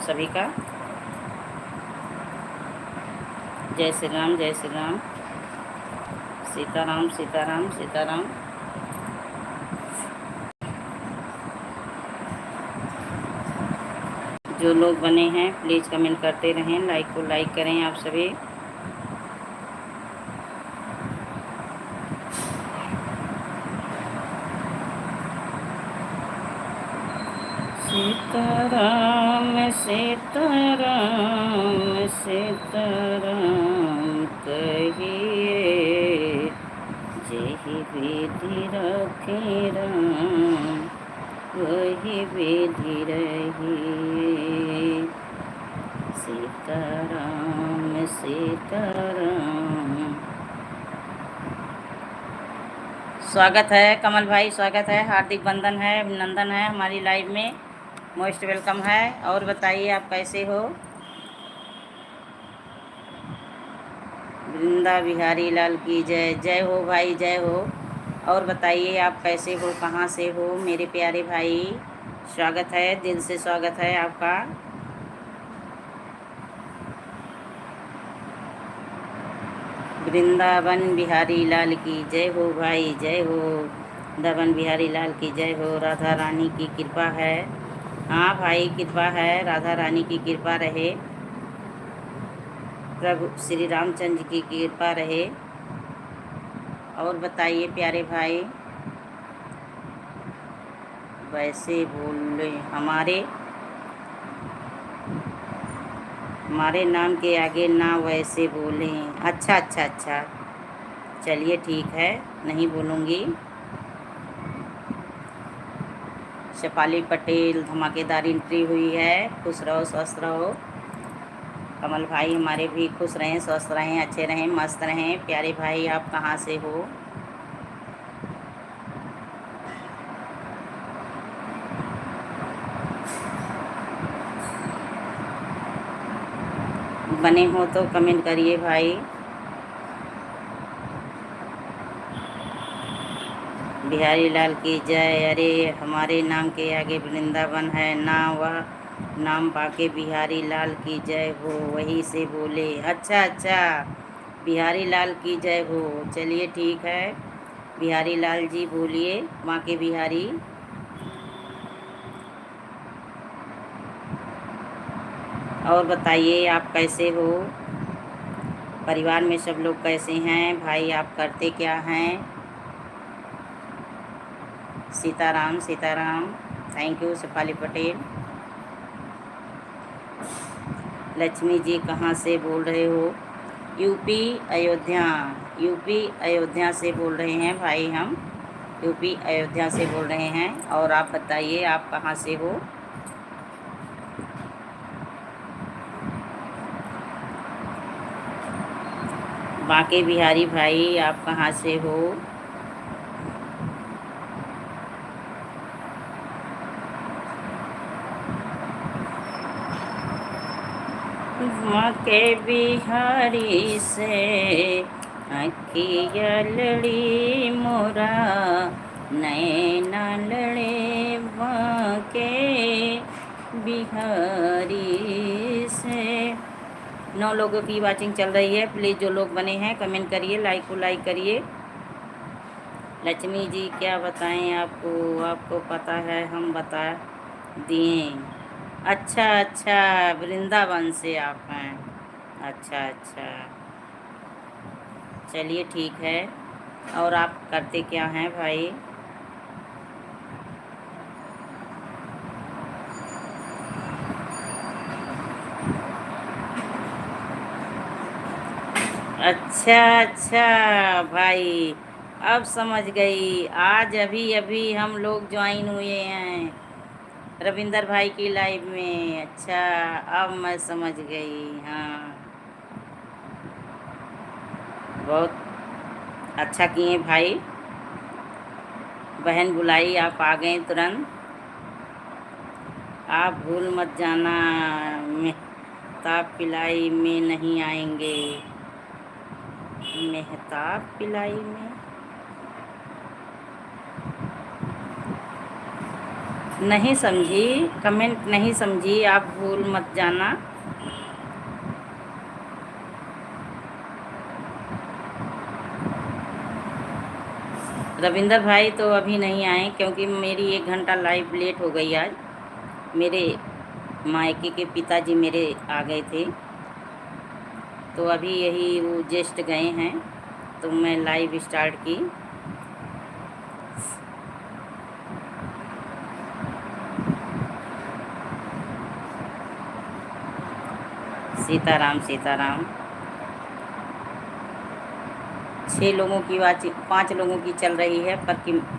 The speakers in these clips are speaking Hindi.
सभी का। जय श्री राम, जय श्री राम, सीताराम सीताराम सीताराम। जो लोग बने हैं प्लीज़ कमेंट करते रहें, लाइक को लाइक करें आप सभी। सीताराम सीताराम सीताराम कहिए, जेहि विधि रखे राम वही विधि रहिए। सीताराम सीताराम। स्वागत है कमल भाई, स्वागत है, हार्दिक वंदन है, अभिनंदन है हमारी लाइव में। मोस्ट वेलकम है। और बताइए आप कैसे हो? वृंदा बिहारी लाल की जय। जय हो भाई, जय हो। और बताइए आप कैसे हो, कहाँ से हो मेरे प्यारे भाई? स्वागत है, दिल से स्वागत है आपका। वृंदावन बिहारी लाल की जय हो भाई, जय हो। वृंदावन बिहारी लाल की जय हो। राधा रानी की कृपा है। हाँ भाई, कृपा है, राधा रानी की कृपा रहे, प्रभु श्री रामचंद्र की कृपा रहे। और बताइए प्यारे भाई, वैसे बोले हमारे नाम के आगे ना वैसे बोलें। अच्छा अच्छा अच्छा, चलिए ठीक है, नहीं बोलूँगी। शेफाली पटेल धमाकेदार एंट्री हुई है। खुश रहो, स्वस्थ रहो। कमल भाई हमारे भी खुश रहें, स्वस्थ रहें, अच्छे रहें, मस्त रहें। प्यारे भाई आप कहाँ से हो? बने हो तो कमेंट करिए भाई। बिहारी लाल की जय। अरे हमारे नाम के आगे वृंदावन है ना, वह नाम पाके बिहारी लाल की जय हो, वही से बोले। अच्छा अच्छा, बिहारी लाल की जय हो। चलिए ठीक है, बिहारी लाल जी बोलिए, माँ के बिहारी। और बताइए आप कैसे हो? परिवार में सब लोग कैसे हैं? भाई आप करते क्या हैं? सीताराम सीताराम। Thank you Shefali Patel. लक्ष्मी जी कहाँ से बोल रहे हो? यूपी अयोध्या। यूपी अयोध्या से बोल रहे हैं भाई, हम यूपी अयोध्या से बोल रहे हैं। और आप बताइए आप कहाँ से हो? बांके बिहारी भाई आप कहाँ से हो? बांके बिहारी से अखिया लड़ी मोरा, नैना लड़े बांके बिहारी से। 9 लोगों की वाचिंग चल रही है। प्लीज़ जो लोग बने हैं कमेंट करिए, लाइक को लाइक करिए। लक्ष्मी जी क्या बताएं आपको, आपको पता है हम बता दिए। अच्छा अच्छा, वृंदावन से आप हैं। अच्छा अच्छा, चलिए ठीक है। और आप करते क्या हैं भाई? अच्छा अच्छा भाई, अब समझ गई। आज अभी अभी हम लोग ज्वाइन हुए हैं रविंदर भाई की लाइव में। अच्छा, अब मैं समझ गई। हाँ, बहुत अच्छा किए भाई, बहन बुलाई आप आ गए तुरंत। आप भूल मत जाना, मेहताब पिलाई में नहीं आएंगे। मेहताब पिलाई में नहीं समझी, कमेंट नहीं समझी, आप भूल मत जाना। रविंदर भाई तो अभी नहीं आए क्योंकि मेरी 1 घंटा लाइव लेट हो गई आज। मेरे मायके के पिताजी मेरे आ गए थे, तो अभी यही वो जस्ट गए हैं, तो मैं लाइव स्टार्ट की। सीताराम सीताराम। 6 लोगों की वाचिंग, 5 लोगों की चल रही है, पर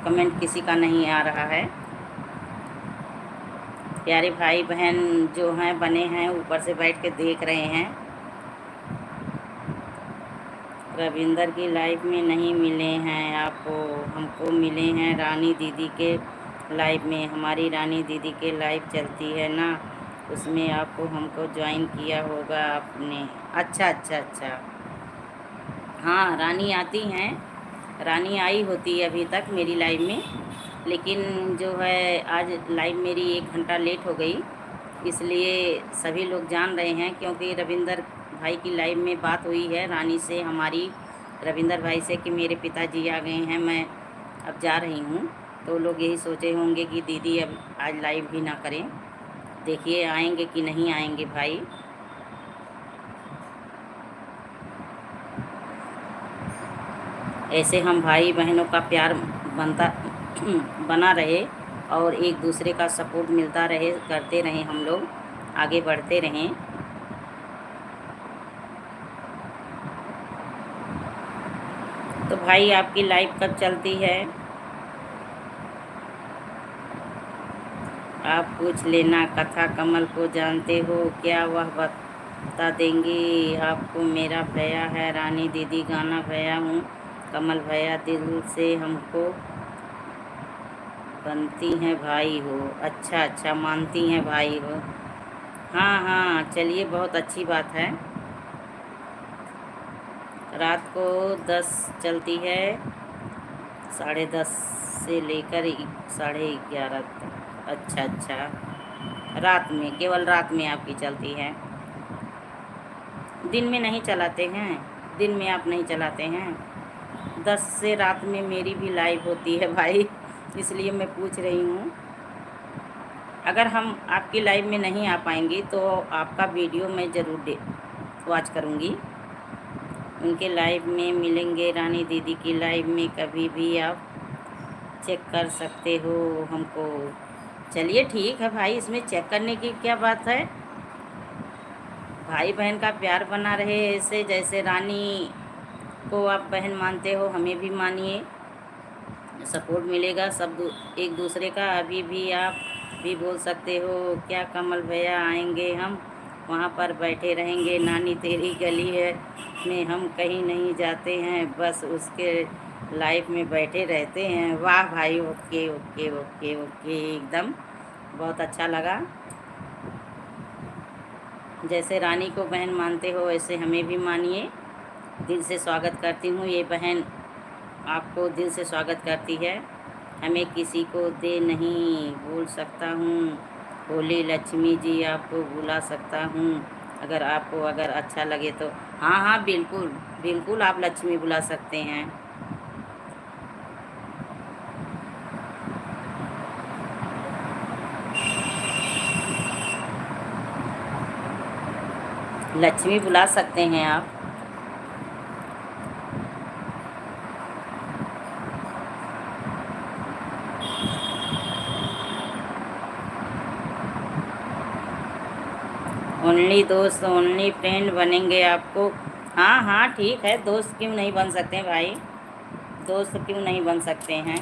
कमेंट किसी का नहीं आ रहा है। प्यारे भाई बहन जो हैं बने हैं ऊपर से बैठ के देख रहे हैं। रविंदर की लाइव में नहीं मिले हैं आपको, हमको मिले हैं रानी दीदी के लाइव में। हमारी रानी दीदी के लाइव चलती है ना, उसमें आपको हमको ज्वाइन किया होगा आपने। अच्छा अच्छा अच्छा, हाँ रानी आती हैं, रानी आई होती है अभी तक मेरी लाइव में, लेकिन जो है आज लाइव मेरी 1 घंटा लेट हो गई, इसलिए सभी लोग जान रहे हैं। क्योंकि रविंदर भाई की लाइव में बात हुई है रानी से हमारी, रविंदर भाई से, कि मेरे पिताजी आ गए हैं, मैं अब जा रही हूँ। तो लोग यही सोचे होंगे कि दीदी अब आज लाइव भी ना करें। देखिए आएंगे कि नहीं आएंगे भाई। ऐसे हम भाई बहनों का प्यार बनता बना रहे और एक दूसरे का सपोर्ट मिलता रहे, करते रहें, हम लोग आगे बढ़ते रहें। तो भाई आपकी लाइव कब चलती है? आप पूछ लेना। कथा कमल को जानते हो क्या? वह बता देंगे आपको। मेरा भैया है रानी दीदी, गाना भैया हूँ, कमल भैया दिल से हमको बनती हैं भाई हो। अच्छा अच्छा, मानती हैं भाई हो। हाँ हाँ चलिए, बहुत अच्छी बात है। रात को 10 चलती है, 10:30 से लेकर 11:30 तक। अच्छा अच्छा, रात में, केवल रात में आपकी चलती है, दिन में नहीं चलाते हैं? दिन में आप नहीं चलाते हैं? 10 से रात में मेरी भी लाइव होती है भाई, इसलिए मैं पूछ रही हूँ। अगर हम आपकी लाइव में नहीं आ पाएंगी तो आपका वीडियो मैं ज़रूर वॉच करूँगी। उनके लाइव में मिलेंगे, रानी दीदी की लाइव में कभी भी आप चेक कर सकते हो हमको। चलिए ठीक है भाई, इसमें चेक करने की क्या बात है। भाई बहन का प्यार बना रहे ऐसे, जैसे रानी को आप बहन मानते हो, हमें भी मानिए, सपोर्ट मिलेगा सब एक दूसरे का। अभी भी आप भी बोल सकते हो क्या कमल भैया आएंगे, हम वहाँ पर बैठे रहेंगे। नानी तेरी गली है में हम कहीं नहीं जाते हैं, बस उसके लाइफ में बैठे रहते हैं। वाह भाई, ओके ओके ओके ओके, एकदम बहुत अच्छा लगा। जैसे रानी को बहन मानते हो वैसे हमें भी मानिए। दिल से स्वागत करती हूँ, ये बहन आपको दिल से स्वागत करती है। हमें किसी को दे नहीं भूल सकता हूँ, होली लक्ष्मी जी आपको बुला सकता हूँ, अगर आपको अगर अच्छा लगे तो। हाँ हाँ बिल्कुल बिल्कुल, आप लक्ष्मी बुला सकते हैं। लक्ष्मी बुला सकते हैं आप। ओनली दोस्त, ओनली फ्रेंड बनेंगे आपको। हाँ हाँ ठीक है, दोस्त क्यों नहीं बन सकते भाई, दोस्त क्यों नहीं बन सकते हैं।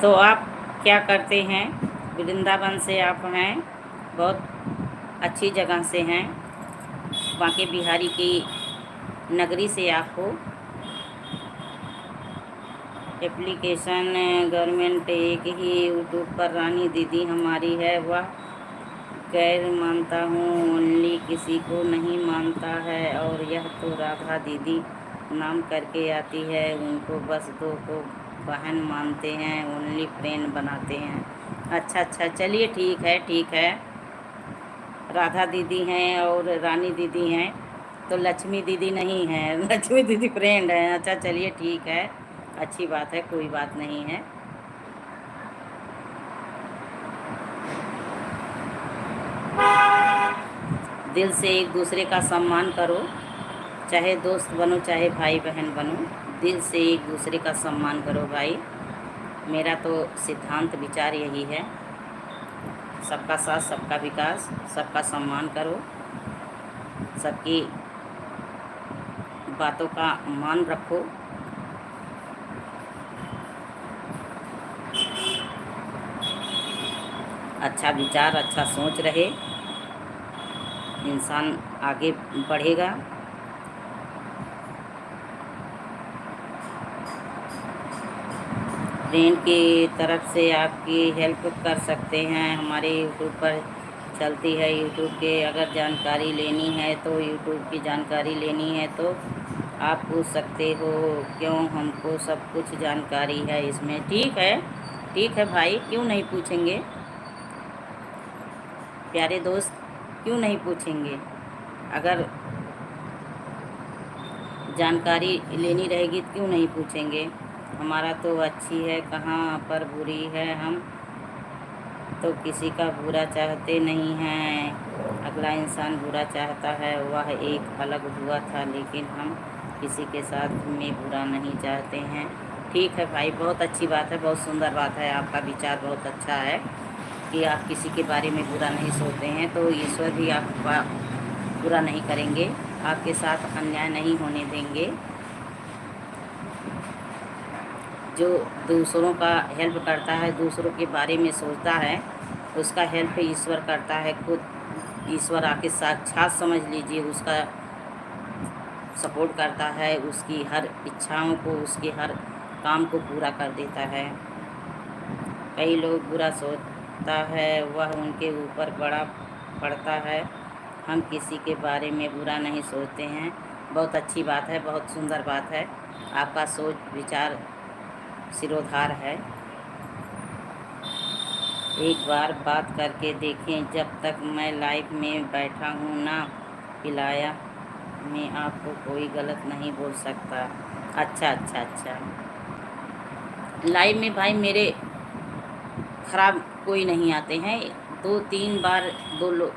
तो आप क्या करते हैं? वृंदावन से आप हैं, बहुत अच्छी जगह से हैं, बांके बिहारी की नगरी से आप हो। एप्लीकेशन गवर्नमेंट एक ही यूट्यूब पर रानी दीदी हमारी है। वह गैर मानता हूँ, ओनली किसी को नहीं मानता है। और यह तो राधा दीदी नाम करके आती है, उनको बस दो को बहन मानते हैं, ओनली फ्रेंड बनाते हैं। अच्छा अच्छा, चलिए ठीक है ठीक है। राधा दीदी हैं और रानी दीदी हैं, तो लक्ष्मी दीदी नहीं है। लक्ष्मी दीदी फ्रेंड हैं। अच्छा चलिए ठीक है, अच्छी बात है, कोई बात नहीं है। दिल से एक दूसरे का सम्मान करो, चाहे दोस्त बनो चाहे भाई बहन बनो, दिल से एक दूसरे का सम्मान करो भाई। मेरा तो सिद्धांत विचार यही है, सबका साथ सबका विकास, सबका सम्मान करो, सबकी बातों का मान रखो। अच्छा विचार, अच्छा सोच रहे, इंसान आगे बढ़ेगा। फ्रेंड की तरफ से आपकी हेल्प कर सकते हैं, हमारे यूट्यूब पर चलती है। यूट्यूब के अगर जानकारी लेनी है तो यूट्यूब की जानकारी लेनी है तो आप पूछ सकते हो, क्यों हमको सब कुछ जानकारी है इसमें। ठीक है भाई, क्यों नहीं पूछेंगे प्यारे दोस्त, क्यों नहीं पूछेंगे। अगर जानकारी लेनी रहेगी क्यों नहीं पूछेंगे। हमारा तो अच्छी है, कहाँ पर बुरी है, हम तो किसी का बुरा चाहते नहीं हैं। अगला इंसान बुरा चाहता है वह एक अलग हुआ था, लेकिन हम किसी के साथ में बुरा नहीं चाहते हैं। ठीक है भाई, बहुत अच्छी बात है, बहुत सुंदर बात है, आपका विचार बहुत अच्छा है कि आप किसी के बारे में बुरा नहीं सोचते हैं। तो ईश्वर भी आपका बुरा नहीं करेंगे, आपके साथ अन्याय नहीं होने देंगे। जो दूसरों का हेल्प करता है, दूसरों के बारे में सोचता है, उसका हेल्प ईश्वर करता है। खुद ईश्वर आके साक्षात समझ लीजिए उसका सपोर्ट करता है, उसकी हर इच्छाओं को, उसके हर काम को पूरा कर देता है। कई लोग बुरा सोचता है वह उनके ऊपर बड़ा पड़ता है, हम किसी के बारे में बुरा नहीं सोचते हैं। बहुत अच्छी बात है, बहुत सुंदर बात है, आपका सोच विचार सिरोधार है। एक बार बात करके देखें, जब तक मैं लाइफ में बैठा हूँ ना पिलाया में आपको कोई गलत नहीं बोल सकता। अच्छा अच्छा अच्छा, लाइव में भाई मेरे ख़राब कोई नहीं आते हैं। दो तीन बार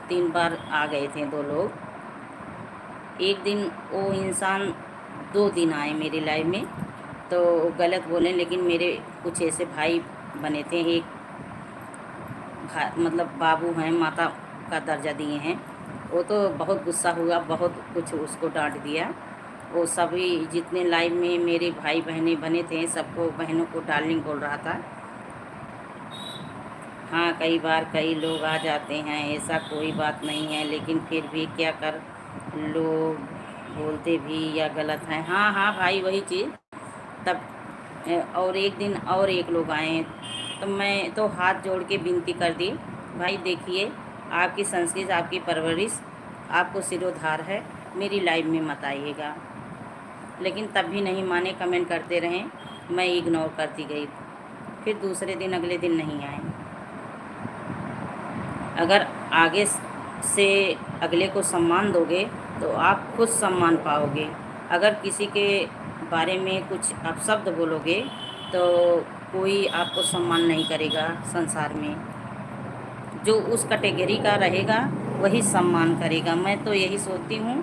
3 बार आ गए थे 2 लोग। एक दिन वो इंसान 2 दिन आए मेरे लाइव में, तो गलत बोले, लेकिन मेरे कुछ ऐसे भाई बने थे, एक मतलब बाबू हैं, माता का दर्जा दिए हैं। वो तो बहुत गुस्सा हुआ, बहुत कुछ उसको डांट दिया। वो सभी जितने लाइव में मेरे भाई बहनें बने थे सबको, बहनों को डार्लिंग बोल रहा था। हाँ, कई बार कई लोग आ जाते हैं, ऐसा कोई बात नहीं है, लेकिन फिर भी क्या कर, लोग बोलते भी या गलत हैं। हाँ हाँ भाई, वही चीज़। तब और एक दिन और एक लोग आए, तो मैं तो हाथ जोड़ के विनती कर दी, भाई देखिए आपकी संस्कृति, आपकी परवरिश, आपको सिरोधार है, मेरी लाइफ में मत आइएगा। लेकिन तब भी नहीं माने, कमेंट करते रहें, मैं इग्नोर करती गई। फिर दूसरे दिन अगले दिन नहीं आए। अगर आगे से अगले को सम्मान दोगे तो आप खुद सम्मान पाओगे। अगर किसी के बारे में कुछ अपशब्द बोलोगे तो कोई आपको सम्मान नहीं करेगा संसार में। जो उस कैटेगरी का रहेगा वही सम्मान करेगा। मैं तो यही सोचती हूँ,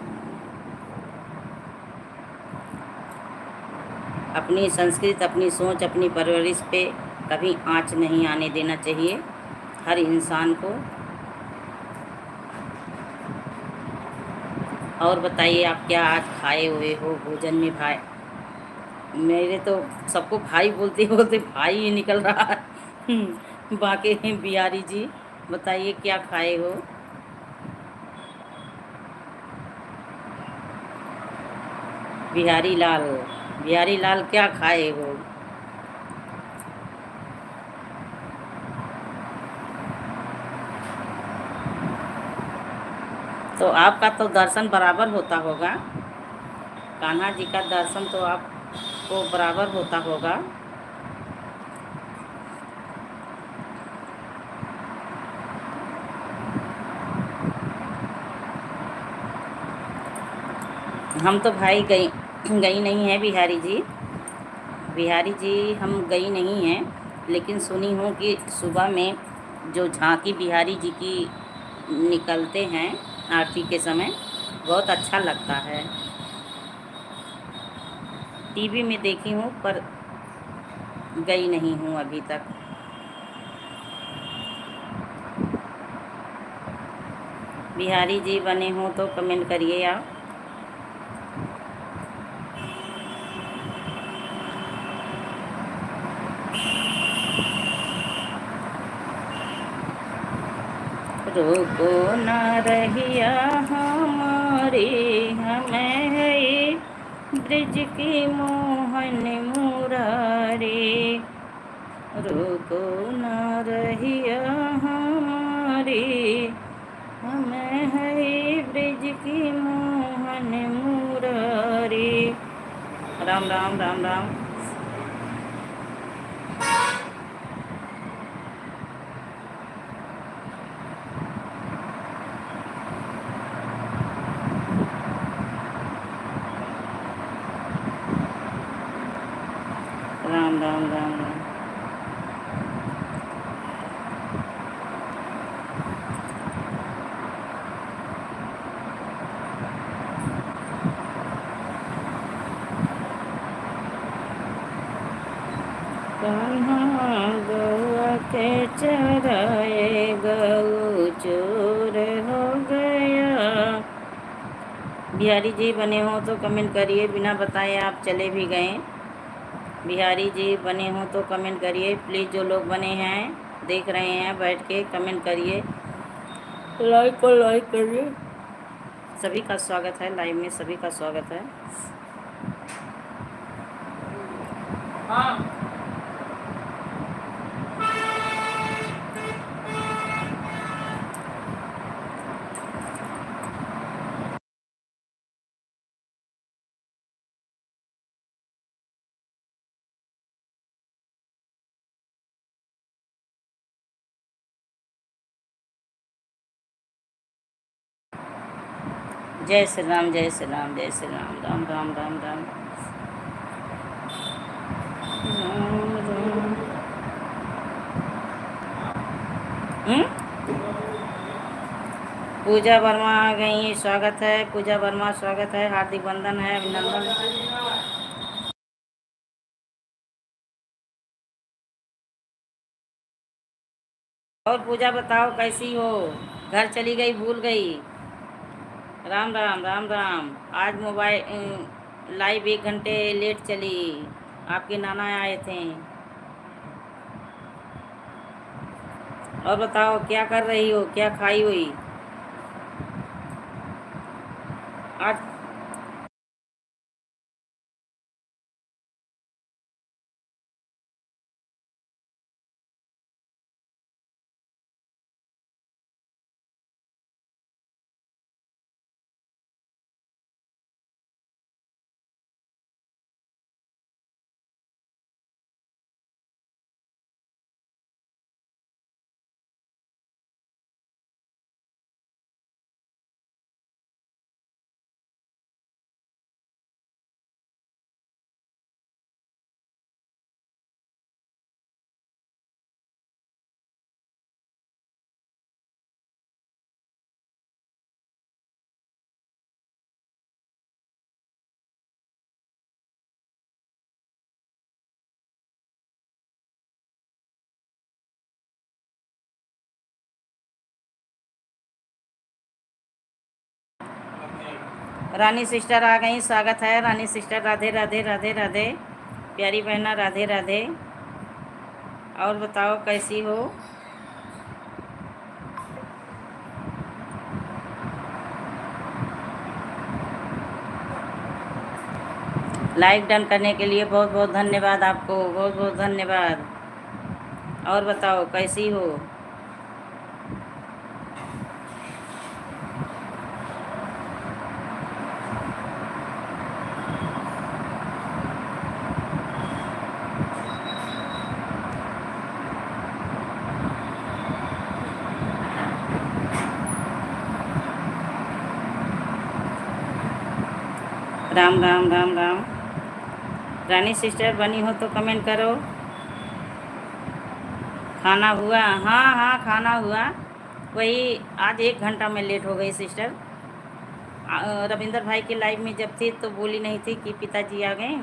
अपनी संस्कृति, अपनी सोच, अपनी परवरिश पे कभी आँच नहीं आने देना चाहिए हर इंसान को। और बताइए आप क्या आज खाए हुए हो भोजन में भाई? मेरे तो सबको भाई बोलते बोलते भाई ही निकल रहा है। बाकी हैं बिहारी जी, बताइए क्या खाए हो? बिहारी लाल, बिहारी लाल क्या खाए हो? तो आपका तो दर्शन बराबर होता होगा, कान्हा जी का दर्शन तो आपको बराबर होता होगा। हम तो भाई गई नहीं है बिहारी जी, बिहारी जी हम गई नहीं हैं, लेकिन सुनी हूँ कि सुबह में जो झांकी बिहारी जी की निकलते हैं आरती के समय, बहुत अच्छा लगता है। टीवी में देखी हूँ पर गई नहीं हूँ अभी तक। बिहारी जी बने हो तो कमेंट करिए आप। रोको न रहिया हमारे, हमें है ब्रिज की मोहन मुरारे। रोको न रहिया हमारे, हमें है ब्रिज की मोहन मुरारे। राम राम राम राम। राम राम राम राम। कान्हा गौआ के चराए, गऊ चोर हो गया। बिहारी जी बने हो तो कमेंट करिए, बिना बताए आप चले भी गए। बिहारी जी बने हो तो कमेंट करिए प्लीज़। जो लोग बने हैं देख रहे हैं बैठ के, कमेंट करिए, लाइक करिए। सभी का स्वागत है लाइव में, सभी का स्वागत है। हाँ। जय श्री राम, जय श्री राम, जय श्री राम। राम राम राम राम राम राम। पूजा वर्मा आ गई, स्वागत है पूजा वर्मा, स्वागत है, हार्दिक वंदन है, अभिनंदन। और पूजा बताओ कैसी हो? घर चली गई, भूल गई। राम राम राम राम। आज मोबाइल लाइव 1 घंटे लेट चली, आपके नाना आए थे। और बताओ क्या कर रही हो, क्या खाई हुई आज? रानी सिस्टर आ गई, स्वागत है रानी सिस्टर। राधे राधे राधे राधे, प्यारी बहना राधे राधे। और बताओ कैसी हो? लाइक डन करने के लिए बहुत बहुत धन्यवाद आपको, बहुत बहुत धन्यवाद। और बताओ कैसी हो? राम राम राम राम। रानी सिस्टर बनी हो तो कमेंट करो। खाना हुआ? हाँ हाँ खाना हुआ। वही आज 1 घंटा में लेट हो गई सिस्टर। रविंदर भाई के लाइव में जब थी तो बोली नहीं थी कि पिताजी आ गए,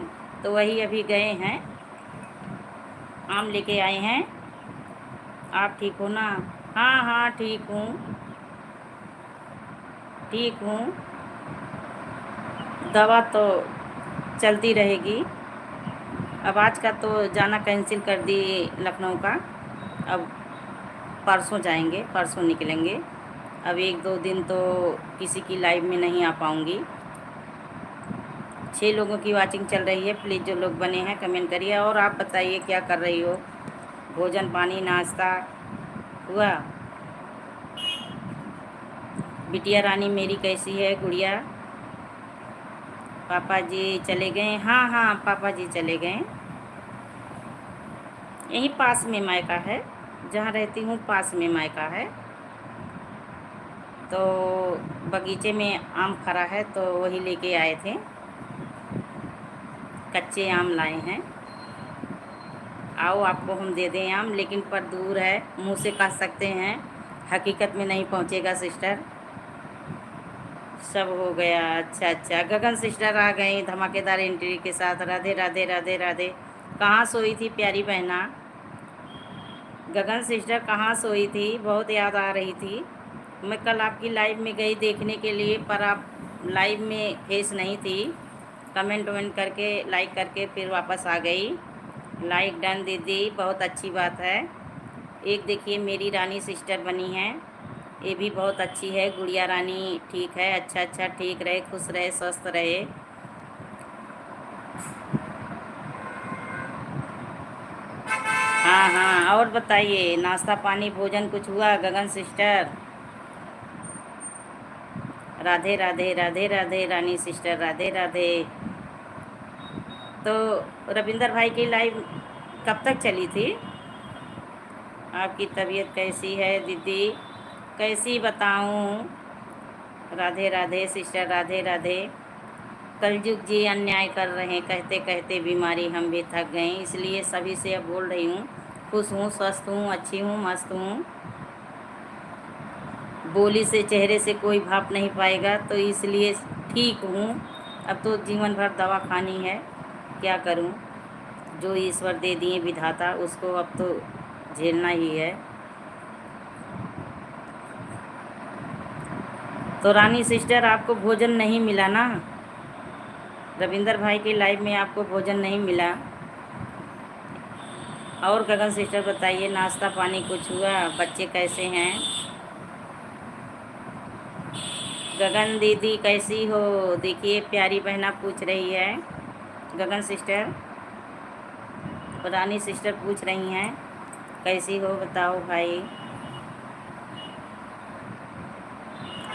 तो वही अभी गए हैं, आम लेके आए हैं। आप ठीक हो ना? हाँ हाँ ठीक हूँ, ठीक हूँ। दवा तो चलती रहेगी। अब आज का तो जाना कैंसिल कर दी लखनऊ का। अब परसों जाएंगे, परसों निकलेंगे। अब 1-2 दिन तो किसी की लाइव में नहीं आ पाऊँगी। 6 लोगों की वाचिंग चल रही है। प्लीज़ जो लोग बने हैं कमेंट करिए। और आप बताइए क्या कर रही हो? भोजन पानी नाश्ता हुआ? बिटिया रानी मेरी कैसी है? गुड़िया? पापा जी चले गए? हाँ हाँ पापा जी चले गए। यहीं पास में मायका है, जहाँ रहती हूँ पास में मायका है। तो बगीचे में आम फरा है तो वही लेके आए थे, कच्चे आम लाए हैं। आओ आपको हम दे दें आम, लेकिन पर दूर है, मुंह से कह सकते हैं, हकीकत में नहीं पहुंचेगा सिस्टर। सब हो गया। अच्छा अच्छा, गगन सिस्टर आ गई धमाकेदार एंट्री के साथ। राधे राधे राधे राधे। कहाँ सोई थी प्यारी बहना? गगन सिस्टर कहाँ सोई थी? बहुत याद आ रही थी। मैं कल आपकी लाइव में गई देखने के लिए, पर आप लाइव में फेस नहीं थी। कमेंट वमेंट करके लाइक करके फिर वापस आ गई। लाइक डन दीदी, बहुत अच्छी बात है। एक देखिए मेरी रानी सिस्टर बनी है, ये भी बहुत अच्छी है। गुड़िया रानी ठीक है, अच्छा अच्छा, ठीक रहे, खुश रहे, स्वस्थ रहे। हाँ हाँ, और बताइए नाश्ता पानी भोजन कुछ हुआ गगन सिस्टर? राधे राधे राधे राधे रानी सिस्टर, राधे राधे। तो रविंदर भाई की लाइव कब तक चली थी? आपकी तबीयत कैसी है दीदी? कैसी बताऊं? राधे राधे सिस्टर, राधे राधे। कलयुग जी अन्याय कर रहे हैं, कहते कहते बीमारी हम भी थक गए, इसलिए सभी से अब बोल रही हूँ, खुश हूँ, स्वस्थ हूँ, अच्छी हूँ, मस्त हूँ। बोली से चेहरे से कोई भाप नहीं पाएगा, तो इसलिए ठीक हूँ। अब तो जीवन भर दवा खानी है, क्या करूँ? जो ईश्वर दे दिए विधाता, उसको अब तो झेलना ही है। तो रानी सिस्टर आपको भोजन नहीं मिला ना? रविंदर भाई के लाइव में आपको भोजन नहीं मिला। और गगन सिस्टर बताइए नाश्ता पानी कुछ हुआ? बच्चे कैसे हैं? गगन दीदी कैसी हो? देखिए प्यारी बहना पूछ रही है। गगन सिस्टर, रानी सिस्टर पूछ रही हैं कैसी हो, बताओ भाई।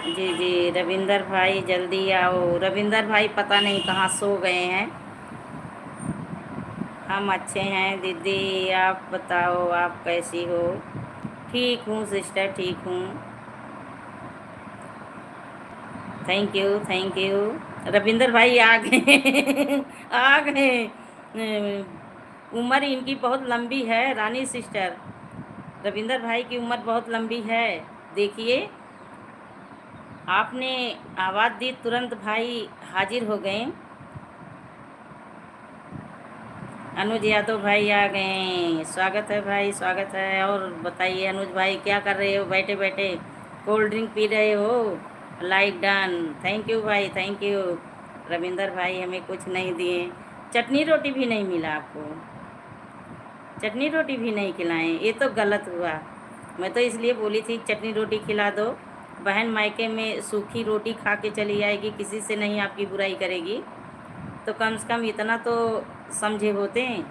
जी जी रविंदर भाई जल्दी आओ। रविंदर भाई पता नहीं कहाँ सो गए हैं। हम अच्छे हैं दीदी, आप बताओ आप कैसी हो? ठीक हूँ सिस्टर, ठीक हूँ। Thank you thank you. Ravinder भाई आ गए आ गए। उम्र इनकी बहुत लंबी है रानी सिस्टर। रविंदर भाई की उम्र बहुत लंबी है। देखिए आपने आवाज़ दी, तुरंत भाई हाजिर हो गए। अनुज यादव भाई आ गए, स्वागत है भाई, स्वागत है। और बताइए अनुज भाई क्या कर रहे हो? बैठे बैठे कोल्ड ड्रिंक पी रहे हो? लाइक डन, थैंक यू भाई, थैंक यू। रविंदर भाई हमें कुछ नहीं दिए, चटनी रोटी भी नहीं मिला आपको? चटनी रोटी भी नहीं खिलाएं, ये तो गलत हुआ। मैं तो इसलिए बोली थी चटनी रोटी खिला दो, बहन मायके में सूखी रोटी खा के चली आएगी, किसी से नहीं आपकी बुराई करेगी, तो कम से कम इतना तो समझे होते हैं।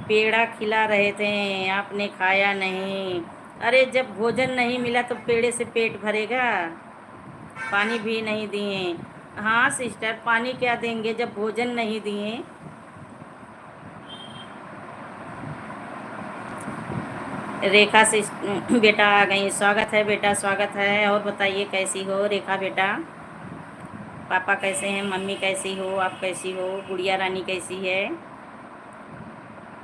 पेड़ा खिला रहे थे, आपने खाया नहीं। अरे जब भोजन नहीं मिला तो पेड़े से पेट भरेगा? पानी भी नहीं दिए? हाँ सिस्टर, पानी क्या देंगे जब भोजन नहीं दिए? रेखा से बेटा आ गई, स्वागत है बेटा, स्वागत है। और बताइए कैसी हो रेखा बेटा? पापा कैसे हैं, मम्मी कैसी हो, आप कैसी हो, गुड़िया रानी कैसी है।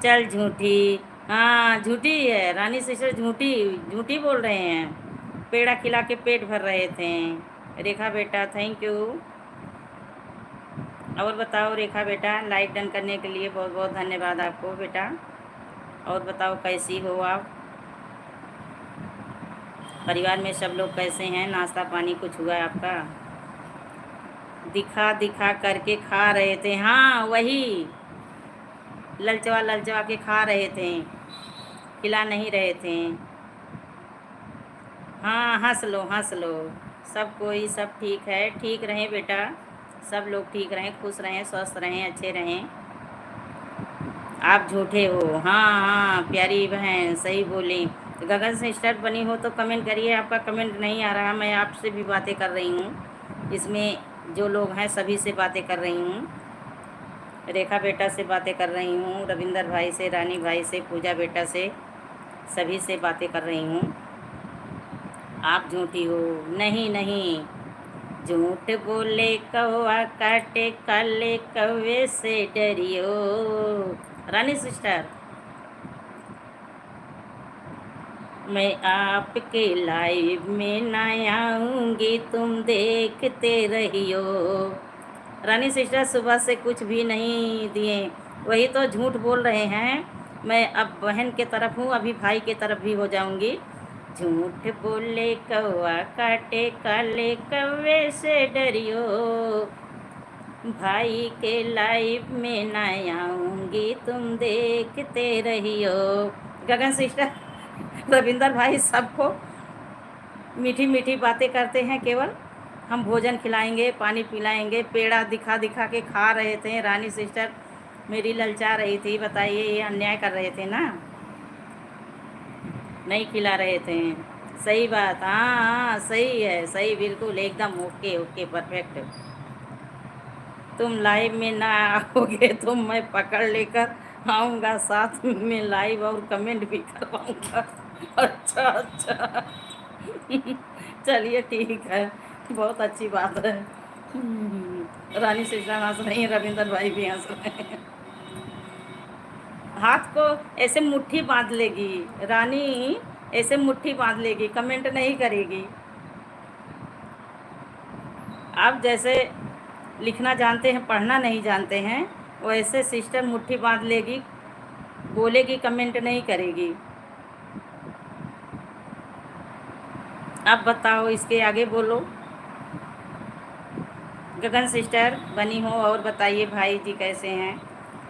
चल झूठी, हाँ झूठी है रानी सिस्टर, झूठी झूठी बोल रहे हैं। पेड़ा खिला के पेट भर रहे थे। रेखा बेटा थैंक यू। और बताओ रेखा बेटा, लाइक डन करने के लिए बहुत बहुत धन्यवाद आपको बेटा। और बताओ कैसी हो आप, परिवार में सब लोग कैसे हैं, नाश्ता पानी कुछ हुआ आपका। दिखा दिखा करके खा रहे थे, हाँ वही ललचवा ललचवा के खा रहे थे, खिला नहीं रहे थे। हाँ हंस लो हंस लो, सब कोई सब ठीक है, ठीक रहें बेटा, सब लोग ठीक रहें, खुश रहें, स्वस्थ रहें, अच्छे रहें। आप झूठे हो, हाँ हाँ प्यारी बहन सही बोली। गगन से स्टार्ट बनी हो तो कमेंट करिए, आपका कमेंट नहीं आ रहा। मैं आपसे भी बातें कर रही हूँ, इसमें जो लोग हैं सभी से बातें कर रही हूँ। रेखा बेटा से बातें कर रही हूँ, रविंदर भाई से, रानी भाई से, पूजा बेटा से, सभी से बातें कर रही हूँ। आप झूठी हो, नहीं नहीं, झूठ बोले कौआ काटे काले कौवे से डरियो। रानी सिस्टर, मैं आपके लाइव में ना आऊँगी, तुम देखते रहियो। रानी सिस्टर सुबह से कुछ भी नहीं दिए, वही तो झूठ बोल रहे हैं। मैं अब बहन के तरफ हूँ, अभी भाई के तरफ भी हो जाऊँगी। झूठ बोले कौआ काटे काले कौवे से डरियो, भाई के लाइफ में ना आऊँगी, तुम देखते रहियो। गगन सिस्टर, रविंदर भाई सबको मीठी मीठी बातें करते हैं, केवल हम भोजन खिलाएंगे, पानी पिलाएंगे। पेड़ा दिखा दिखा के खा रहे थे, रानी सिस्टर मेरी ललचा रही थी। बताइए, ये अन्याय कर रहे थे ना, नहीं खिला रहे थे। सही बात, हाँ हाँ सही है, सही बिल्कुल एकदम ओके ओके परफेक्ट। तुम लाइव में ना आओगे तो मैं पकड़ लेकर आऊँगा, साथ में लाइव और कमेंट भी करवाऊँगा। अच्छा अच्छा चलिए ठीक है, बहुत अच्छी बात है। रानी सिस्टर हंस रही हैं, रविंदर भाई भी हंस रहे हैं। हाथ को ऐसे मुट्ठी बांध लेगी रानी, ऐसे मुट्ठी बांध लेगी, कमेंट नहीं करेगी। आप जैसे लिखना जानते हैं, पढ़ना नहीं जानते हैं, वैसे सिस्टर मुट्ठी बांध लेगी, बोलेगी, कमेंट नहीं करेगी। अब बताओ, इसके आगे बोलो। गगन सिस्टर बनी हो, और बताइए भाई जी कैसे हैं।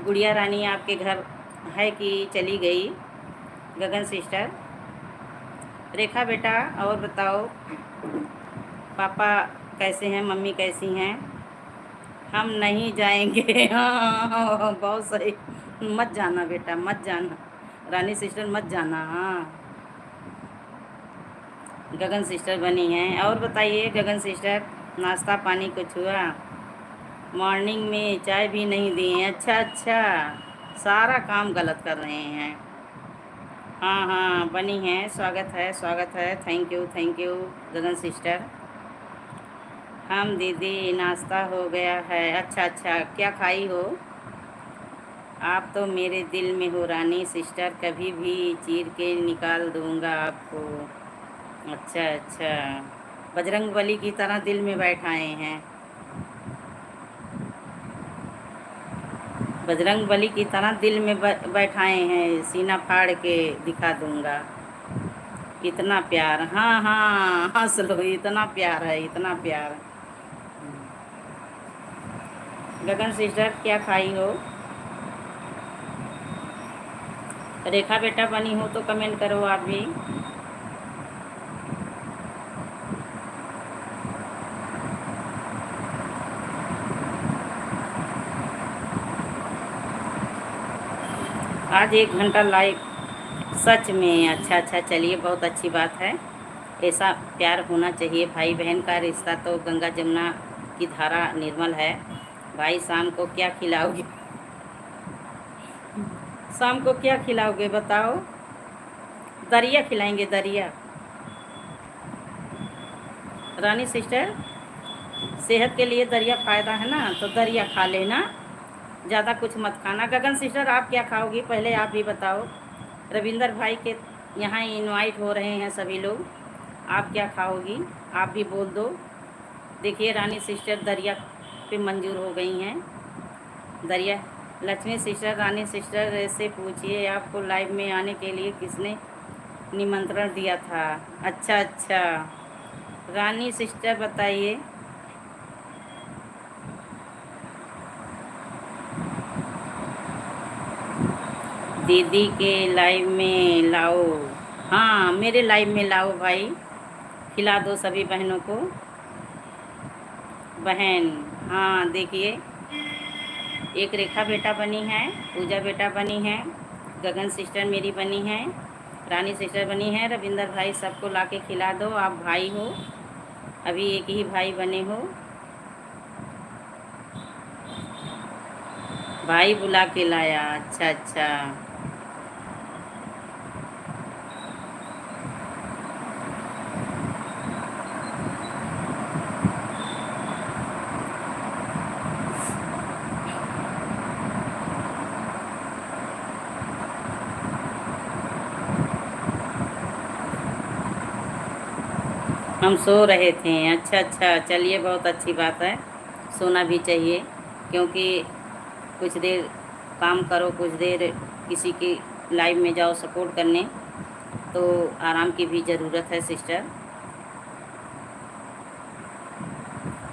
गुड़िया रानी आपके घर है कि चली गई। गगन सिस्टर, रेखा बेटा और बताओ, पापा कैसे हैं, मम्मी कैसी हैं। हम नहीं जाएंगे हाँ बहुत सही, मत जाना बेटा मत जाना, रानी सिस्टर मत जाना। हाँ गगन सिस्टर बनी हैं। और बताइए गगन सिस्टर, नाश्ता पानी कुछ हुआ। मॉर्निंग में चाय भी नहीं दी। अच्छा अच्छा, सारा काम गलत कर रहे हैं। हाँ हाँ बनी हैं, स्वागत है स्वागत है, थैंक यू गगन सिस्टर। हम दीदी नाश्ता हो गया है। अच्छा अच्छा, क्या खाई हो। आप तो मेरे दिल में हो रानी सिस्टर, कभी भी चीर के निकाल दूंगा आपको। अच्छा अच्छा, बजरंग बली की तरह दिल में बैठाए हैं, बजरंग बली की तरह दिल में बैठाए हैं, सीना फाड़ के दिखा दूंगा। इतना प्यार, हाँ हाँ हंस लो, इतना प्यार है, इतना प्यार। गगन सिस्टर क्या खाई हो। रेखा बेटा बनी हो तो कमेंट करो आप भी। आज 1 घंटा लाइव, सच में। अच्छा अच्छा, चलिए बहुत अच्छी बात है, ऐसा प्यार होना चाहिए। भाई बहन का रिश्ता तो गंगा जमुना की धारा निर्मल है। भाई शाम को क्या खिलाओगे, शाम को क्या खिलाओगे बताओ। दरिया खिलाएंगे, दरिया। रानी सिस्टर सेहत के लिए दरिया फ़ायदा है ना, तो दरिया खा लेना, ज़्यादा कुछ मत खाना। गगन सिस्टर आप क्या खाओगी, पहले आप ही बताओ। रविंदर भाई के यहाँ इनवाइट हो रहे हैं सभी लोग, आप क्या खाओगी, आप भी बोल दो। देखिए रानी सिस्टर दरिया पे मंजूर हो गई हैं। दरिया लक्ष्मी सिस्टर, रानी सिस्टर से पूछिए आपको लाइव में आने के लिए किसने निमंत्रण दिया था। अच्छा अच्छा, रानी सिस्टर बताइए। दीदी के लाइव में लाओ, हाँ मेरे लाइव में लाओ भाई, खिला दो सभी बहनों को। बहन, हाँ देखिए, एक रेखा बेटा बनी है, पूजा बेटा बनी है, गगन सिस्टर मेरी बनी है, रानी सिस्टर बनी है, रविंदर भाई सबको लाके खिला दो। आप भाई हो, अभी एक ही भाई बने हो, भाई बुला के लाया। अच्छा अच्छा, हम सो रहे थे। अच्छा अच्छा, चलिए बहुत अच्छी बात है, सोना भी चाहिए, क्योंकि कुछ देर काम करो, कुछ देर किसी की लाइव में जाओ सपोर्ट करने, तो आराम की भी ज़रूरत है सिस्टर।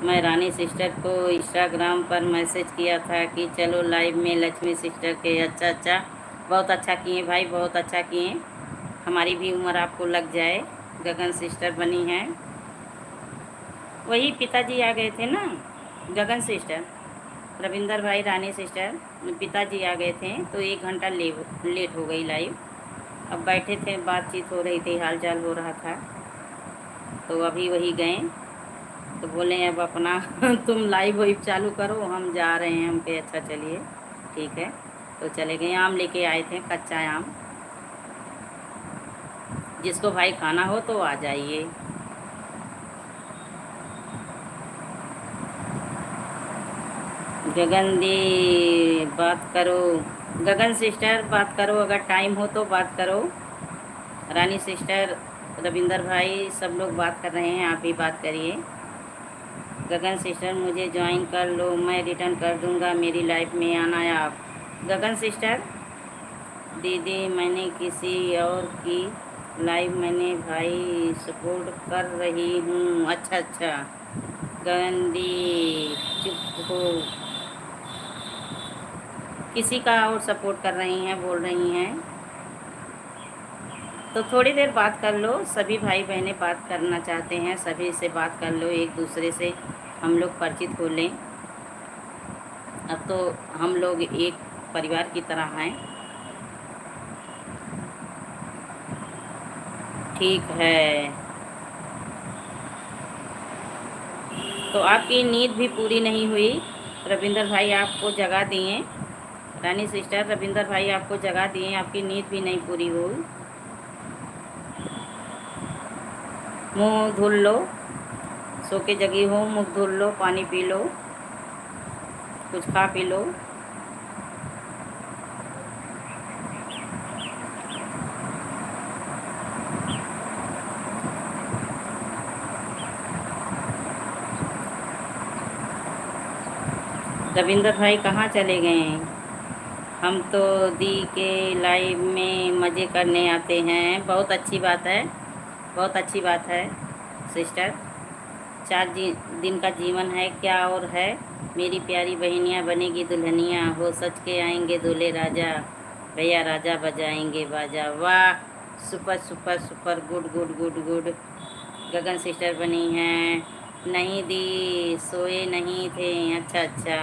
मैं रानी सिस्टर को इंस्टाग्राम पर मैसेज किया था कि चलो लाइव में लक्ष्मी सिस्टर के। अच्छा अच्छा, बहुत अच्छा किए भाई, बहुत अच्छा किए, हमारी भी उम्र आपको लग जाए। गगन सिस्टर बनी है, वही पिताजी आ गए थे ना, गगन सिस्टर, रविंदर भाई, रानी सिस्टर, पिताजी आ गए थे तो 1 घंटा लेट हो गई लाइव। अब बैठे थे, बातचीत हो रही थी, हाल चाल हो रहा था, तो अभी वही गए, तो बोले अब अपना तुम लाइव वाइव चालू करो, हम जा रहे हैं। हम पे अच्छा चलिए ठीक है, तो चले गए। आम लेके आए थे, कच्चा आम, जिसको भाई खाना हो तो आ जाइए। गगन दी बात करो, गगन सिस्टर बात करो, अगर टाइम हो तो बात करो। रानी सिस्टर, रविंदर भाई, सब लोग बात कर रहे हैं, आप भी बात करिए। गगन सिस्टर मुझे ज्वाइन कर लो, मैं रिटर्न कर दूंगा, मेरी लाइफ में आना है आप। गगन सिस्टर, दीदी मैंने किसी और की लाइव, मैंने भाई सपोर्ट कर रही हूँ। अच्छा अच्छा, गगन दी चुप हो, किसी का और सपोर्ट कर रही हैं, बोल रही हैं, तो थोड़ी देर बात कर लो। सभी भाई बहनें बात करना चाहते हैं, सभी से बात कर लो, एक दूसरे से हम लोग परिचित हो लें। अब तो हम लोग एक परिवार की तरह हैं। ठीक है, तो आपकी नींद भी पूरी नहीं हुई, रविंदर भाई आपको जगा दिए, रानी सिस्टर, रविंदर भाई आपको जगा दिए, आपकी नींद भी नहीं पूरी हुई। मुंह धुल लो, सो के जगी हो, मुंह धुल लो, पानी पी लो, कुछ खा पी लो। रविंदर भाई कहाँ चले गए? हम तो दी के लाइव में मज़े करने आते हैं। बहुत अच्छी बात है, बहुत अच्छी बात है सिस्टर। 4 दिन का जीवन है, क्या और है। मेरी प्यारी बहनियाँ बनेगी दुल्हनिया, हो सच के आएंगे दूल्हे राजा, भैया राजा बजाएंगे बाजा। वाह, super super super, good good good good. Gagan sister बनी हैं, नहीं दी, सोए नहीं थे। अच्छा अच्छा,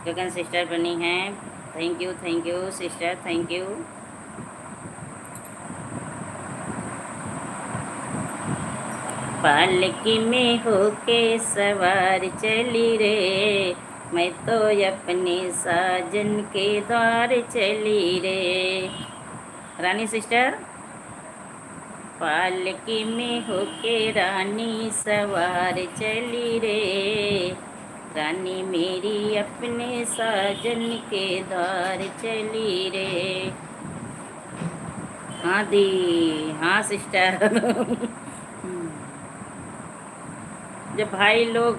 गगन सिस्टर बनी हैं, thank you sister, thank you. पालकी में होके सवार चली रे, मैं तो अपने साजन के द्वार चली रे। रानी सिस्टर, पालकी में होके रानी सवार चली रे, रानी मेरी अपने साजन के द्वार चली रे। हाँ दी, हाँ सिस्टर। जब भाई लोग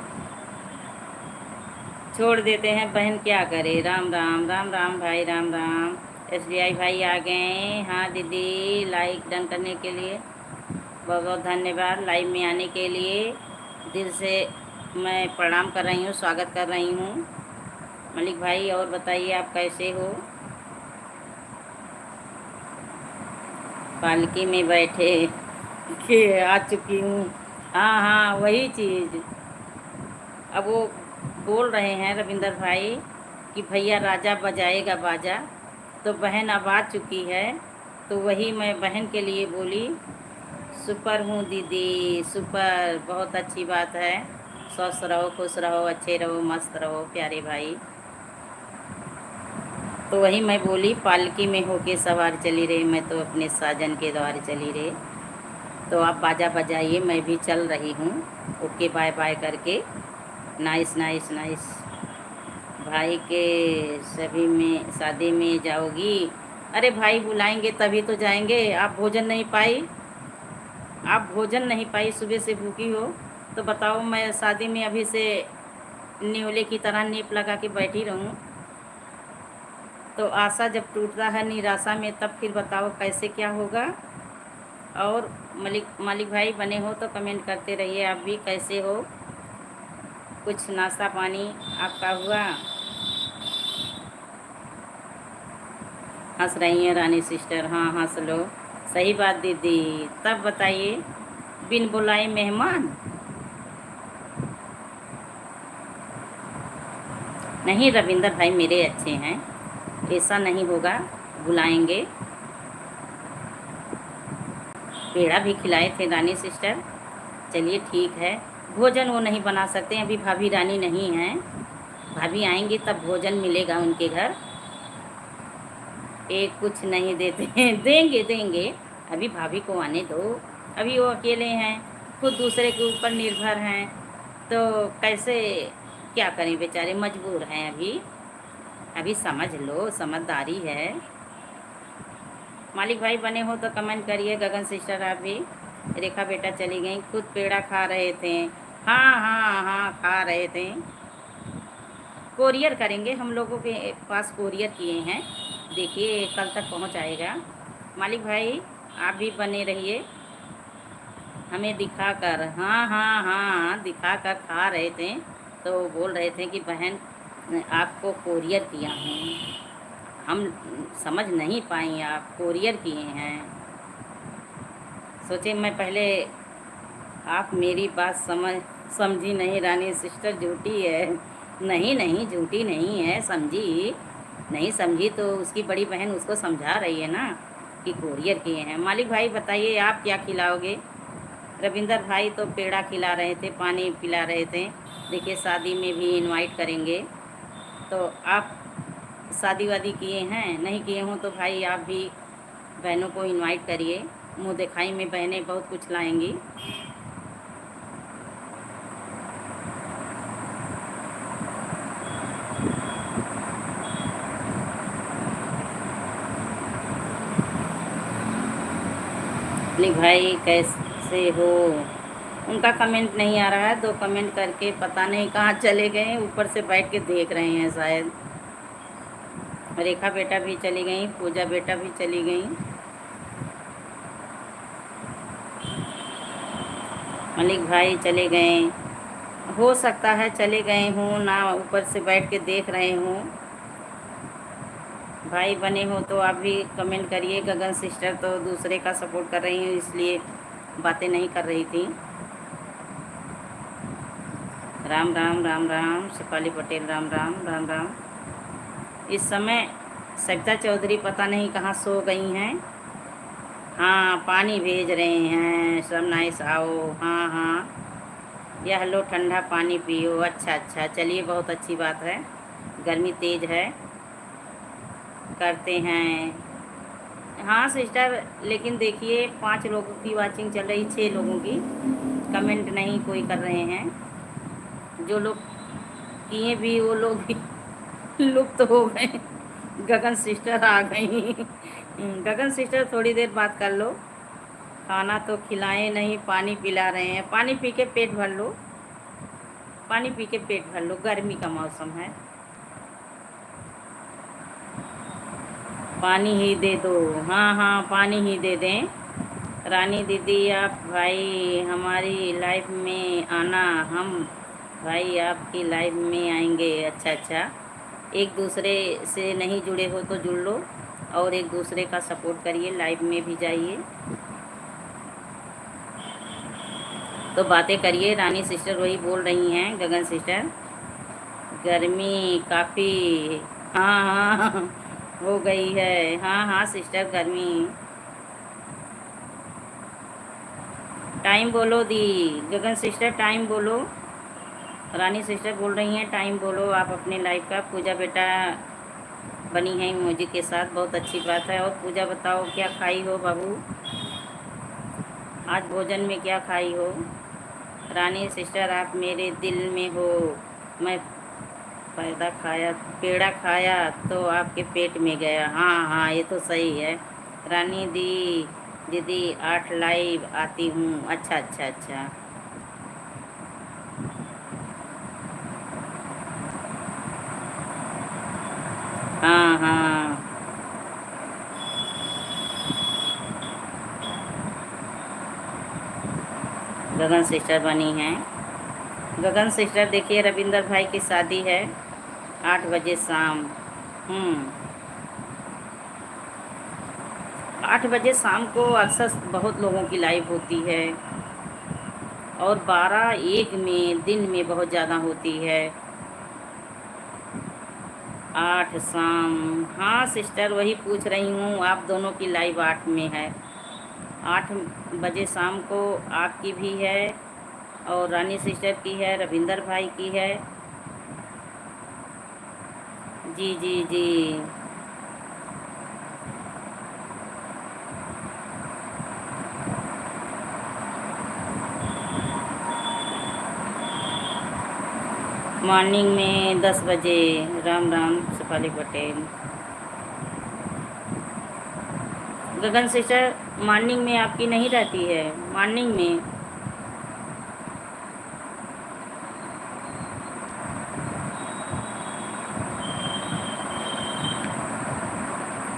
छोड़ देते हैं बहन क्या करे। राम राम राम राम भाई, राम राम। SBI भाई आ गए। हाँ दीदी, लाइक डन करने के लिए बहुत बहुत धन्यवाद। लाइव में आने के लिए दिल से मैं प्रणाम कर रही हूँ, स्वागत कर रही हूँ। मलिक भाई और बताइए आप कैसे हो। पालकी में बैठे के आ चुकी हूँ। हाँ हाँ वही चीज़। अब वो बोल रहे हैं रविंदर भाई कि भैया राजा बजाएगा बाजा, तो बहन अब आ चुकी है, तो वही मैं बहन के लिए बोली। सुपर हूँ दीदी, सुपर, बहुत अच्छी बात है। स्वस्थ रहो, खुश रहो, अच्छे रहो, मस्त रहो प्यारे भाई। तो वही मैं बोली, पालकी में होके सवार चली रही, मैं तो अपने साजन के द्वार चली रही। तो आप बाजा बजाइए, मैं भी चल रही हूँ। ओके बाय बाय करके। Nice nice nice. भाई के सभी में शादी में जाओगी? अरे भाई बुलाएंगे तभी तो जाएंगे। आप भोजन नहीं पाई, आप भोजन नहीं पाई, सुबह से भूखी हो, तो बताओ मैं शादी में अभी से न्योले की तरह नीप लगा के बैठी रहूं? तो आशा जब टूटता है निराशा में, तब फिर बताओ कैसे क्या होगा। और मालिक भाई बने हो तो कमेंट करते रहिए। आप भी कैसे हो, कुछ नाश्ता पानी आपका हुआ? हंस रही हैं रानी सिस्टर, हाँ हंस लो। सही बात दीदी। तब बताइए, बिन बुलाए मेहमान? नहीं रविंदर भाई मेरे अच्छे हैं, ऐसा नहीं होगा, बुलाएंगे। पेड़ा भी खिलाए थे रानी सिस्टर। चलिए ठीक है। भोजन वो नहीं बना सकते, अभी भाभी रानी नहीं हैं। भाभी आएंगी तब भोजन मिलेगा उनके घर। एक कुछ नहीं देते हैं, देंगे देंगे। अभी भाभी को आने दो, अभी वो अकेले हैं, खुद दूसरे के ऊपर निर्भर हैं, तो कैसे क्या करें, बेचारे मजबूर हैं अभी। अभी समझ लो, समझदारी है। मालिक भाई बने हो तो कमेंट करिए। गगन सिस्टर आप भी। रेखा बेटा चली गई, खुद पेड़ा खा रहे थे। हाँ हाँ हाँ खा रहे थे। कोरियर करेंगे, हम लोगों के पास कोरियर किए हैं, देखिए कल तक पहुंच आएगा। मालिक भाई आप भी बने रहिए हमें दिखाकर। हाँ हाँ हाँ दिखाकर खा रहे थे, तो बोल रहे थे कि बहन आपको कोरियर किया हूँ। हम समझ नहीं पाई आप कोरियर किए हैं। सोचे मैं पहले, आप मेरी बात समझी नहीं रानी सिस्टर, झूठी है। नहीं नहीं झूठी नहीं है, समझी। नहीं समझी तो उसकी बड़ी बहन उसको समझा रही है ना कि कोरियर किए हैं। मालिक भाई बताइए आप क्या खिलाओगे? रविंदर भाई तो पेड़ा खिला रहे थे, पानी पिला रहे थे। देखिए शादी में भी इनवाइट करेंगे, तो आप शादी वादी किए हैं? नहीं किए हों तो भाई आप भी बहनों को इनवाइट करिए। मुँह दिखाई में बहनें बहुत कुछ लाएंगी। मालिक भाई कैसे हो? उनका कमेंट नहीं आ रहा है, 2 कमेंट करके पता नहीं कहाँ चले गए, ऊपर से बैठ के देख रहे हैं शायद। रेखा बेटा भी चली गई, पूजा बेटा भी चली गई। मलिक भाई चले गए, हो सकता है चले गए हूँ ना, ऊपर से बैठ के देख रहे हूँ। भाई बने हो तो आप भी कमेंट करिए। गगन सिस्टर तो दूसरे का सपोर्ट कर रही हूँ, इसलिए बातें नहीं कर रही थी। राम राम राम राम। शेफाली पटेल राम राम राम राम। इस समय सविता चौधरी पता नहीं कहाँ सो गई हैं। हाँ पानी भेज रहे हैं, सब नाइस आओ। हाँ हाँ यह लो ठंडा पानी पियो। अच्छा अच्छा चलिए बहुत अच्छी बात है, गर्मी तेज़ है। करते हैं हाँ सिस्टर, लेकिन देखिए 5 लोगों की वाचिंग चल रही, 6 लोगों की कमेंट नहीं कोई कर रहे हैं। जो लोग किए भी वो लोग भी लुप्त हो गए। गगन सिस्टर आ गई। गगन सिस्टर थोड़ी देर बात कर लो। खाना तो खिलाए नहीं, पानी पिला रहे हैं। पानी पी के पेट भर लो, पानी पी के पेट भर लो, गर्मी का मौसम है। पानी ही दे दो। हाँ हाँ, पानी ही दे दें। रानी दीदी आप भाई हमारी लाइफ में आना, हम भाई आपकी लाइफ में आएंगे। अच्छा अच्छा, एक दूसरे से नहीं जुड़े हो तो जुड़ लो और एक दूसरे का सपोर्ट करिए, लाइव में भी जाइए तो बातें करिए। रानी सिस्टर वही बोल रही हैं, गगन सिस्टर गर्मी काफ़ी। हाँ हाँ हो गई है। हाँ हाँ सिस्टर, गर्मी। टाइम बोलो दी, गगन सिस्टर टाइम बोलो। रानी सिस्टर बोल रही हैं टाइम बोलो आप अपने लाइफ का। पूजा बेटा बनी है इमोजी के साथ, बहुत अच्छी बात है। और पूजा बताओ क्या खाई हो बाबू, आज भोजन में क्या खाई हो। रानी सिस्टर आप मेरे दिल में हो, मैं पैदा खाया पेड़ा खाया तो आपके पेट में गया। हाँ हाँ ये तो सही है। रानी दी दीदी 8 लाइव आती हूँ। अच्छा अच्छा अच्छा। हाँ हाँ गगन सिस्टर बनी हैं। गगन सिस्टर देखिए रविंदर भाई की शादी है 8 बजे शाम। 8 बजे शाम को अक्सर बहुत लोगों की लाइव होती है और 12-1 में दिन में बहुत ज़्यादा होती है। 8 शाम। हाँ सिस्टर वही पूछ रही हूँ, आप दोनों की लाइव 8 में है। 8 बजे शाम को आपकी भी है और रानी सिस्टर की है, रविंदर भाई की है। जी जी जी। मॉर्निंग में 10 बजे। राम राम सुपाली पटेल। गगन सिस्टर मॉर्निंग में आपकी नहीं रहती है, मॉर्निंग में।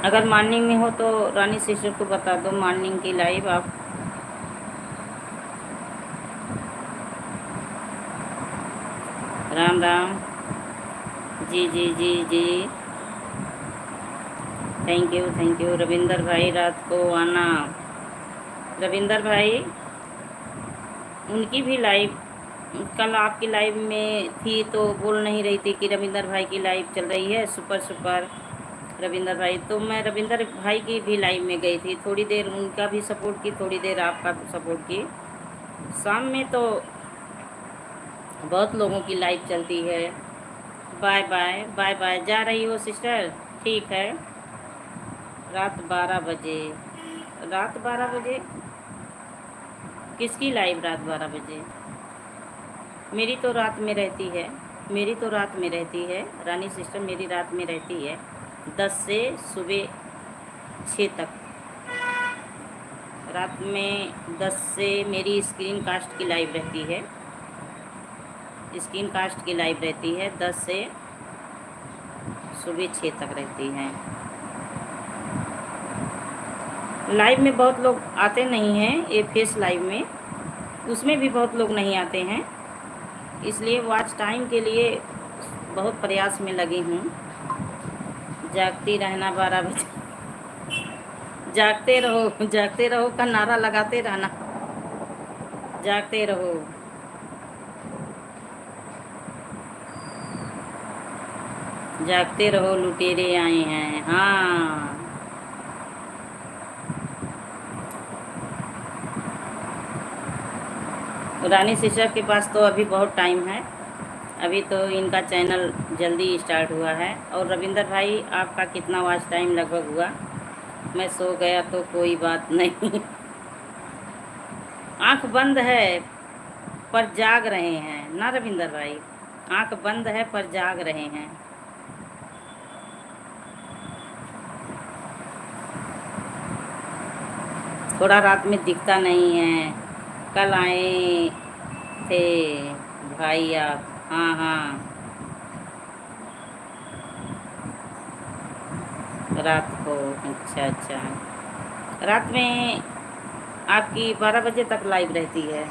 अगर मॉर्निंग में हो तो रानी सिस्टर को बता दो मॉर्निंग की लाइव आप। राम राम। जी जी जी जी। थैंक यू रविंदर भाई, रात को आना। रविंदर भाई उनकी भी लाइव कल आपकी लाइव में थी तो बोल नहीं रही थी कि रविंदर भाई की लाइव चल रही है। सुपर सुपर रविंदर भाई, तो मैं रविंदर भाई की भी लाइव में गई थी, थोड़ी देर उनका भी सपोर्ट की, थोड़ी देर आपका सपोर्ट की। शाम में तो बहुत लोगों की लाइव चलती है। बाय बाय बाय बाय, जा रही हो सिस्टर, ठीक है। रात 12 बजे, रात 12 बजे किसकी लाइव रात 12 बजे। मेरी तो रात में रहती है, मेरी तो रात में रहती है रानी सिस्टर, मेरी रात में रहती है 10 से सुबह 6 तक। रात में 10 से मेरी स्क्रीन कास्ट की लाइव रहती है, स्क्रीन कास्ट की लाइव रहती है 10 से सुबह 6 तक रहती है। लाइव में बहुत लोग आते नहीं हैं, ये फेस लाइव में, उसमें भी बहुत लोग नहीं आते हैं, इसलिए वॉच टाइम के लिए बहुत प्रयास में लगी हूँ। जागती रहना 12 बजे, जागते रहो का नारा लगाते रहना, जागते रहो। जागते रहो लुटेरे आए हैं। हाँ रानी सिस्टर के पास तो अभी बहुत टाइम है, अभी तो इनका चैनल जल्दी स्टार्ट हुआ है। और रविंदर भाई आपका कितना वॉच टाइम लगभग हुआ। मैं सो गया तो कोई बात नहीं। आंख बंद है पर जाग रहे हैं ना रविंदर भाई। आंख बंद है पर जाग रहे हैं। थोड़ा रात में दिखता नहीं है। कल आए थे भाई आप। हाँ हाँ, रात को। अच्छा अच्छा, रात में आपकी 12 बजे तक लाइव रहती है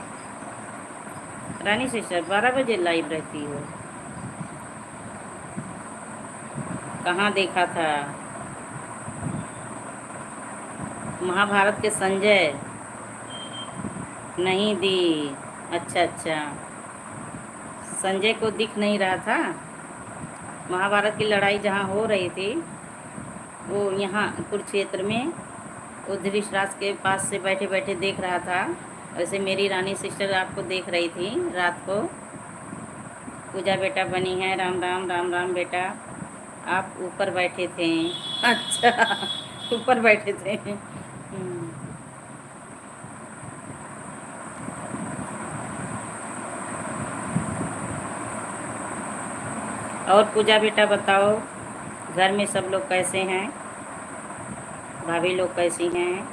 रानी सिस्टर? 12 बजे लाइव रहती हो? कहाँ देखा था? महाभारत के संजय नहीं दी? अच्छा अच्छा, संजय को दिख नहीं रहा था। महाभारत की लड़ाई जहाँ हो रही थी वो यहाँ कुरुक्षेत्र में, वो धृतराष्ट्र के पास से बैठे बैठे देख रहा था। वैसे मेरी रानी सिस्टर आपको देख रही थी रात को। पूजा बेटा बनी है। राम राम राम राम बेटा। आप ऊपर बैठे थे? अच्छा, ऊपर बैठे थे। और पूजा बेटा बताओ, घर में सब लोग कैसे हैं? भाभी लोग कैसी हैं?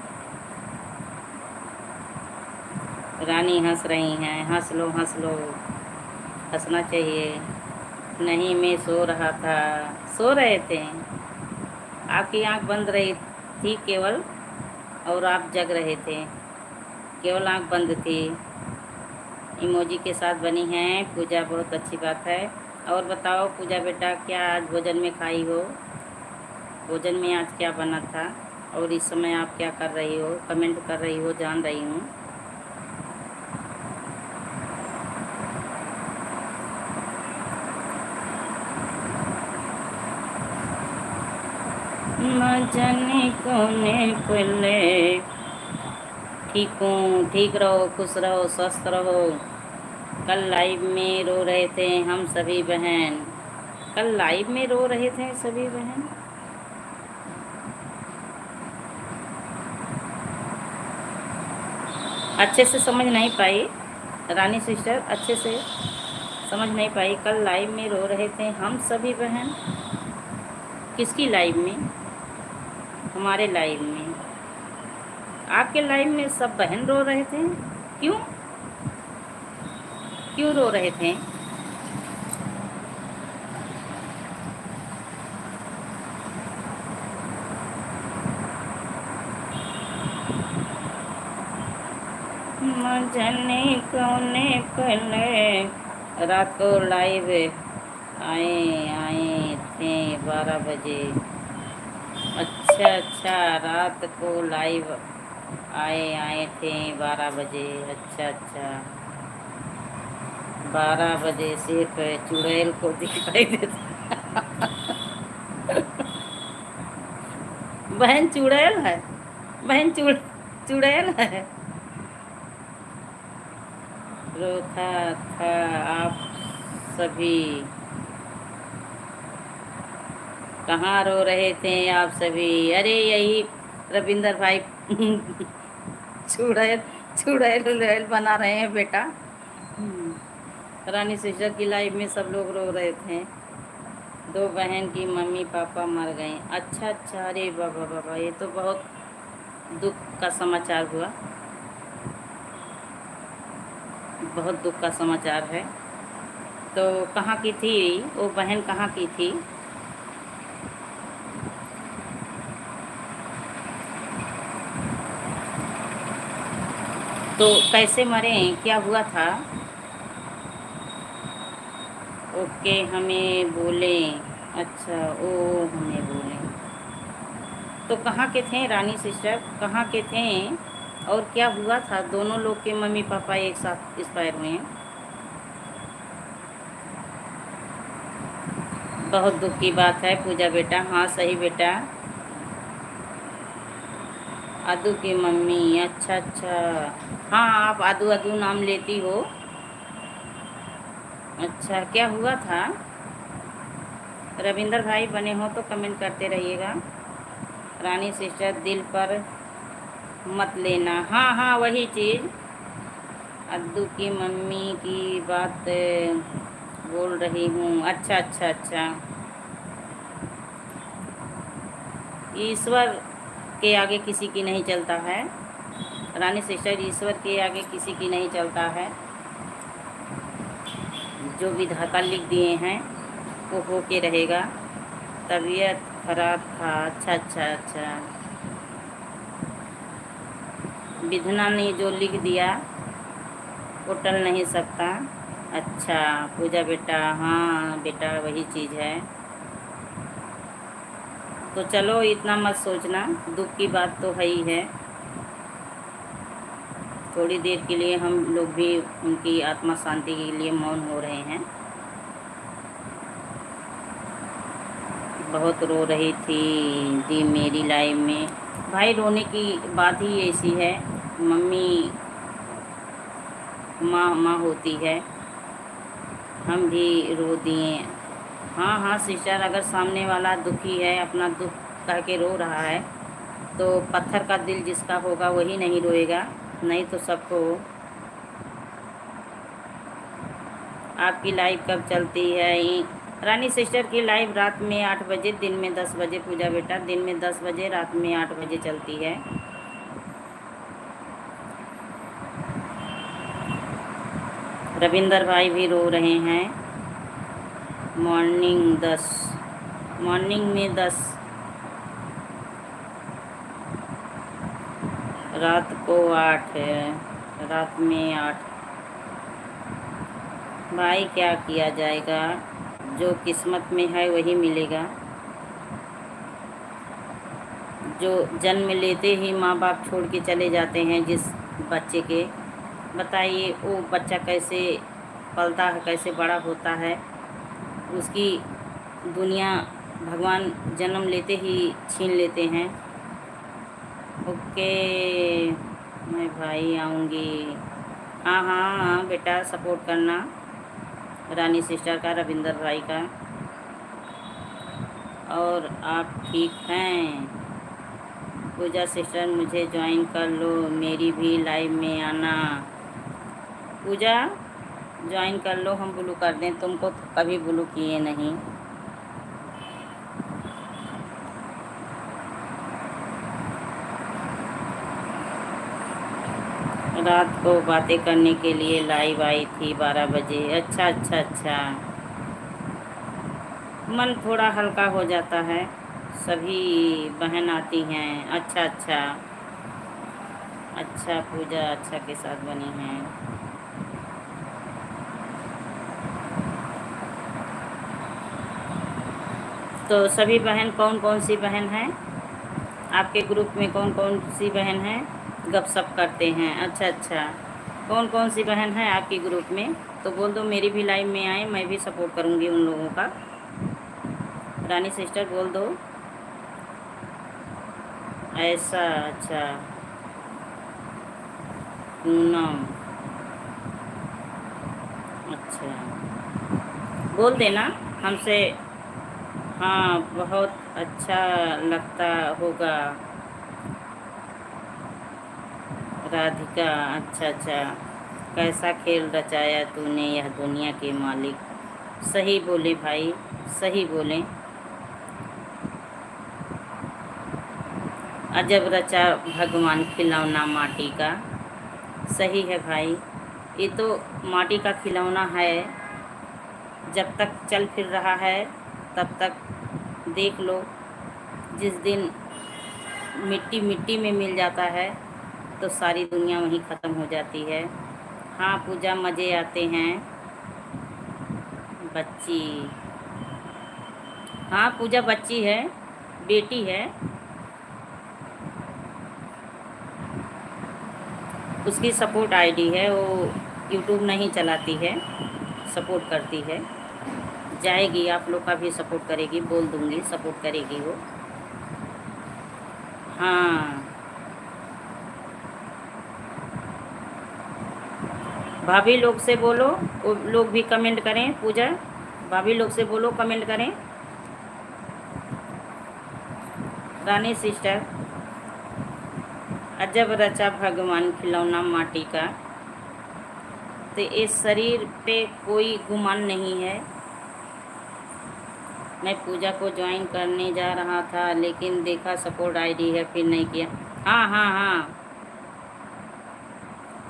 रानी हंस रही हैं। हंस लो हंस लो, हंसना चाहिए। नहीं, मैं सो रहा था। सो रहे थे? आपकी आंख बंद रही थी केवल, और आप जग रहे थे। केवल आंख बंद थी। इमोजी के साथ बनी हैं पूजा, बहुत अच्छी बात है। और बताओ पूजा बेटा, क्या आज भोजन में खाई हो? भोजन में आज क्या बना था? और इस समय आप क्या कर रही हो? कमेंट कर रही हो, जान रही हूँ। न जाने कौने पले। ठीक हूँ, ठीक रहो, खुश रहो, स्वस्थ रहो। कल लाइव में रो रहे थे हम सभी बहन। कल लाइव में रो रहे थे सभी बहन। अच्छे से समझ नहीं पाई रानी सिस्टर, अच्छे से समझ नहीं पाई। कल लाइव में रो रहे थे हम सभी बहन? किसकी लाइव में? हमारे लाइव में। आपके लाइव में सब बहन रो रहे थे? क्यों? क्यों रो रहे थे? मजने कौने पले रात को लाइव आए आए थे 12 बजे। अच्छा अच्छा, रात को लाइव आए आए थे 12 बजे। अच्छा अच्छा, 12 बजे सिर्फ चुड़ैल को दिखाई देता। बहन चुड़ैल है? बहन चुड़ैल है? रोता था आप सभी। कहाँ रो रहे थे आप सभी? अरे यही रविंदर भाई चुड़ैल चुड़ैल बना रहे हैं बेटा। रानी सिस्टर की लाइफ में सब लोग रो रहे थे। 2 बहन की मम्मी पापा मर गए। अच्छा अच्छा, अरे बाबा बाबा, ये तो बहुत दुख का समाचार हुआ। बहुत दुख का समाचार है। तो कहाँ की थी वो बहन? कहाँ की थी? तो कैसे मरे? क्या हुआ था? ओके हमें बोले। अच्छा, ओ हमें बोले। तो कहाँ के थे रानी सिस्टर? कहाँ के थे? और क्या हुआ था? दोनों लोग के मम्मी पापा एक साथ एक्सपायर हुए हैं। बहुत दुख की बात है पूजा बेटा। हाँ सही बेटा। आदू की मम्मी, अच्छा अच्छा। हाँ, आप आदू आदू नाम लेती हो। अच्छा, क्या हुआ था? रविंदर भाई बने हो तो कमेंट करते रहिएगा। रानी सिस्टर दिल पर मत लेना। हाँ हाँ, वही चीज़। अद्दू की मम्मी की बात बोल रही हूँ। अच्छा अच्छा अच्छा। ईश्वर के आगे किसी की नहीं चलता है रानी सिस्टर, ईश्वर के आगे किसी की नहीं चलता है। जो विधाता लिख दिए हैं वो हो के रहेगा। तबीयत खराब था। अच्छा अच्छा अच्छा। विधना ने जो लिख दिया वो टल नहीं सकता। अच्छा पूजा बेटा, हाँ बेटा वही चीज़ है। तो चलो इतना मत सोचना, दुख की बात तो है ही है। थोड़ी देर के लिए हम लोग भी उनकी आत्मा शांति के लिए मौन हो रहे हैं। बहुत रो रही थी दी मेरी लाइफ में। भाई रोने की बात ही ऐसी है। मम्मी माँ माँ होती है, हम भी रो दिए। हाँ हाँ सिस्टर, अगर सामने वाला दुखी है, अपना दुख कह के रो रहा है, तो पत्थर का दिल जिसका होगा वही नहीं रोएगा, नहीं तो सबको। आपकी लाइव कब चलती है? रानी सिस्टर की लाइव रात में 8 बजे, दिन में 10 बजे। पूजा बेटा दिन में 10 बजे, रात में 8 बजे चलती है। रविंदर भाई भी रो रहे हैं। मॉर्निंग में 10, रात को 8 है, रात में 8। भाई क्या किया जाएगा, जो किस्मत में है वही मिलेगा। जो जन्म लेते ही माँ बाप छोड़ के चले जाते हैं जिस बच्चे के, बताइए वो बच्चा कैसे पलता है, कैसे बड़ा होता है। उसकी दुनिया भगवान जन्म लेते ही छीन लेते हैं। ओके मैं भाई आऊँगी। हाँ हाँ हाँ बेटा, सपोर्ट करना रानी सिस्टर का, रविंदर भाई का। और आप ठीक हैं? पूजा सिस्टर मुझे ज्वाइन कर लो, मेरी भी लाइव में आना। पूजा ज्वाइन कर लो, हम ब्लू कर दें तुमको, तो कभी ब्लू किए नहीं। रात को बातें करने के लिए लाइव आई थी 12 बजे। अच्छा अच्छा अच्छा। मन थोड़ा हल्का हो जाता है, सभी बहन आती हैं। अच्छा अच्छा अच्छा। पूजा अच्छा के साथ बनी है। तो सभी बहन कौन कौन सी बहन हैं आपके ग्रुप में? कौन कौन सी बहन हैं गपशप करते हैं? अच्छा अच्छा। कौन कौन सी बहन है आपके ग्रुप में? तो बोल दो मेरी भी लाइव में आए, मैं भी सपोर्ट करूँगी उन लोगों का। रानी सिस्टर बोल दो। ऐसा अच्छा। पूनम अच्छा, बोल देना हमसे। हाँ बहुत अच्छा लगता होगा राधिका। अच्छा अच्छा। कैसा खेल रचाया तूने यह दुनिया के मालिक। सही बोले भाई, सही बोले। अजब रचा भगवान खिलौना माटी का। सही है भाई, ये तो माटी का खिलौना है। जब तक चल फिर रहा है तब तक देख लो, जिस दिन मिट्टी मिट्टी में मिल जाता है तो सारी दुनिया वहीं ख़त्म हो जाती है। हाँ पूजा, मज़े आते हैं। बच्ची, हाँ पूजा बच्ची है, बेटी है। उसकी सपोर्ट आईडी है, वो यूट्यूब नहीं चलाती है, सपोर्ट करती है। जाएगी, आप लोग का भी सपोर्ट करेगी, बोल दूँगी सपोर्ट करेगी वो। हाँ भाभी लोग से बोलो, वो लोग भी कमेंट करें। पूजा भाभी लोग से बोलो कमेंट करें। रानी सिस्टर, अजब रचा भगवान खिलौना माटी का, तो इस शरीर पे कोई गुमान नहीं है। मैं पूजा को ज्वाइन करने जा रहा था लेकिन देखा सपोर्ट आईडी है, फिर नहीं किया। हाँ हाँ हाँ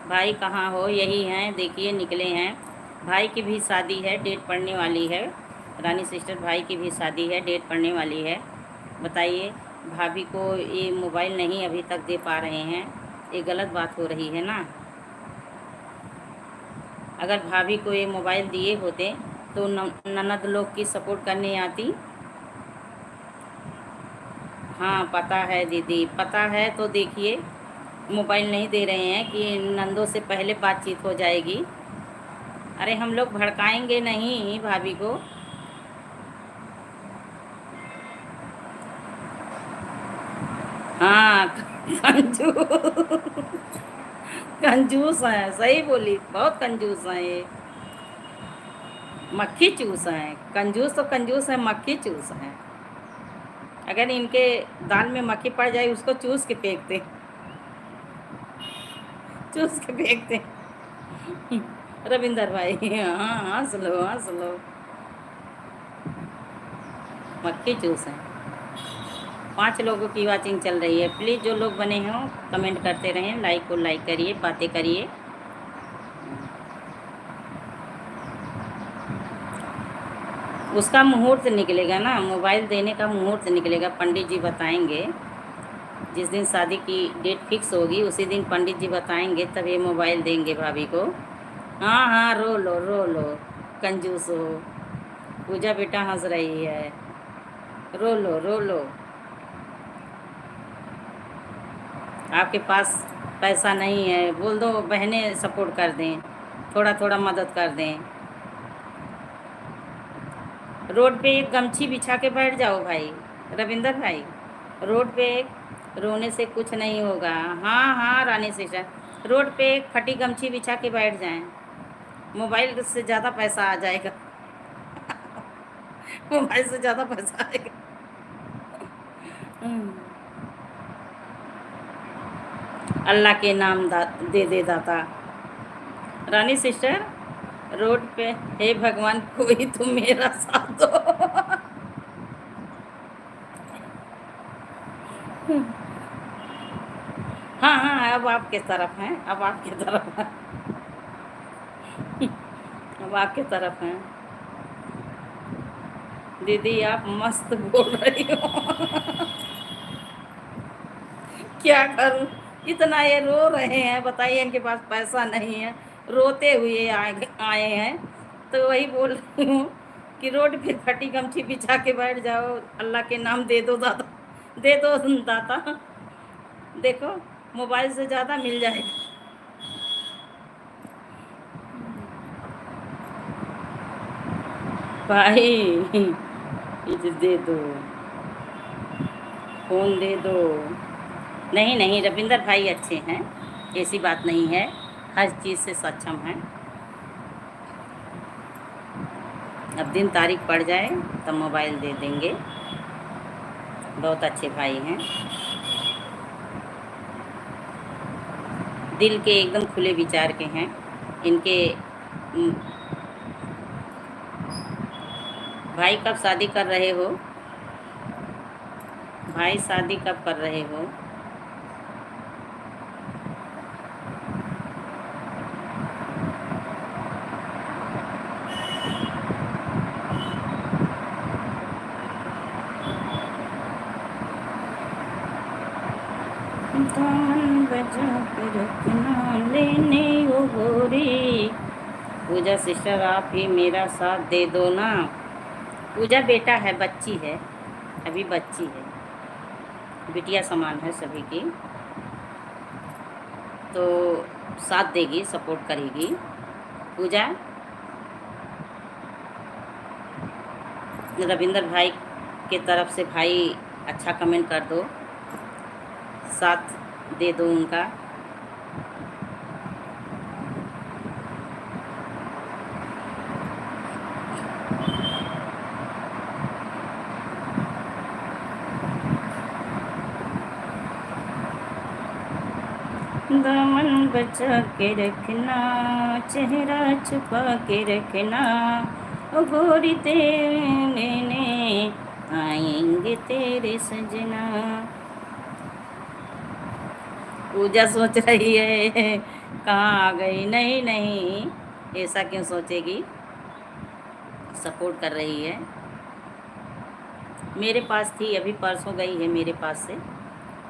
भाई, कहाँ हो? यही हैं, देखिए निकले हैं। भाई की भी शादी है, डेट पड़ने वाली है। रानी सिस्टर, भाई की भी शादी है, डेट पड़ने वाली है। बताइए, भाभी को ये मोबाइल नहीं अभी तक दे पा रहे हैं, ये गलत बात हो रही है ना। अगर भाभी को ये मोबाइल दिए होते तो ननद लोग की सपोर्ट करने आती। हाँ पता है दीदी, पता है। तो देखिए, मोबाइल नहीं दे रहे हैं कि नंदों से पहले बातचीत हो जाएगी। अरे हम लोग भड़काएंगे नहीं भाभी को। हाँ कंजूस, कंजूस है, सही बोली, बहुत कंजूस है ये। मक्खी चूस है, कंजूस तो कंजूस है, मक्खी चूस है। अगर इनके दाल में मक्खी पड़ जाए उसको चूस के फेंकते, चूस के फेंकते। रविंदर भाई, हाँ हंस लो हंस लो, मक्खी चूस है। 5 लोगों की वाचिंग चल रही है। प्लीज़ जो लोग बने हों कमेंट करते रहें, लाइक को लाइक करिए, बातें करिए। उसका मुहूर्त निकलेगा ना, मोबाइल देने का मुहूर्त निकलेगा, पंडित जी बताएंगे। जिस दिन शादी की डेट फिक्स होगी उसी दिन पंडित जी बताएंगे, तब ये मोबाइल देंगे भाभी को। हाँ हाँ, रो लो, कंजूस हो। पूजा बेटा हंस रही है, रो लो रो लो। आपके पास पैसा नहीं है, बोल दो बहनें सपोर्ट कर दें, थोड़ा थोड़ा मदद कर दें। रोड पे एक गमछी बिछा के बैठ जाओ भाई, रविंदर भाई। रोड पे रोने से कुछ नहीं होगा। हाँ हाँ रानी सिस्टर, रोड पे एक फटी गमछी बिछा के बैठ जाएं, मोबाइल से ज़्यादा पैसा आ जाएगा। मोबाइल से ज़्यादा पैसा आएगा। अल्लाह के नाम दे दे दाता। रानी सिस्टर, रोड पे, हे भगवान कोई तुम मेरा साथ दो। हाँ हाँ, अब आपके तरफ हैं, अब आपके तरफ हैं, अब आपके तरफ हैं। दीदी आप मस्त बोल रही हो। क्या करूं, इतना ये रो रहे हैं, बताइए इनके पास पैसा नहीं है, रोते हुए आए हैं। तो वही बोल रही हूँ कि रोड पे फटी गमछी बिछा के बैठ जाओ, अल्लाह के नाम दे दो दादा, दे दो दाता। देखो मोबाइल से ज़्यादा मिल जाएगा। भाई इसे दे दो, फ़ोन दे दो। नहीं नहीं, रविंदर भाई अच्छे हैं, ऐसी बात नहीं है, हर चीज़ से सक्षम हैं। अब दिन तारीख पड़ जाए तब मोबाइल दे देंगे, बहुत अच्छे भाई हैं, दिल के एकदम खुले विचार के हैं। इनके भाई कब शादी कर रहे हो? भाई शादी कब कर रहे हो? दामन बजा के रखना लेने ओ गोरी। पूजा सिस्टर आप ही मेरा साथ दे दो ना। पूजा बेटा है, बच्ची है, अभी बच्ची है, बिटिया समान है सभी की, तो साथ देगी, सपोर्ट करेगी। पूजा, रविंदर भाई के तरफ से भाई अच्छा कमेंट कर दो, साथ दे दो उनका। दामन बचा के रखना, चेहरा छुपा के रखना, ओ गोरी तेरे लेने आएंगे तेरे सजना। पूजा सोच रही है कहाँ आ गई। नहीं नहीं, ऐसा क्यों सोचेगी, सपोर्ट कर रही है। मेरे पास थी, अभी परसों गई है मेरे पास से,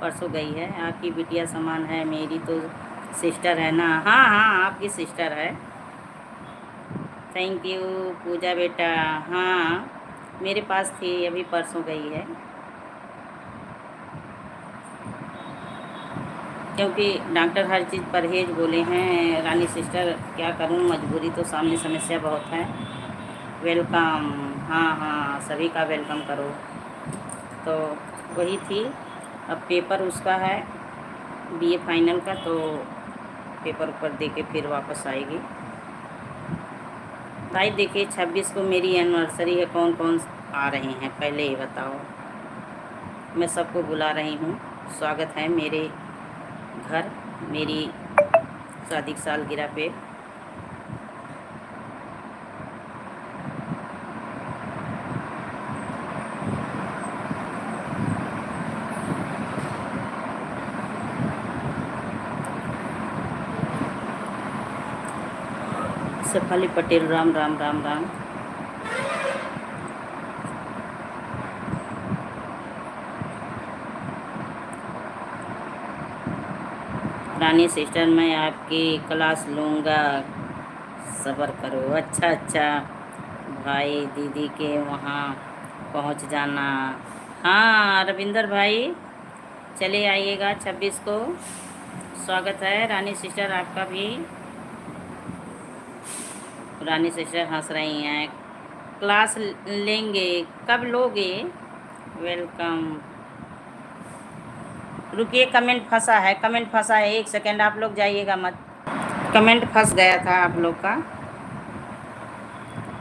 परसों गई है। आपकी बिटिया समान है, मेरी तो सिस्टर है ना। हाँ हाँ, आपकी सिस्टर है। थैंक यू पूजा बेटा। हाँ मेरे पास थी, अभी परसों गई है। क्योंकि डॉक्टर हर चीज़ परहेज बोले हैं रानी सिस्टर, क्या करूं, मजबूरी तो सामने समस्या बहुत है। वेलकम। हाँ हाँ, सभी का वेलकम करो। तो वही थी, अब पेपर उसका है बीए फाइनल का, तो पेपर ऊपर दे के फिर वापस आएगी। भाई देखिए 26 को मेरी एनिवर्सरी है, कौन कौन आ रहे हैं पहले ये बताओ। मैं सबको बुला रही हूँ, स्वागत है मेरे घर, मेरी शादी की सालगिरह पे। शेफाली पटेल, राम राम राम राम। रानी सिस्टर मैं आपकी क्लास लूँगा, सब्र करो। अच्छा अच्छा, भाई दीदी के वहाँ पहुँच जाना। हाँ रविंदर भाई, चले आइएगा 26 को, स्वागत है रानी सिस्टर आपका भी। रानी सिस्टर हंस रही हैं। क्लास लेंगे, कब लोगे? वेलकम। रुकिए, कमेंट फंसा है, कमेंट फंसा है, एक सेकंड आप लोग जाइएगा मत। कमेंट फंस गया था आप लोग का।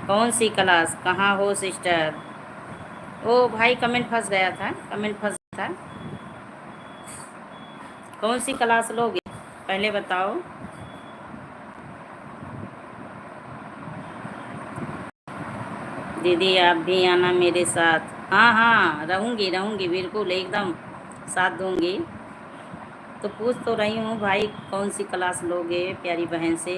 कौन सी क्लास, कहाँ हो सिस्टर? ओ भाई कमेंट फंस गया था, कमेंट फंस था। कौन सी क्लास लोगे पहले बताओ। दीदी आप भी आना मेरे साथ। हाँ हाँ, रहूँगी रहूँगी, बिल्कुल एकदम साथ दूँगी। तो पूछ तो रही हूँ भाई, कौन सी क्लास लोगे प्यारी बहन से।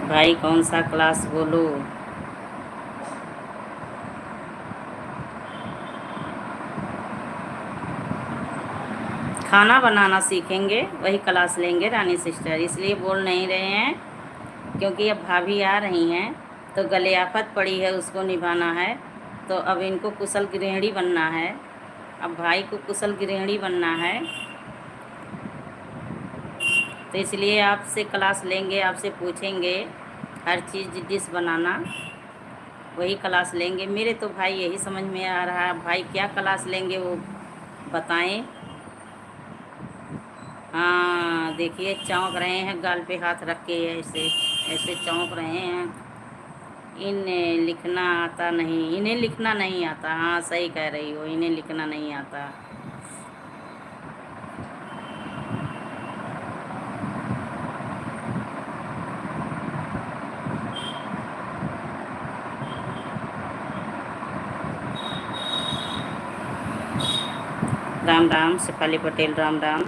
भाई कौन सा क्लास बोलो। खाना बनाना सीखेंगे, वही क्लास लेंगे रानी सिस्टर, इसलिए बोल नहीं रहे हैं क्योंकि अब भाभी आ रही हैं तो गले आफत पड़ी है, उसको निभाना है। तो अब इनको कुशल गृहिणी बनना है, अब भाई को कुशल गृहिणी बनना है, तो इसलिए आपसे क्लास लेंगे, आपसे पूछेंगे हर चीज़ डिश बनाना, वही क्लास लेंगे। मेरे तो भाई यही समझ में आ रहा है, भाई क्या क्लास लेंगे वो बताएं। हाँ देखिए चौंक रहे हैं, गाल पे हाथ रख के ऐसे ऐसे चौंक रहे हैं। इन्हें लिखना आता नहीं, इन्हें लिखना नहीं आता। हाँ सही कह रही हो, इन्हें लिखना नहीं आता। राम राम शेफाली पटेल, राम राम।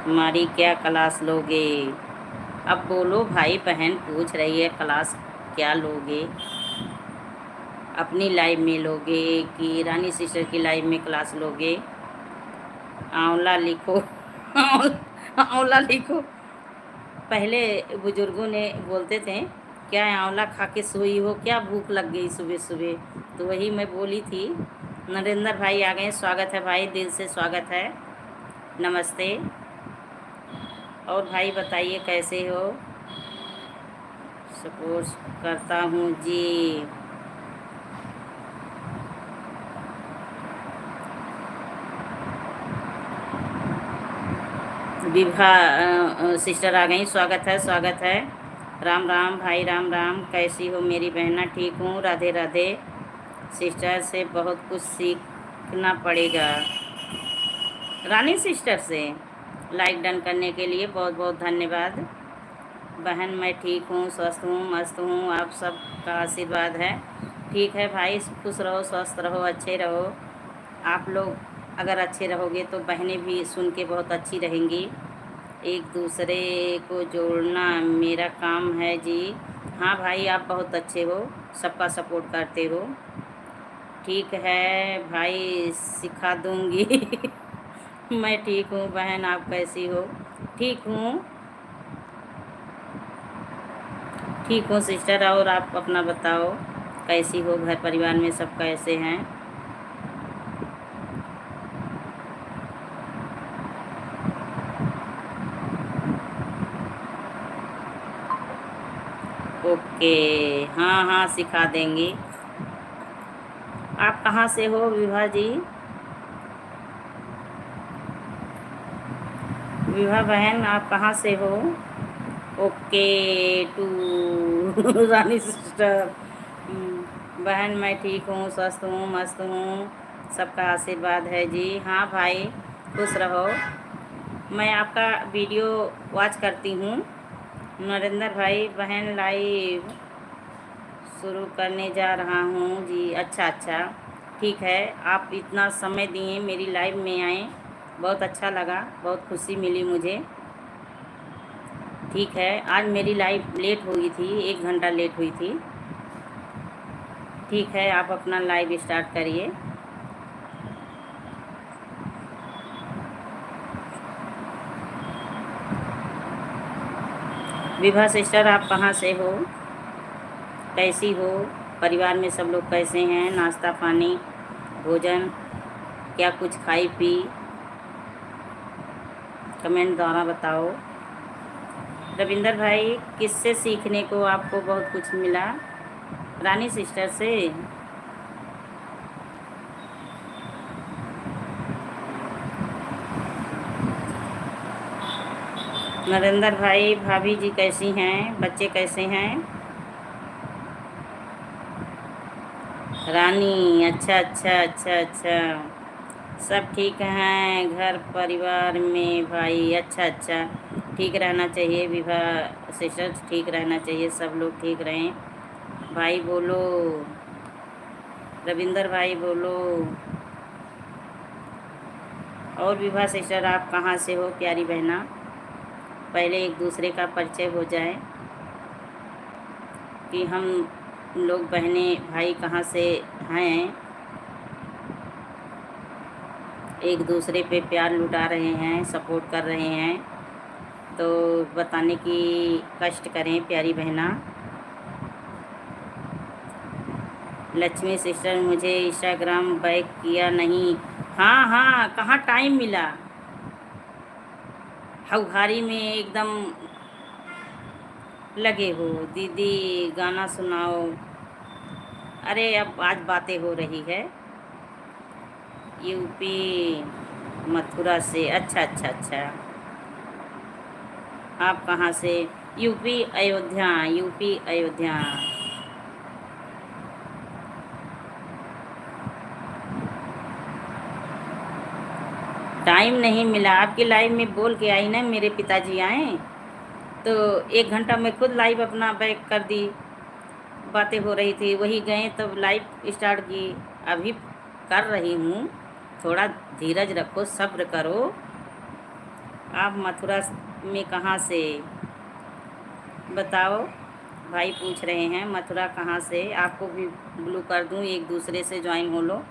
हमारी क्या क्लास लोगे? अब बोलो भाई, बहन पूछ रही है क्लास क्या लोगे, अपनी लाइफ में लोगे कि रानी सिस्टर की लाइफ में क्लास लोगे? आंवला लिखो आंवला लिखो। पहले बुजुर्गों ने बोलते थे क्या आंवला खा के सोई हो, क्या भूख लग गई सुबह सुबह, तो वही मैं बोली थी। नरेंद्र भाई आ गए, स्वागत है भाई, दिल से स्वागत है, नमस्ते। और भाई बताइए कैसे हो? सपोर्ट करता हूँ जी। विभा सिस्टर आ गई, स्वागत है स्वागत है। राम राम भाई, राम राम। कैसी हो मेरी बहना? ठीक हूँ, राधे राधे। सिस्टर से बहुत कुछ सीखना पड़ेगा। रानी सिस्टर से लाइक डन करने के लिए बहुत बहुत धन्यवाद। बहन मैं ठीक हूँ, स्वस्थ हूँ, मस्त हूँ, आप सबका आशीर्वाद है। ठीक है भाई, खुश रहो, स्वस्थ रहो, अच्छे रहो। आप लोग अगर अच्छे रहोगे तो बहनें भी सुन के बहुत अच्छी रहेंगी। एक दूसरे को जोड़ना मेरा काम है जी। हाँ भाई, आप बहुत अच्छे हो, सबका सपोर्ट करते हो। ठीक है भाई, सिखा दूँगी। मैं ठीक हूँ बहन, आप कैसी हो? ठीक हूँ, ठीक हूँ सिस्टर। और आप अपना बताओ, कैसी हो? घर परिवार में सब कैसे हैं? ओके, हाँ हाँ, सिखा देंगी। आप कहाँ से हो विभा जी? विभा बहन, आप कहाँ से हो? Okay to Rani sister. बहन मैं ठीक हूँ, स्वस्थ हूँ, मस्त हूँ, सबका आशीर्वाद है जी। हाँ भाई, खुश रहो। मैं आपका वीडियो वॉच करती हूँ। नरेंद्र भाई, बहन लाइव शुरू करने जा रहा हूँ जी। अच्छा अच्छा, ठीक है। आप इतना समय दिए, मेरी लाइव में आए, बहुत अच्छा लगा, बहुत खुशी मिली मुझे। ठीक है, आज मेरी लाइव लेट हुई थी, 1 घंटा लेट हुई थी। ठीक है, आप अपना लाइव स्टार्ट करिए। विभा सिस्टर, आप कहाँ से हो? कैसी हो? परिवार में सब लोग कैसे हैं? नाश्ता पानी, भोजन, क्या कुछ खाई पी? कमेंट द्वारा बताओ। रविंदर भाई, किससे सीखने को आपको बहुत कुछ मिला? रानी सिस्टर से। नरेंद्र भाई, भाभी जी कैसी हैं? बच्चे कैसे हैं? रानी, अच्छा अच्छा अच्छा अच्छा, सब ठीक हैं घर परिवार में भाई? अच्छा अच्छा, ठीक रहना चाहिए विवाह सिस्टर, ठीक रहना चाहिए, सब लोग ठीक रहें। भाई बोलो, रविंदर भाई बोलो। और विभा सिस्टर, आप कहाँ से हो प्यारी बहना? पहले एक दूसरे का परिचय हो जाए कि हम लोग बहनें भाई कहाँ से हैं। एक दूसरे पे प्यार लुटा रहे हैं, सपोर्ट कर रहे हैं, तो बताने की कष्ट करें प्यारी बहना। लक्ष्मी सिस्टर, मुझे इंस्टाग्राम बैक किया नहीं। हाँ हाँ, कहाँ टाइम मिला, हौहारी में एकदम लगे हो। दीदी गाना सुनाओ। अरे अब आज बातें हो रही है यूपी मथुरा से। अच्छा अच्छा अच्छा, आप कहाँ से? UP Ayodhya, UP Ayodhya. Time नहीं मिला, आपकी लाइव में बोल के आई ना, मेरे पिताजी आए तो 1 घंटा में खुद लाइव अपना बैक कर दी। बातें हो रही थी, वही गए तब लाइव स्टार्ट की। अभी कर रही हूँ, थोड़ा धीरज रखो, सब्र करो। आप मथुरा में कहाँ से बताओ? भाई पूछ रहे हैं मथुरा कहाँ से। आपको भी ब्लू कर दूँ, एक दूसरे से ज्वाइन हो लो,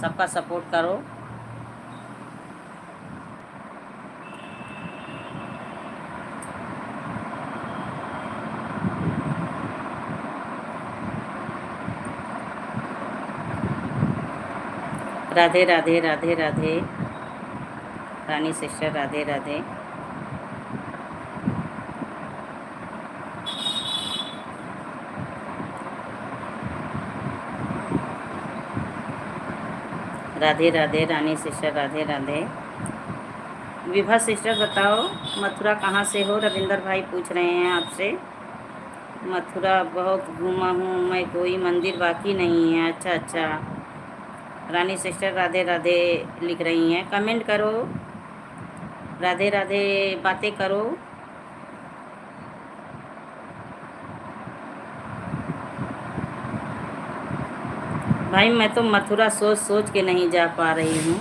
सबका सपोर्ट करो। Radhe Radhe Radhe Radhe, Rani sister Radhe Radhe. Radhe Radhe Rani sister, Radhe Radhe. Vibha sister बताओ मथुरा कहाँ से हो? रविंदर भाई पूछ रहे हैं आपसे। मथुरा बहुत घूमा हूँ मैं, कोई मंदिर बाकी नहीं है। अच्छा अच्छा। रानी सिस्टर राधे राधे लिख रही हैं, कमेंट करो, राधे राधे बातें करो। भाई मैं तो मथुरा सोच सोच के नहीं जा पा रही हूँ।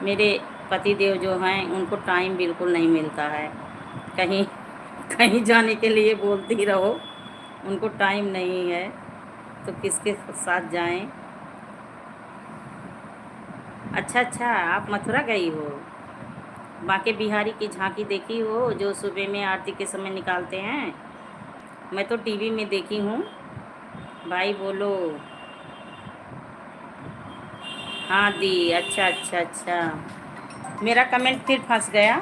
मेरे पति देव जो हैं उनको टाइम बिल्कुल नहीं मिलता है। कहीं कहीं जाने के लिए बोलती रहो, उनको टाइम नहीं है तो किसके साथ जाएं। अच्छा अच्छा, आप मथुरा गई हो? बांके बिहारी की झांकी देखी हो जो सुबह में आरती के समय निकालते हैं? मैं तो टीवी में देखी हूँ। भाई बोलो। हाँ दी, अच्छा अच्छा अच्छा। मेरा कमेंट फिर फंस गया,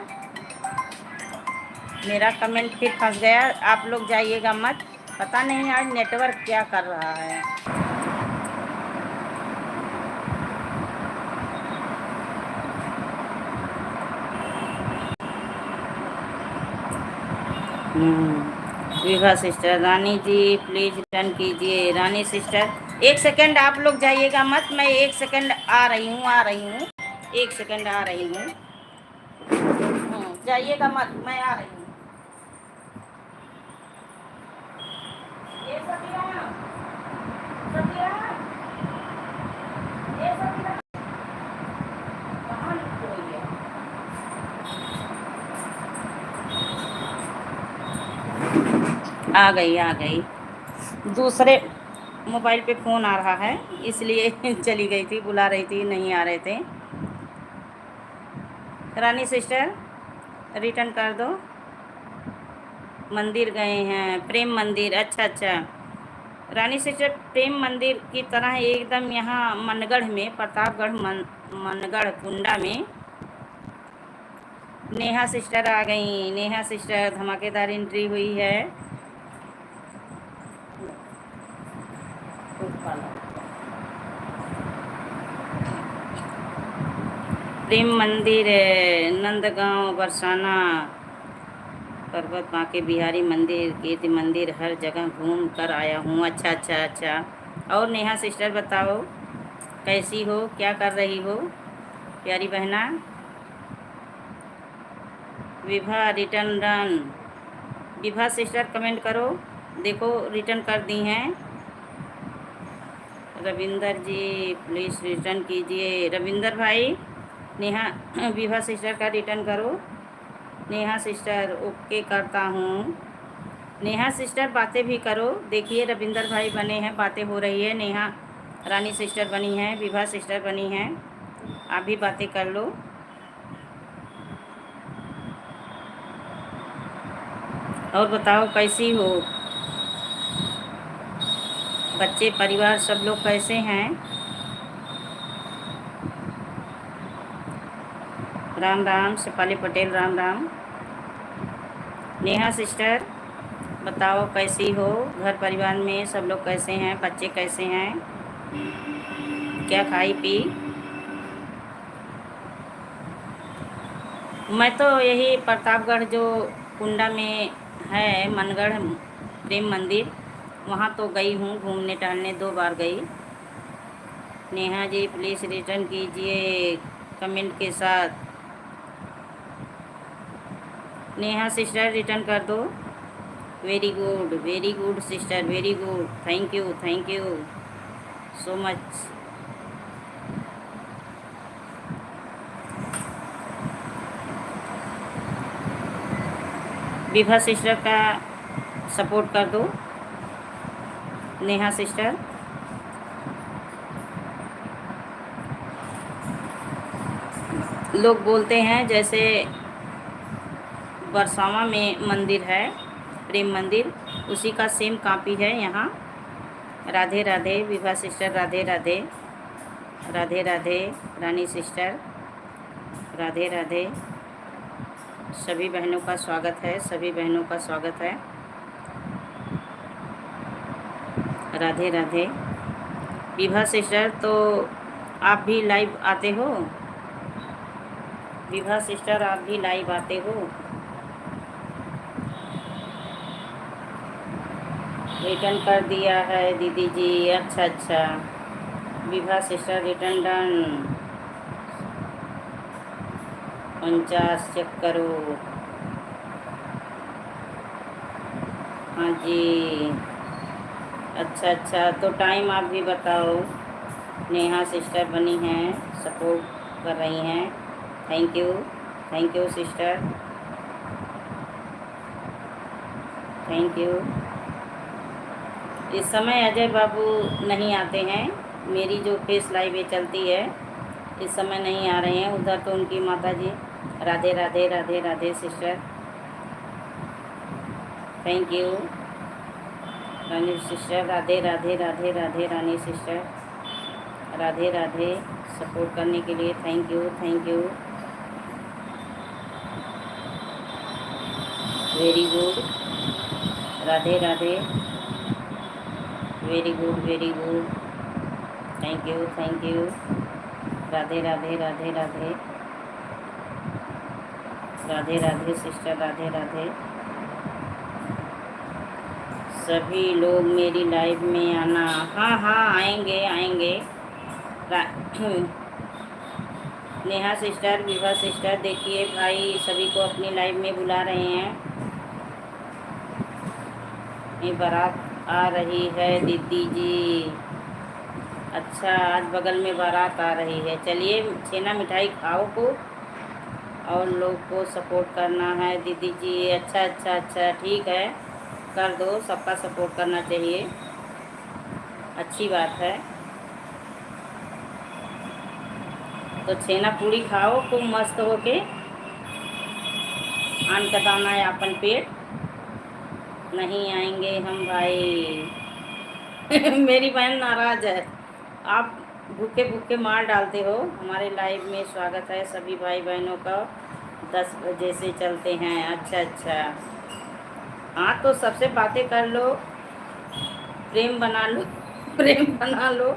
मेरा कमेंट फिर फंस गया। आप लोग जाइएगा मत, पता नहीं आज नेटवर्क क्या कर रहा है। Vibha sister, Rani ji please done कीजिए। रानी सिस्टर एक सेकंड, आप लोग जाइएगा मत, मैं एक सेकंड आ रही हूँ, आ रही हूँ, एक सेकंड आ रही हूँ। जाइएगा मत, मैं आ रही हूँ। ये सफिया, सफिया, ये सफिया, कहाँ खोई है? आ गई आ गई। दूसरे मोबाइल पे फ़ोन आ रहा है इसलिए चली गई थी, बुला रही थी, नहीं आ रहे थे। रानी सिस्टर रिटर्न कर दो। मंदिर गए हैं, प्रेम मंदिर, अच्छा अच्छा। रानी सिस्टर प्रेम मंदिर की तरह एकदम यहाँ मनगढ़ में, प्रतापगढ़ मनगढ़ कुंडा में नेहा सिस्टर आ गई। नेहा सिस्टर धमाकेदार एंट्री हुई है। प्रेम मंदिर नंदगांव बरसाना पर्वत बांके बिहारी मंदिर कीर्ति मंदिर हर जगह घूम कर आया हूँ। अच्छा अच्छा अच्छा। और नेहा सिस्टर बताओ कैसी हो, क्या कर रही हो प्यारी बहना? Vibha return done. Vibha sister comment करो, देखो रिटर्न कर दी हैं। रविंदर जी प्लीज़ रिटर्न कीजिए। रविंदर भाई नेहा विभा सिस्टर का रिटर्न करो। नेहा सिस्टर ओके करता हूँ। नेहा सिस्टर बातें भी करो। देखिए रविंदर भाई बने हैं, बातें हो रही है। नेहा रानी सिस्टर बनी है, विभा सिस्टर बनी है, आप भी बातें कर लो। और बताओ कैसी हो? बच्चे परिवार सब लोग कैसे हैं? राम राम शेफाली पटेल, राम राम। नेहा सिस्टर बताओ कैसी हो? घर परिवार में सब लोग कैसे हैं? बच्चे कैसे हैं? क्या खाई पी? मैं तो यही प्रतापगढ़ जो कुंडा में है मनगढ़ प्रेम मंदिर, वहाँ तो गई हूँ घूमने टहलने, 2 बार गई। नेहा जी प्लीज़ रिटर्न कीजिए कमेंट के साथ। नेहा सिस्टर रिटर्न कर दो। Very good sister, very good, thank you so much. Vibha sister का सपोर्ट कर दो। नेहा सिस्टर लोग बोलते हैं जैसे बरसावा में मंदिर है प्रेम मंदिर, उसी का सेम कॉपी है यहाँ। Radhe Radhe Vibha sister, Radhe Radhe, Radhe Radhe Rani sister, Radhe Radhe. सभी बहनों का स्वागत है, सभी बहनों का स्वागत है। राधे राधे। विभा सिस्टर तो आप भी लाइव आते हो? विभा सिस्टर आप भी लाइव आते हो? रिटर्न कर दिया है दीदी जी। अच्छा अच्छा, Vibha sister return done. 49 check करो। हाँ जी, अच्छा अच्छा, तो टाइम आप भी बताओ। नेहा सिस्टर बनी हैं, सपोर्ट कर रही हैं। Thank you sister, thank you. इस समय अजय बाबू नहीं आते हैं, मेरी जो फेस लाइव ये चलती है इस समय नहीं आ रहे हैं। उधर तो उनकी माता जी। Radhe Radhe Radhe Radhe sister, thank you Rani sister. Radhe Radhe Radhe Radhe Rani sister, Radhe Radhe. Support करने के लिए thank you, thank you. Very good, Radhe Radhe, very good very good, thank you thank you. Radhe Radhe Radhe Radhe Radhe Radhe sister, Radhe Radhe. सभी लोग मेरी लाइव में आना। हाँ हाँ, आएंगे आएंगे। नेहा सिस्टर, विभा सिस्टर, देखिए भाई सभी को अपनी लाइव में बुला रहे हैं। ये बारात आ रही है दीदी जी। अच्छा, आज बगल में बारात आ रही है। चलिए छेना मिठाई खाओ को, और लोग को सपोर्ट करना है दीदी जी। अच्छा अच्छा अच्छा, ठीक है, कर दो। सबका सपोर्ट करना चाहिए, अच्छी बात है। तो छेना पूरी खाओ खूब मस्त होके, आन का दाना है अपन पेट। नहीं आएंगे हम भाई। मेरी बहन नाराज है, आप भूखे भूखे मार डालते हो। हमारे लाइव में स्वागत है सभी भाई बहनों का। 10 बजे से चलते हैं। अच्छा अच्छा, हाँ तो सबसे बातें कर लो, प्रेम बना लो। प्रेम बना लो,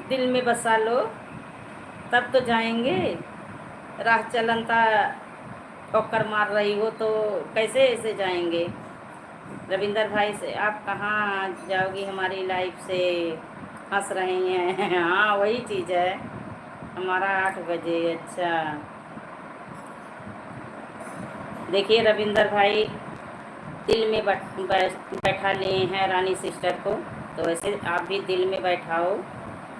दिल में बसा लो, तब तो जाएंगे। राह चलनता ठोकर मार रही हो तो कैसे ऐसे जाएंगे। रविंदर भाई से आप कहाँ जाओगी हमारी लाइफ से, हंस रही हैं। हाँ वही चीज़ है हमारा 8 बजे। अच्छा, देखिए रविंदर भाई दिल में बैठा लिए हैं रानी सिस्टर को, तो वैसे आप भी दिल में बैठाओ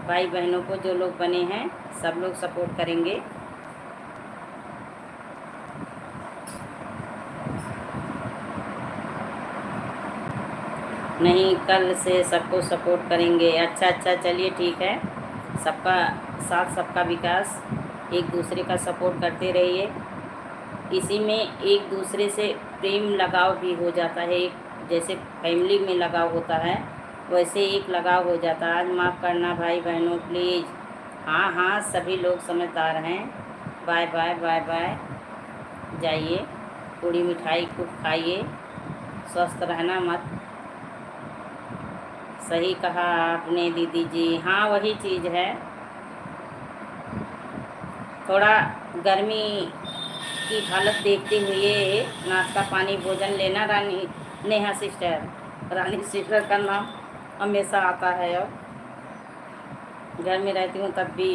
भाई बहनों को। जो लोग बने हैं सब लोग सपोर्ट करेंगे। नहीं, कल से सबको सपोर्ट करेंगे। अच्छा अच्छा, चलिए ठीक है। सबका साथ सबका विकास, एक दूसरे का सपोर्ट करते रहिए। इसी में एक दूसरे से प्रेम लगाव भी हो जाता है। एक जैसे फैमिली में लगाव होता है वैसे एक लगाव हो जाता है। आज माफ़ करना भाई बहनों प्लीज़। हाँ हाँ, सभी लोग समझदार हैं। बाय बाय बाय बाय, जाइए पूरी मिठाई खूब खाइए, स्वस्थ रहना मत। सही कहा आपने दीदी जी, हाँ वही चीज़ है। थोड़ा गर्मी की हालत देखते हुए नाश्ता पानी भोजन लेना रानी नेहा सिस्टर। रानी सिस्टर का नाम हमेशा आता है। अब घर में रहती हूँ तब भी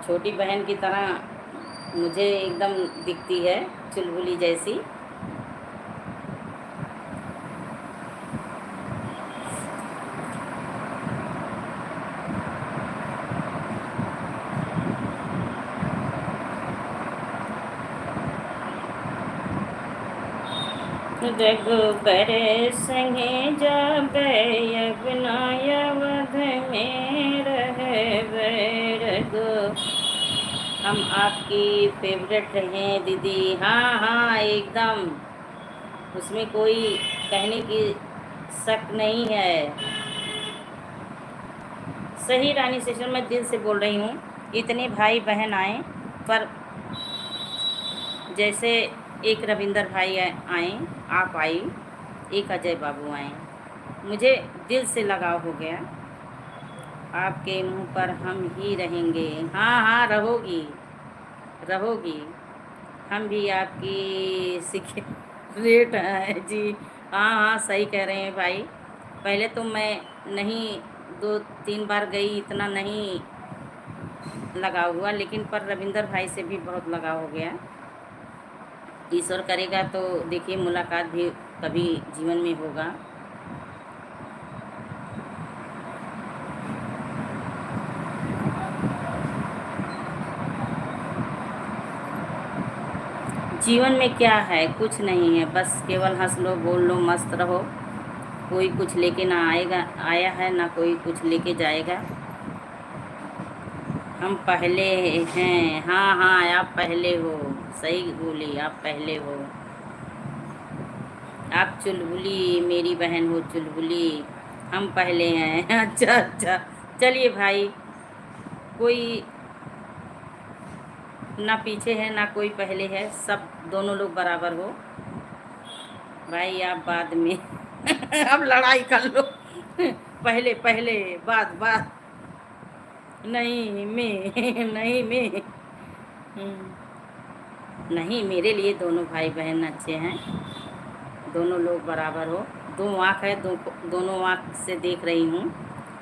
छोटी बहन की तरह मुझे एकदम दिखती है, चुलबुली जैसी। रघुबर संगे जाबे यवनायवध में रहबे। रघु, हम आपकी फेवरेट हैं दीदी। हाँ हाँ एकदम, उसमें कोई कहने की शक नहीं है। सही रानी सिस्टर, मैं दिल से बोल रही हूँ। इतने भाई बहन आए, पर जैसे एक रविंदर भाई आए, आप आई, एक अजय बाबू आए, मुझे दिल से लगाव हो गया। आपके मुंह पर हम ही रहेंगे। हाँ हाँ, रहोगी रहोगी। हम भी आपकी सिक्योरेट हैं जी। हाँ हाँ, सही कह रहे हैं भाई। पहले तो मैं नहीं, 2-3 बार गई, इतना नहीं लगाव हुआ, लेकिन पर रविंदर भाई से भी बहुत लगाव हो गया। ईश्वर करेगा तो देखिए मुलाकात भी कभी जीवन में होगा। जीवन में क्या है, कुछ नहीं है, बस केवल हंस लो, बोल लो, मस्त रहो। कोई कुछ लेके ना आएगा, आया है ना कोई कुछ लेके जाएगा। हम पहले हैं। हाँ हाँ, आप पहले हो। सही बोली, आप पहले हो। आप चुलबुली, मेरी बहन हो चुलबुली। हम पहले हैं। अच्छा अच्छा, चलिए भाई, कोई ना पीछे है ना कोई पहले है, सब दोनों लोग बराबर हो। भाई आप बाद में अब लड़ाई कर लो। पहले पहले, बाद बाद। नहीं मैं नहीं मैं। नहीं, मेरे लिए दोनों भाई बहन अच्छे हैं। दोनों लोग बराबर हो। दो आँख है, दोनों आँख से देख रही हूँ,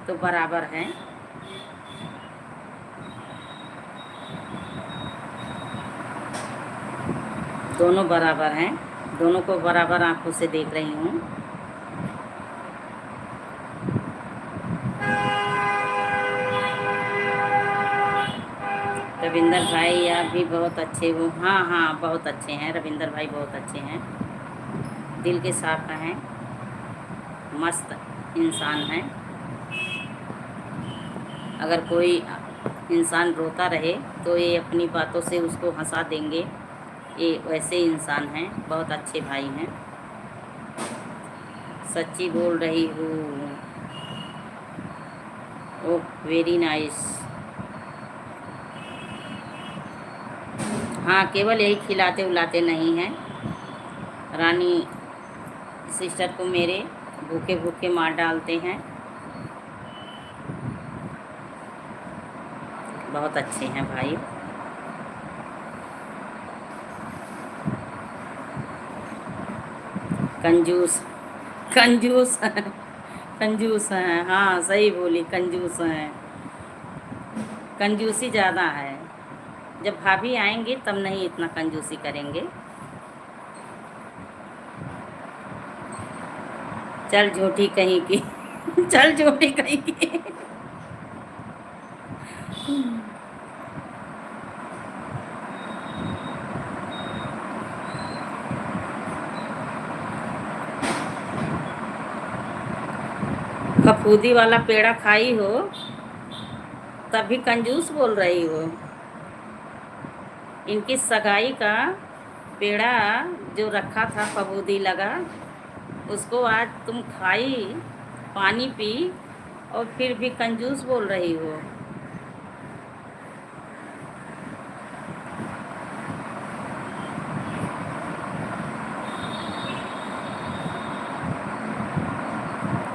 तो बराबर हैं। दोनों बराबर हैं। दोनों को बराबर आँखों से देख रही हूँ। रविंदर भाई आप भी बहुत अच्छे हो। हाँ हाँ, बहुत अच्छे हैं रविंदर भाई, बहुत अच्छे हैं। दिल के साफ हैं, मस्त इंसान हैं। अगर कोई इंसान रोता रहे तो ये अपनी बातों से उसको हंसा देंगे। ये वैसे इंसान हैं, बहुत अच्छे भाई हैं। सच्ची बोल रही हूँ। Oh very nice. हाँ, केवल यही खिलाते उलाते नहीं हैं। रानी सिस्टर को मेरे भूखे भूखे मार डालते हैं। बहुत अच्छे हैं भाई। कंजूस, कंजूस कंजूस हैं। हाँ सही बोली, कंजूस हैं। कंजूसी ज़्यादा है। जब भाभी आएंगी तब नहीं इतना कंजूसी करेंगे। चल झूठी कहीं की। चल झूठी कहीं की। फफूदी वाला पेड़ा खाई हो तभी कंजूस बोल रही हो। इनकी सगाई का पेड़ा जो रखा था फफूदी लगा, उसको आज तुम खाई, पानी पी, और फिर भी कंजूस बोल रही हो।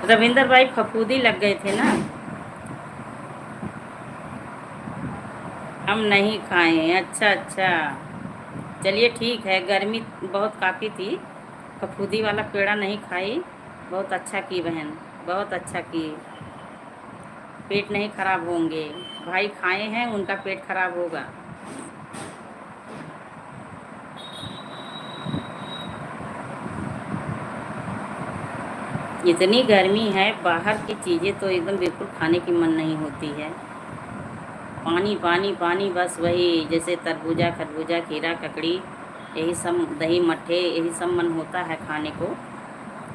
रविंदर भाई फफूदी लग गए थे ना। हम नहीं खाए। अच्छा अच्छा, चलिए ठीक है। गर्मी बहुत काफ़ी थी, फफूदी वाला पेड़ा नहीं खाई। बहुत अच्छा की बहन, बहुत अच्छा की। पेट नहीं खराब होंगे। भाई खाए हैं, उनका पेट खराब होगा। इतनी गर्मी है, बाहर की चीज़ें तो एकदम बिल्कुल खाने की मन नहीं होती है। पानी पानी पानी, बस वही जैसे तरबूजा खरबूजा खीरा ककड़ी, यही सब, दही मट्ठे, यही सब मन होता है खाने को।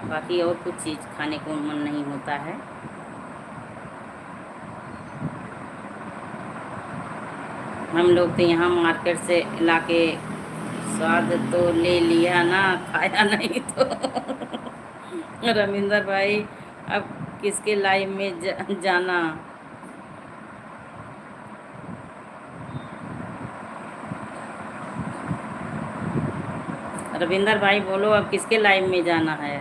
बाकी और कुछ चीज़ खाने को मन नहीं होता है। हम लोग तो यहाँ मार्केट से लाके स्वाद तो ले लिया ना, खाया नहीं तो। रविंदर भाई अब किसके लाइफ में जाना। रविंदर भाई बोलो, अब किसके लाइफ में जाना है।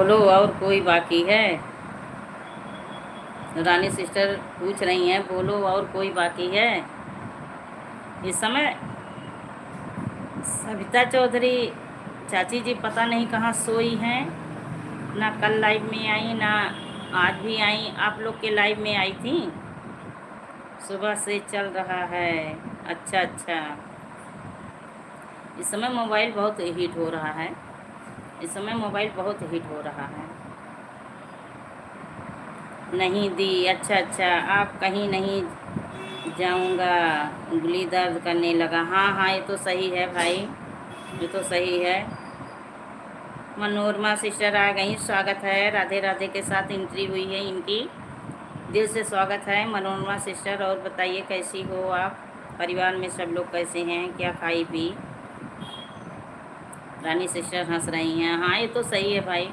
बोलो और कोई बाकी है। रानी सिस्टर पूछ रही हैं, बोलो और कोई बाकी है। इस समय सविता चौधरी चाची जी पता नहीं कहाँ सोई हैं, ना कल लाइव में आई ना आज भी आई। आप लोग के लाइव में आई थी, सुबह से चल रहा है। अच्छा अच्छा, इस समय मोबाइल बहुत हीट हो रहा है, इस समय मोबाइल बहुत हीट हो रहा है। नहीं दी, अच्छा अच्छा, आप कहीं नहीं जाऊंगा, उंगली दर्द करने लगा। हाँ हाँ, ये तो सही है भाई, ये तो सही है। मनोरमा सिस्टर आ गई, स्वागत है। राधे राधे के साथ एंट्री हुई है इनकी, दिल से स्वागत है मनोरमा सिस्टर। और बताइए कैसी हो आप, परिवार में सब लोग कैसे हैं, क्या खाई पी। रानी सिस्टर हंस रही हैं। हाँ ये तो सही है भाई,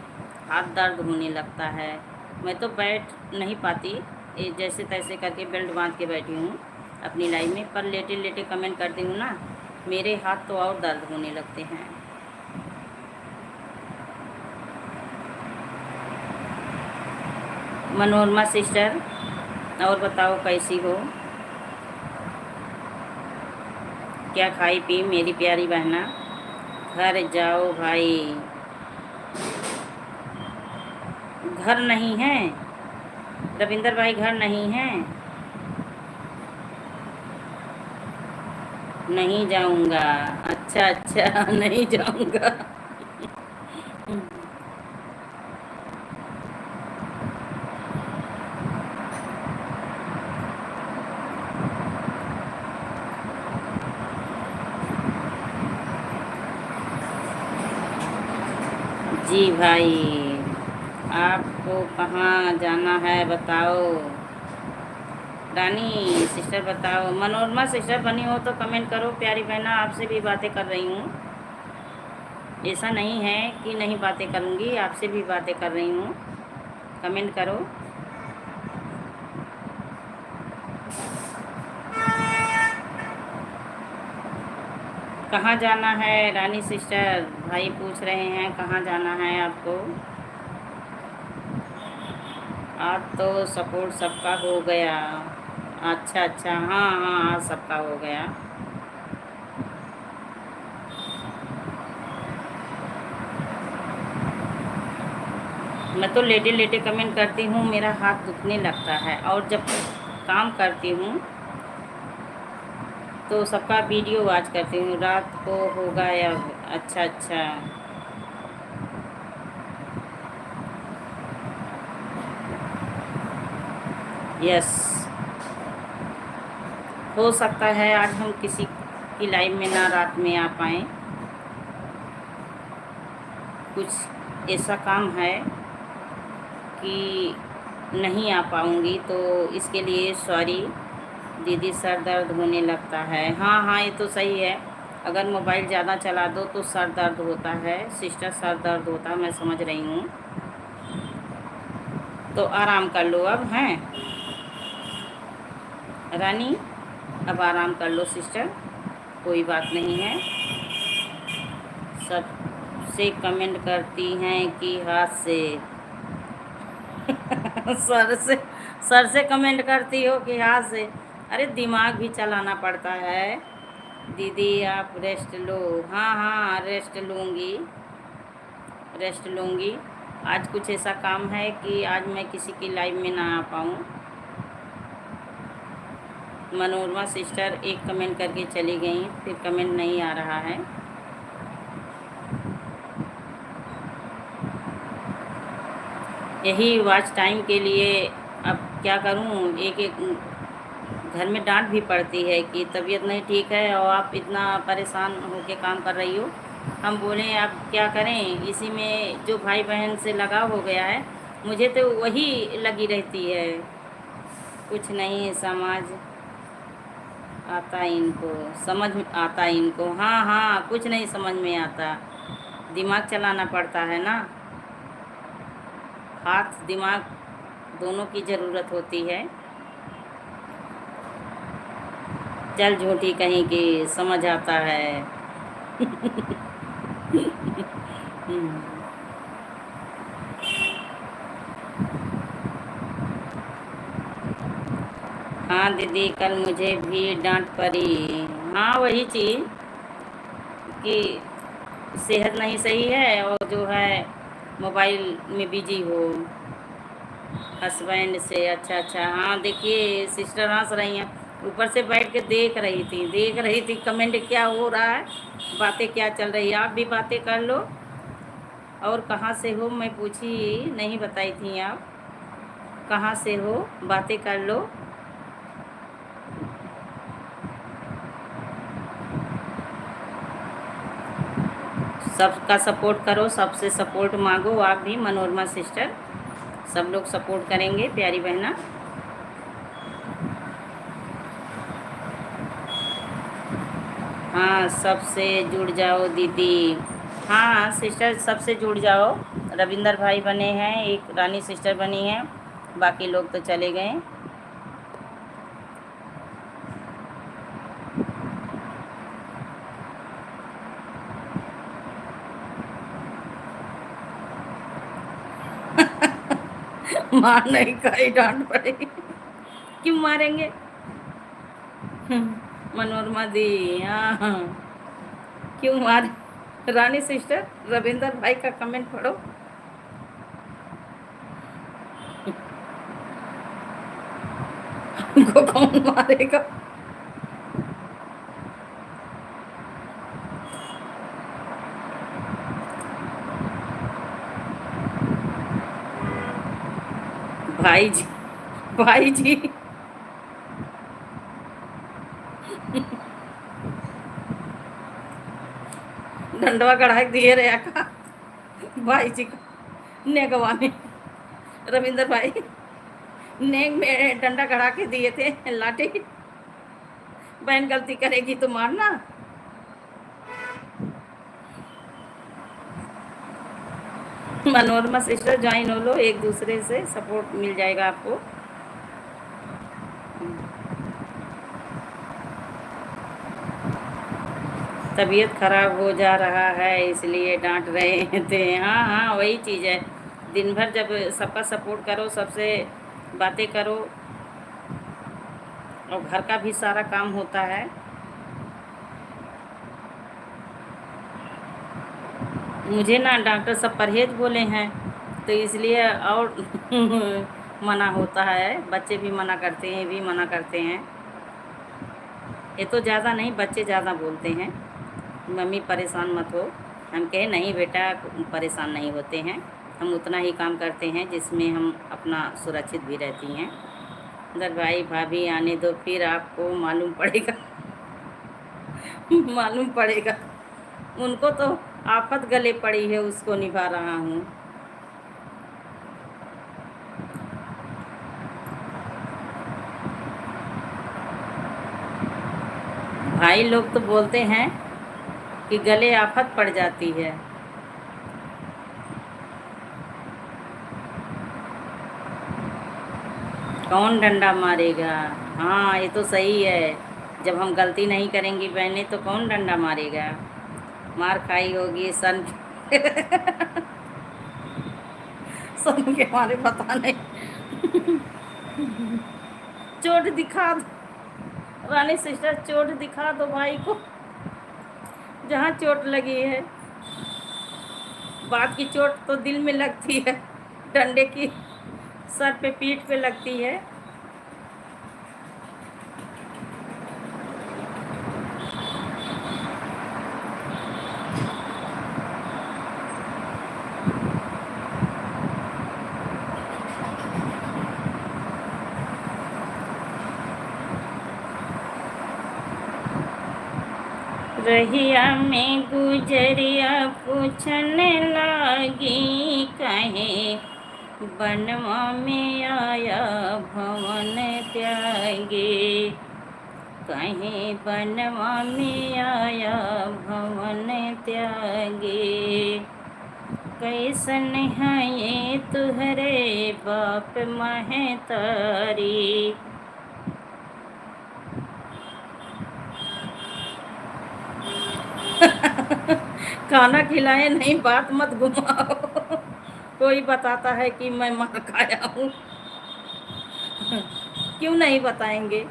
हाथ दर्द होने लगता है। मैं तो बैठ नहीं पाती, ये जैसे तैसे करके बेल्ट बांध के बैठी हूँ अपनी लाइफ में, पर लेटे लेटे कमेंट करती हूँ ना, मेरे हाथ तो और दर्द होने लगते हैं। मनोरमा सिस्टर और बताओ कैसी हो, क्या खाई पी मेरी प्यारी बहना। घर जाओ भाई, घर नहीं है रविंदर भाई, घर नहीं है। नहीं जाऊंगा, अच्छा अच्छा नहीं जाऊंगा। जी भाई, आपको कहाँ जाना है बताओ। रानी सिस्टर बताओ, मनोरमा सिस्टर बनी हो तो कमेंट करो प्यारी बहना, आपसे भी बातें कर रही हूँ, ऐसा नहीं है कि नहीं बातें करूँगी, आपसे भी बातें कर रही हूँ, कमेंट करो। कहाँ जाना है रानी सिस्टर, भाई पूछ रहे हैं कहाँ जाना है आपको। आज तो सपोर्ट सबका हो गया। अच्छा अच्छा, हाँ हाँ आज सबका हो गया। मैं तो लेटे लेटे कमेंट करती हूँ, मेरा हाथ दुखने लगता है, और जब काम करती हूँ तो सबका वीडियो वॉच करती हूँ। रात को होगा या, अच्छा अच्छा, यस, हो सकता है आज हम किसी की लाइव में ना रात में आ पाएँ, कुछ ऐसा काम है कि नहीं आ पाऊँगी, तो इसके लिए सॉरी। दीदी सर दर्द होने लगता है, हाँ हाँ ये तो सही है, अगर मोबाइल ज़्यादा चला दो तो सर दर्द होता है सिस्टर, सर दर्द होता है, मैं समझ रही हूँ। तो आराम कर लो अब, हैं रानी, अब आराम कर लो सिस्टर, कोई बात नहीं है। सब से कमेंट करती हैं कि हाथ से सर से कमेंट करती हो कि हाथ से, अरे दिमाग भी चलाना पड़ता है। दीदी आप रेस्ट लो, हाँ हाँ रेस्ट लूँगी, रेस्ट लूँगी। आज कुछ ऐसा काम है कि आज मैं किसी की लाइव में ना आ पाऊँ। मनोरमा सिस्टर एक कमेंट करके चली गई, फिर कमेंट नहीं आ रहा है। यही वॉच टाइम के लिए अब क्या करूं, एक एक घर में डांट भी पड़ती है कि तबीयत नहीं ठीक है और आप इतना परेशान होके काम कर रही हो। हम बोलें आप क्या करें, इसी में जो भाई बहन से लगाव हो गया है, मुझे तो वही लगी रहती है। कुछ नहीं समझ आता इनको, समझ आता इनको, हाँ हाँ कुछ नहीं समझ में आता, दिमाग चलाना पड़ता है ना, हाथ दिमाग दोनों की ज़रूरत होती है। चल झूठी कहीं की, समझ आता है। हाँ दीदी, कल मुझे भी डांट पड़ी। हाँ वही चीज़ कि सेहत नहीं सही है और जो है मोबाइल में बिजी हो हस्बैंड से। अच्छा अच्छा, हाँ देखिए सिस्टर हंस रही हैं, ऊपर से बैठ के देख रही थी कमेंट क्या हो रहा है, बातें क्या चल रही है। आप भी बातें कर लो। और कहाँ से हो मैं पूछी नहीं, बताई थी आप कहाँ से हो, बातें कर लो। सबका सपोर्ट करो, सबसे सपोर्ट मांगो। आप भी मनोरमा सिस्टर, सब लोग सपोर्ट करेंगे प्यारी बहना। हाँ सबसे जुड़ जाओ दीदी। हाँ सिस्टर सबसे जुड़ जाओ। रविंदर भाई बने हैं, एक रानी सिस्टर बनी है, बाकी लोग तो चले गए। मार नहीं खाई, डांट पड़ेगी। क्यों मारेंगे? मनोरमा दी, हाँ हाँ, क्यों मार। रानी सिस्टर, रविंदर भाई का कमेंट पढ़ो। हमको कौन मारेगा? भाई जी, भाई जी, डंडवा कढ़ाई दिए रे आका भाई जी को नेगवा में। रविंदर भाई नेक में डंडा कढ़ा के दिए थे लाठी। बहन गलती करेगी तो मारना। मनोरमा सिस्टर ज्वाइन हो लो, एक दूसरे से सपोर्ट मिल जाएगा आपको। तबीयत खराब हो जा रहा है इसलिए डांट रहे थे। हाँ हाँ वही चीज़ है, दिन भर जब सबका सपोर्ट करो, सबसे बातें करो और घर का भी सारा काम होता है। मुझे ना डॉक्टर सब परहेज बोले हैं, तो इसलिए और मना होता है। बच्चे भी मना करते हैं, ये भी मना करते हैं। ये तो ज़्यादा नहीं, बच्चे ज़्यादा बोलते हैं, मम्मी परेशान मत हो। हम कहे नहीं बेटा, परेशान नहीं होते हैं, हम उतना ही काम करते हैं जिसमें हम अपना सुरक्षित भी रहती हैं। उधर भाई भाभी आने दो, फिर आपको मालूम पड़ेगा। मालूम पड़ेगा। उनको तो आफत गले पड़ी है, उसको निभा रहा हूँ। भाई लोग तो बोलते हैं कि गले आफत पड़ जाती है। कौन डंडा मारेगा? हाँ ये तो सही है, जब हम गलती नहीं करेंगी बहने तो कौन डंडा मारेगा? मार खाई होगी सन। सन के मारे पता नहीं। चोट दिखा दो रानी सिस्टर, चोट दिखा दो भाई को जहाँ चोट लगी है। बात की चोट तो दिल में लगती है, डंडे की सर पे पीठ पे लगती है। रहिया में गुजरिया पूछन लागी, कहे बनवा में आया भवन त्यागे। कहे बनवा में आया भवन त्यागे। कैसन है ये तुहरे बाप महतारी। खाना खिलाए नहीं, बात मत घुमाओ। कोई बताता है कि मैं मार खाया हूँ। क्यों नहीं बताएंगे?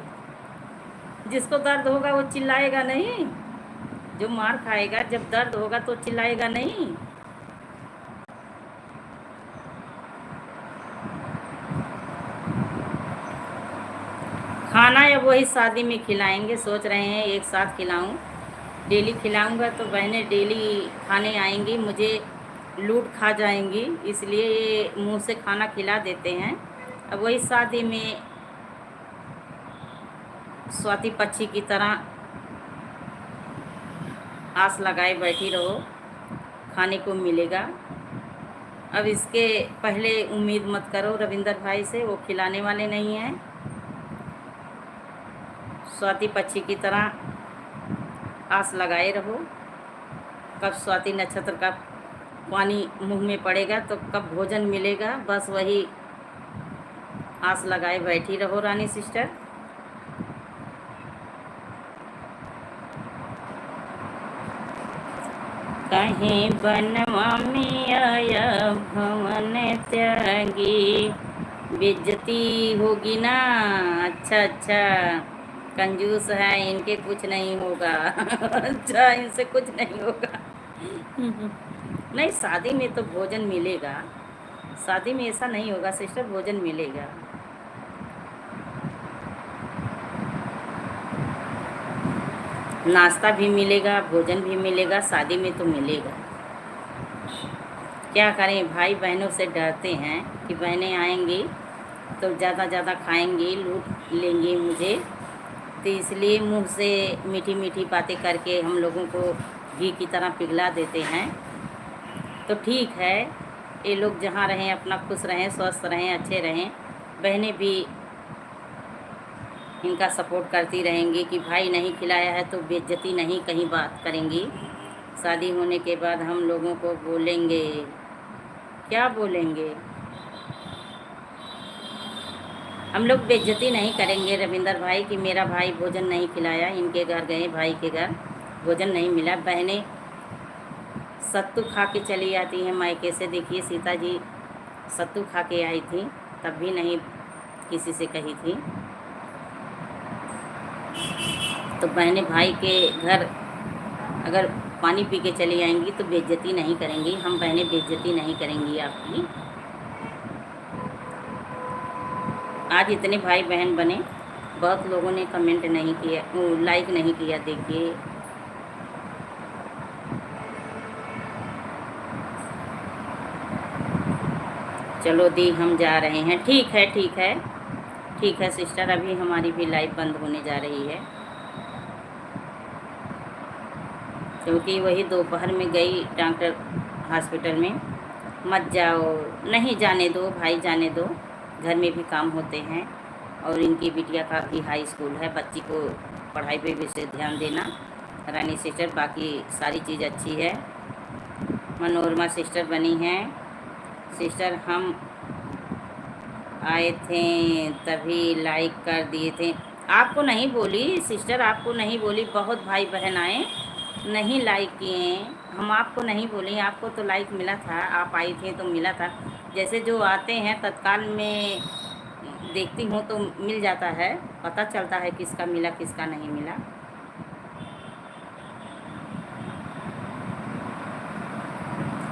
जिसको दर्द होगा वो चिल्लाएगा नहीं? जो मार खाएगा जब दर्द होगा तो चिल्लाएगा नहीं? खाना या वही शादी में खिलाएंगे, सोच रहे हैं एक साथ खिलाऊं। डेली खिलाऊंगा तो बहनें डेली खाने आएंगी, मुझे लूट खा जाएंगी, इसलिए ये मुंह से खाना खिला देते हैं। अब वही शादी में स्वाति पक्षी की तरह आस लगाए बैठी रहो, खाने को मिलेगा। अब इसके पहले उम्मीद मत करो रविंदर भाई से, वो खिलाने वाले नहीं हैं। स्वाति पक्षी की तरह आस लगाए रहो, कब स्वाति नक्षत्र का पानी मुंह में पड़ेगा तो कब भोजन मिलेगा, बस वही आस लगाए बैठी रहो रानी सिस्टर। कहीं बनवा में आया भवन त्यागी, बेइज्जती होगी ना। अच्छा अच्छा, कंजूस है, इनके कुछ नहीं होगा। अच्छा, इनसे कुछ नहीं होगा। नहीं, शादी में तो भोजन मिलेगा, शादी में ऐसा नहीं होगा सिस्टर, भोजन मिलेगा। नाश्ता भी मिलेगा, भोजन भी मिलेगा, शादी में तो मिलेगा। क्या करें, भाई बहनों से डरते हैं कि बहनें आएंगी तो ज़्यादा खाएंगी, लूट लेंगी मुझे, तो इसलिए मुंह से मीठी मीठी बातें करके हम लोगों को घी की तरह पिघला देते हैं। तो ठीक है, ये लोग जहाँ रहें अपना खुश रहें, स्वस्थ रहें, अच्छे रहें। बहनें भी इनका सपोर्ट करती रहेंगी कि भाई नहीं खिलाया है तो बेइज्जती नहीं कहीं बात करेंगी। शादी होने के बाद हम लोगों को बोलेंगे, क्या बोलेंगे? हम लोग बेइज्जती नहीं करेंगे रविंदर भाई कि मेरा भाई भोजन नहीं खिलाया, इनके घर गए भाई के घर भोजन नहीं मिला। बहनें सत्तू खा के चली आती हैं मायके से। देखिए सीता जी सत्तू खा के आई थी, तब भी नहीं किसी से कही थी। तो बहनें भाई के घर अगर पानी पी के चली आएंगी तो बेइज्जती नहीं करेंगी, हम बहनें बेइज्जती नहीं करेंगी आपकी। आज इतने भाई बहन बने, बहुत लोगों ने कमेंट नहीं किया, लाइक नहीं किया। देखिए चलो दी, हम जा रहे हैं। ठीक है ठीक है ठीक है सिस्टर, अभी हमारी भी लाइफ बंद होने जा रही है, क्योंकि वही दोपहर में गई डॉक्टर हॉस्पिटल में। मत जाओ, नहीं जाने दो भाई, जाने दो, घर में भी काम होते हैं। और इनकी बिटिया का भी हाई स्कूल है, बच्ची को पढ़ाई पे भी से ध्यान देना रानी सिस्टर। बाकी सारी चीज़ अच्छी है। मनोरमा सिस्टर बनी हैं। सिस्टर हम आए थे तभी लाइक कर दिए थे। आपको नहीं बोली सिस्टर, आपको नहीं बोली, बहुत भाई बहन आए नहीं लाइक किए। हम आपको नहीं बोले, आपको तो लाइक मिला था, आप आई थी तो मिला था। जैसे जो आते हैं तत्काल में देखती हूँ तो मिल जाता है, पता चलता है किसका मिला किसका नहीं मिला।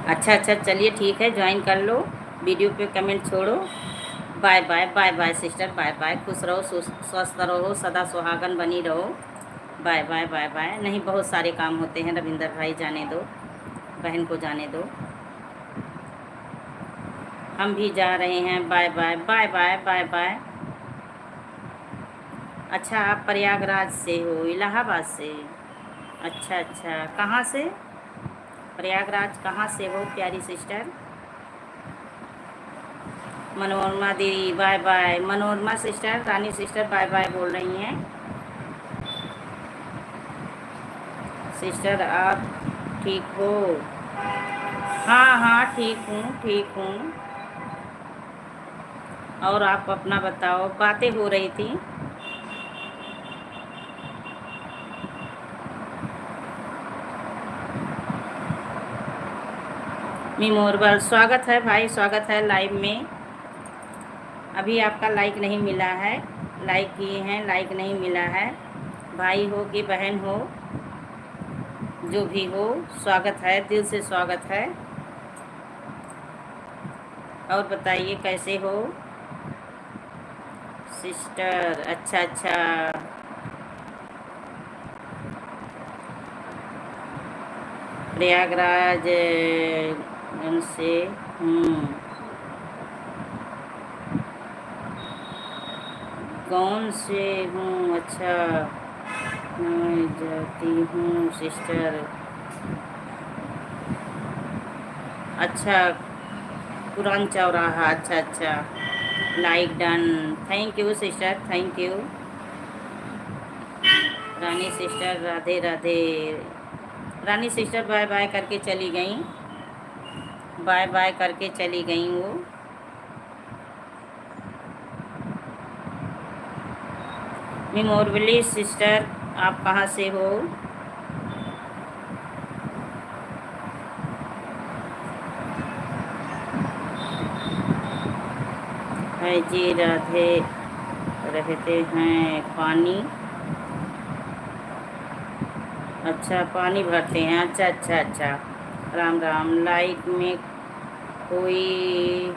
अच्छा अच्छा, चलिए ठीक है, ज्वाइन कर लो, वीडियो पे कमेंट छोड़ो। Bye bye bye bye sister, bye bye, खुश रहो, स्वस्थ रहो, सदा सुहागन बनी रहो। Bye bye bye bye. नहीं, बहुत सारे काम होते हैं रविंदर भाई, जाने दो, बहन को जाने दो। हम भी जा रहे हैं, bye bye bye bye bye bye. अच्छा, आप प्रयागराज से हो, इलाहाबाद से? अच्छा अच्छा, कहाँ से? प्रयागराज कहाँ से हो प्यारी सिस्टर? मनोरमा दीदी बाय बाय। मनोरमा सिस्टर, रानी सिस्टर बाय बाय बोल रही हैं। सिस्टर आप ठीक हो? हाँ हाँ ठीक हूँ, ठीक हूँ। और आप अपना बताओ, बातें हो रही थी। मिमोरबल, स्वागत है भाई, स्वागत है लाइव में। अभी आपका लाइक नहीं मिला है, लाइक किए हैं, लाइक नहीं मिला है। भाई हो कि बहन हो, जो भी हो, स्वागत है, दिल से स्वागत है। और बताइए कैसे हो सिस्टर? अच्छा अच्छा, प्रयागराज से हूँ। कौन से हूँ? अच्छा, मैं जाती हूँ सिस्टर। अच्छा, पुरान चौराहा। अच्छा अच्छा, like done, thank you sister, thank you. Rani sister Radhe Radhe. Rani sister bye bye करके चली गई, बाय बाय करके चली गई वो। मेमोरबली सिस्टर, आप कहाँ से हो? है जी राधे, रहते हैं पानी। अच्छा, पानी भरते हैं। अच्छा अच्छा अच्छा, राम राम। लाइट में कोई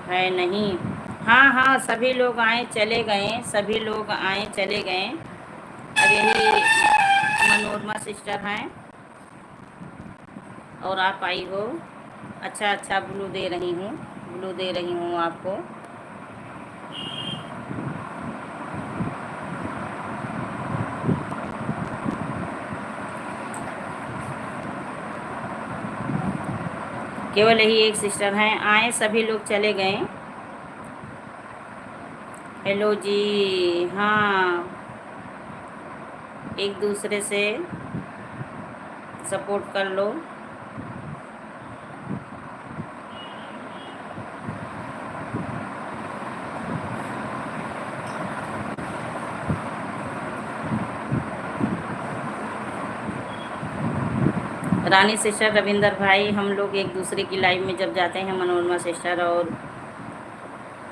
है नहीं? हाँ हाँ, सभी लोग आए चले गए, सभी लोग आए चले गए। अब यही मनोरमा सिस्टर हैं और आप आई हो। अच्छा अच्छा, ब्लू दे रही हूँ, ब्लू दे रही हूँ आपको। केवल यही एक सिस्टर हैं, आए सभी लोग चले गए। हेलो जी। हाँ, एक दूसरे से सपोर्ट कर लो। रानी सिस्टर, रविंदर भाई, हम लोग एक दूसरे की लाइव में जब जाते हैं, मनोरमा सिस्टर और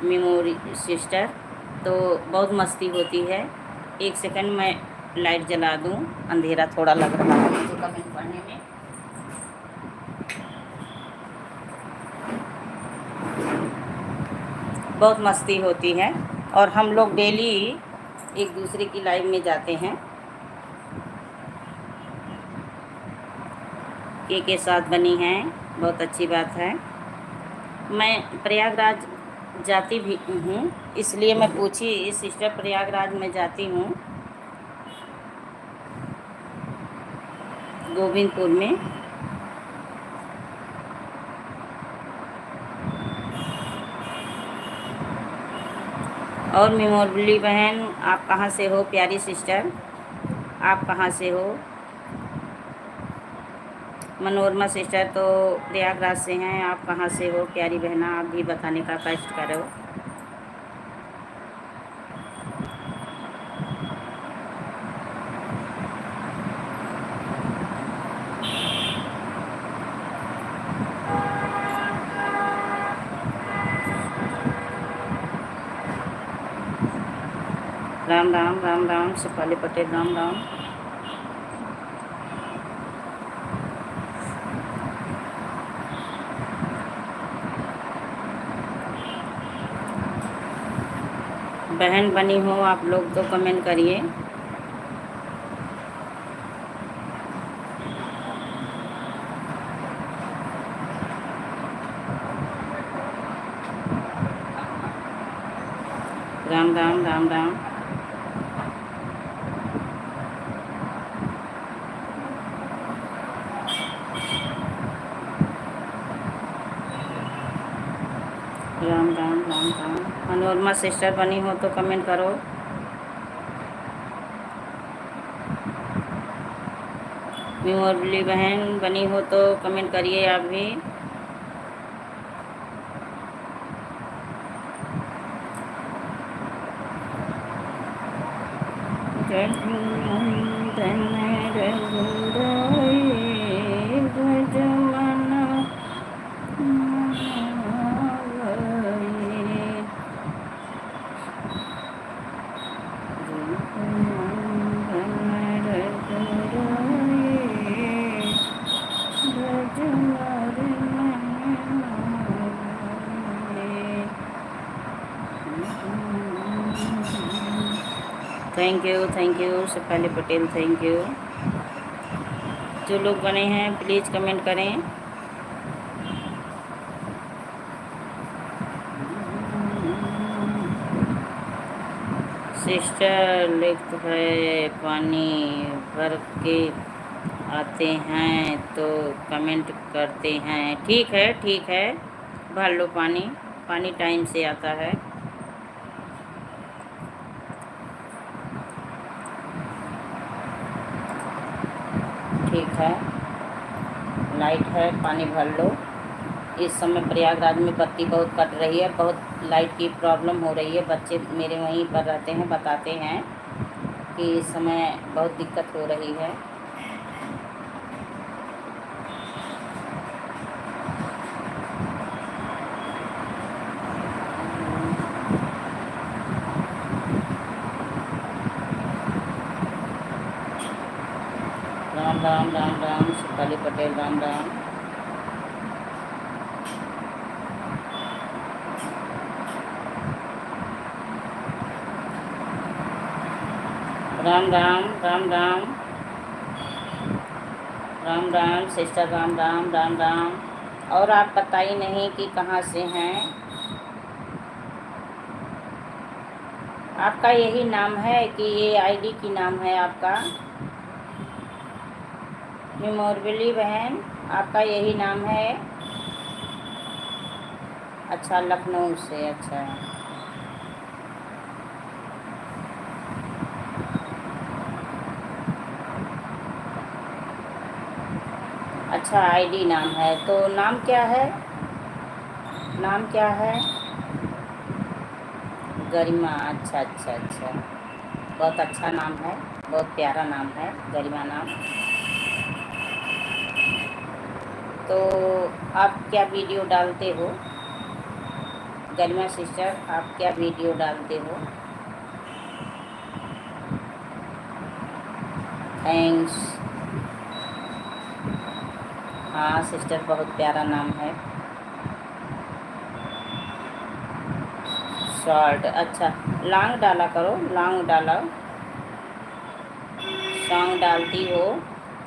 मेमोरी सिस्टर, तो बहुत मस्ती होती है। एक सेकंड मैं लाइट जला दूं, अंधेरा थोड़ा लग रहा है मुझे कमेंट पढ़ने में। बहुत मस्ती होती है और हम लोग डेली एक दूसरे की लाइव में जाते हैं। के साथ बनी हैं, बहुत अच्छी बात है। मैं प्रयागराज जाती भी हूँ, इसलिए मैं पूछी सिस्टर, प्रयागराज में जाती हूँ, गोविंदपुर में। और मेमोरबली बहन, आप कहाँ से हो? प्यारी सिस्टर, आप कहाँ से हो? मनोरमा सिस्टर तो प्रयागराज से हैं, आप कहाँ से हो प्यारी बहना? आप भी बताने का कष्ट करो। राम राम, राम राम सुपाली पटेल, राम राम। बहन बनी हो आप लोग तो कमेंट करिए। राम राम, राम राम। राम राम, राम राम। मनोरमा सिस्टर बनी हो तो कमेंट करो। मेमोरबली बहन बनी हो तो कमेंट करिए आप भी। Thank you Shefali Patel, thank you. जो लोग बने हैं प्लीज़ कमेंट करें। सिस्टर लिखत है पानी भर के आते हैं तो कमेंट करते हैं। ठीक है, भर लो पानी, पानी टाइम से आता है। ठीक है, लाइट है, पानी भर लो। इस समय प्रयागराज में बत्ती बहुत कट रही है, बहुत लाइट की प्रॉब्लम हो रही है। बच्चे मेरे वहीं पर रहते हैं, बताते हैं कि इस समय बहुत दिक्कत हो रही है। राम राम राम राम शेफाली पटेल, राम राम। राम राम राम राम राम राम सिस्टर, राम राम राम राम। और आप बताइए नहीं कि कहाँ से हैं। आपका यही नाम है कि ये आईडी की नाम है आपका? मेमोरेबली बहन, आपका यही नाम है? अच्छा, लखनऊ से, अच्छा। अच्छा, आईडी नाम है, तो नाम क्या है? नाम क्या है? गरिमा, अच्छा अच्छा अच्छा, बहुत अच्छा नाम है, बहुत प्यारा नाम है, गरिमा नाम। तो आप क्या वीडियो डालते हो गरिमा सिस्टर, आप क्या वीडियो डालते हो? थैंक्स। हाँ सिस्टर, बहुत प्यारा नाम है। शॉर्ट, अच्छा, लॉन्ग डाला करो, लॉन्ग डालो। सॉन्ग डालती हो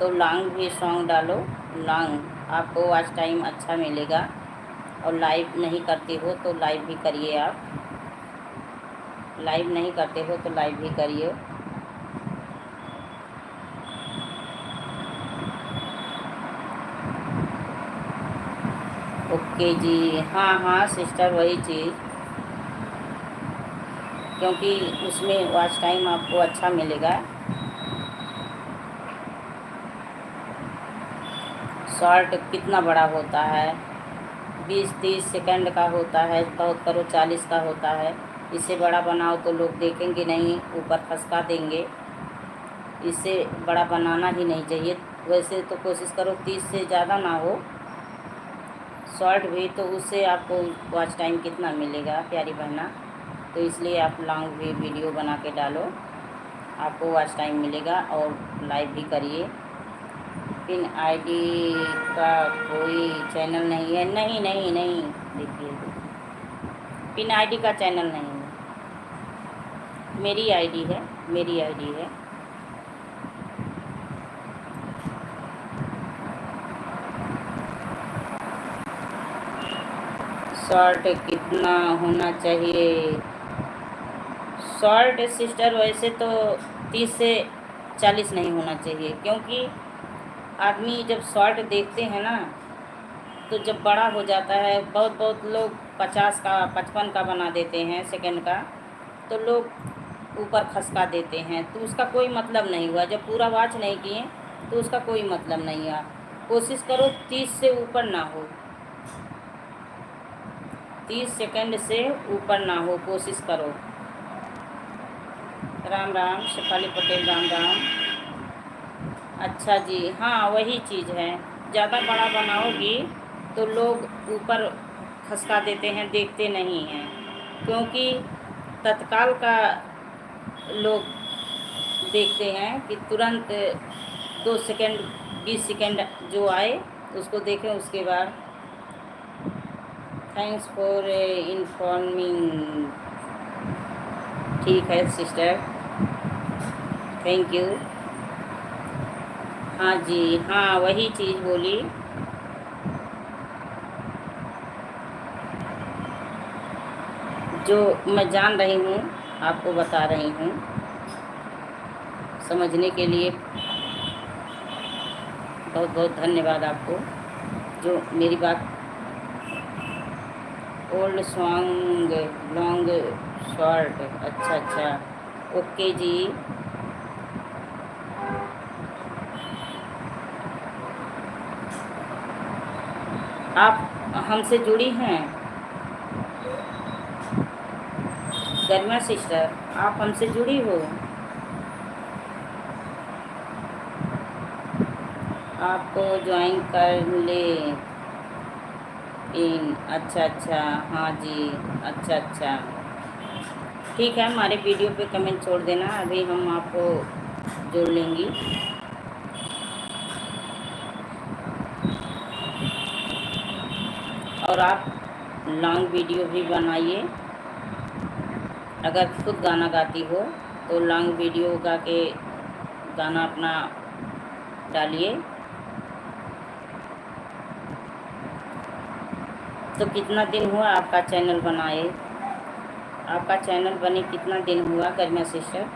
तो लॉन्ग भी सॉन्ग डालो। लॉन्ग आपको वॉच टाइम अच्छा मिलेगा। और लाइव नहीं करती हो तो लाइव भी करिए आप। लाइव नहीं करते हो तो लाइव भी करिए। ओके जी, हाँ हाँ सिस्टर, वही चीज़, क्योंकि उसमें वॉच टाइम आपको अच्छा मिलेगा। शॉर्ट कितना बड़ा होता है? 20-30 सेकंड का होता है, बहुत करो 40 का होता है। इससे बड़ा बनाओ तो लोग देखेंगे नहीं, ऊपर खसका देंगे। इससे बड़ा बनाना ही नहीं चाहिए। वैसे तो कोशिश करो 30 से ज़्यादा ना हो शॉर्ट भी, तो उससे आपको वॉच टाइम कितना मिलेगा प्यारी बहना। तो इसलिए आप लॉन्ग भी वीडियो बना के डालो, आपको वॉच टाइम मिलेगा। और लाइव भी करिए। पिन आईडी का कोई चैनल नहीं है? नहीं नहीं नहीं, देखिए पिन आईडी का चैनल नहीं है, मेरी आईडी है, मेरी आईडी है। शॉर्ट कितना होना चाहिए? शॉर्ट सिस्टर वैसे तो 30 से 40 नहीं होना चाहिए, क्योंकि आदमी जब शॉर्ट देखते हैं ना, तो जब बड़ा हो जाता है, बहुत बहुत लोग 50 का 55 का बना देते हैं सेकंड का, तो लोग ऊपर खसका देते हैं, तो उसका कोई मतलब नहीं हुआ। जब पूरा वॉच नहीं किए तो उसका कोई मतलब नहीं हुआ। कोशिश करो 30 से ऊपर ना हो, 30 सेकंड से ऊपर ना हो, कोशिश करो। राम राम शेफाली पटेल, राम राम। अच्छा जी, हाँ वही चीज़ है, ज़्यादा बड़ा बनाओगी तो लोग ऊपर खसका देते हैं, देखते नहीं हैं। क्योंकि तत्काल का लोग देखते हैं कि तुरंत 2 सेकंड 20 सेकंड जो आए उसको देखें, उसके बाद। Thanks for informing. ठीक है सिस्टर। Thank you. हाँ जी, हाँ वही चीज़ बोली। जो मैं जान रही हूँ आपको बता रही हूँ, समझने के लिए बहुत बहुत धन्यवाद आपको जो मेरी बात। ओल्ड सॉन्ग लॉन्ग शॉर्ट, अच्छा अच्छा, ओके जी। आप हमसे जुड़ी हैं गरिमा सिस्टर, आप हमसे जुड़ी हो? आपको ज्वाइन कर ले इन, अच्छा अच्छा, हाँ जी, अच्छा अच्छा, ठीक है। हमारे वीडियो पे कमेंट छोड़ देना, अभी हम आपको जोड़ लेंगी। और आप लॉन्ग वीडियो भी बनाइए, अगर खुद गाना गाती हो तो लॉन्ग वीडियो गा के गाना अपना डालिए। तो कितना दिन हुआ आपका चैनल बनाए? आपका चैनल बने कितना दिन हुआ गरिमा सिस्टर?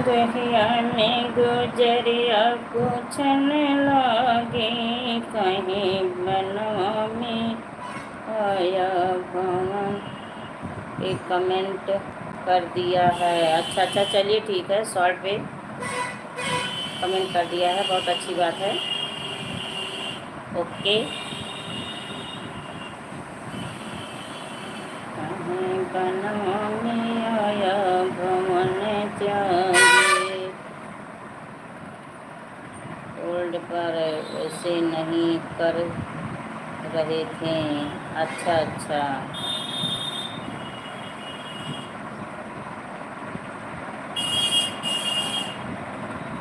रहिया में गुजरिया पूछन लागे, कहीं बनवा में आया भवन। एक कमेंट कर दिया है, अच्छा अच्छा, चलिए ठीक है, शॉर्ट पे कमेंट कर दिया है, बहुत अच्छी बात है, ओके। कहीं बनवा में आया भवन त्यागे, ओल्ड पर वैसे नहीं कर रहे थे, अच्छा अच्छा,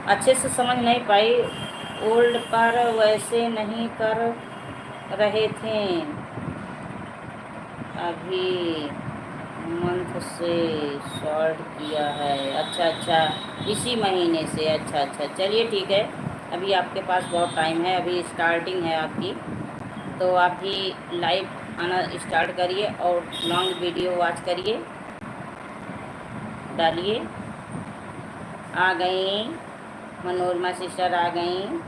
अच्छे से समझ नहीं पाई। ओल्ड पर वैसे नहीं कर रहे थे, अभी मंथ से शॉर्ट किया है, अच्छा अच्छा, इसी महीने से, अच्छा अच्छा, चलिए ठीक है। अभी आपके पास बहुत टाइम है, अभी स्टार्टिंग है आपकी, तो आप भी लाइव आना स्टार्ट करिए और लॉन्ग वीडियो वॉच करिए, डालिए। आ गई मनोरमा सिस्टर, आ गई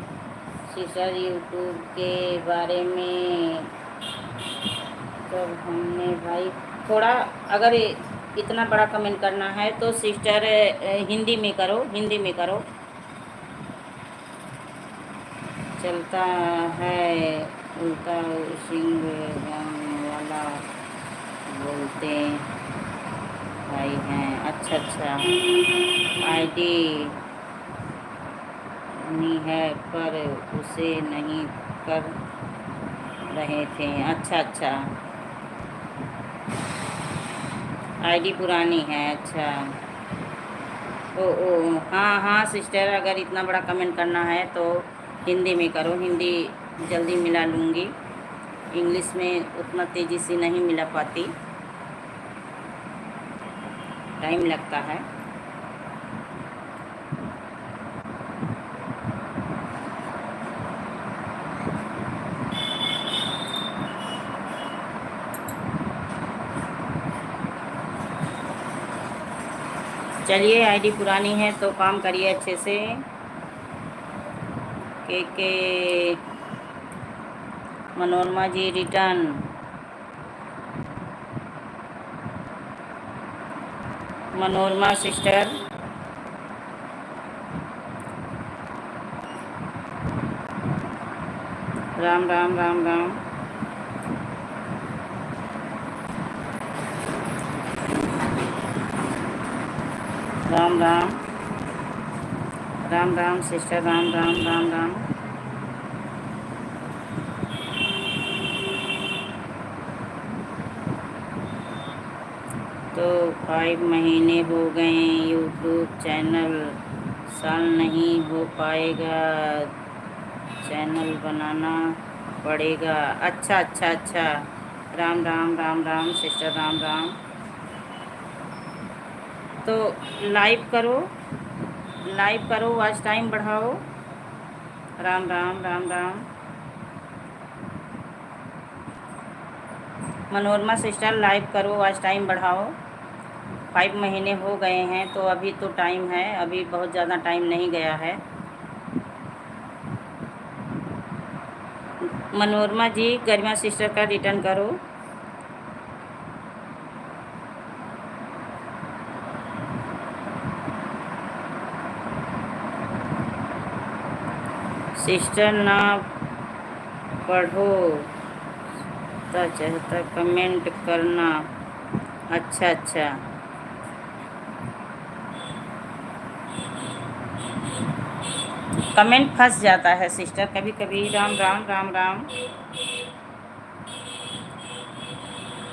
सिस्टर। यूट्यूब के बारे में जब हमने भाई थोड़ा, अगर इतना बड़ा कमेंट करना है तो सिस्टर हिंदी में करो, हिंदी में करो। चलता है उल्टा सिंह वाला बोलते भाई हैं, अच्छा अच्छा, आईडी नहीं है पर उसे नहीं कर रहे थे, अच्छा अच्छा, आईडी पुरानी है, अच्छा। ओ हाँ हाँ सिस्टर, अगर इतना बड़ा कमेंट करना है तो हिंदी में करो, हिंदी जल्दी मिला लूँगी, इंग्लिश में उतना तेज़ी से नहीं मिला पाती, टाइम लगता है। चलिए, आईडी पुरानी है तो काम करिए अच्छे से। के Manorama ji return, Manorama sister, Ram Ram Ram Ram, Ram Ram Ram Ram sister, Ram Ram Ram Ram. तो 5 महीने हो गए यूट्यूब चैनल, साल नहीं हो पाएगा चैनल बनाना पड़ेगा। अच्छा अच्छा अच्छा, राम राम राम राम सिस्टर, राम राम। तो लाइव करो, लाइव करो, वॉच टाइम बढ़ाओ। राम राम राम राम। मनोरमा सिस्टर लाइव करो, वॉच टाइम बढ़ाओ। 5 महीने हो गए हैं तो अभी तो टाइम है, अभी बहुत ज़्यादा टाइम नहीं गया है। मनोरमा जी गरिमा सिस्टर का रिटर्न करो। सिस्टर ना पढ़ो चाहता कमेंट करना। अच्छा अच्छा, कमेंट फंस जाता है सिस्टर कभी कभी। राम राम राम राम।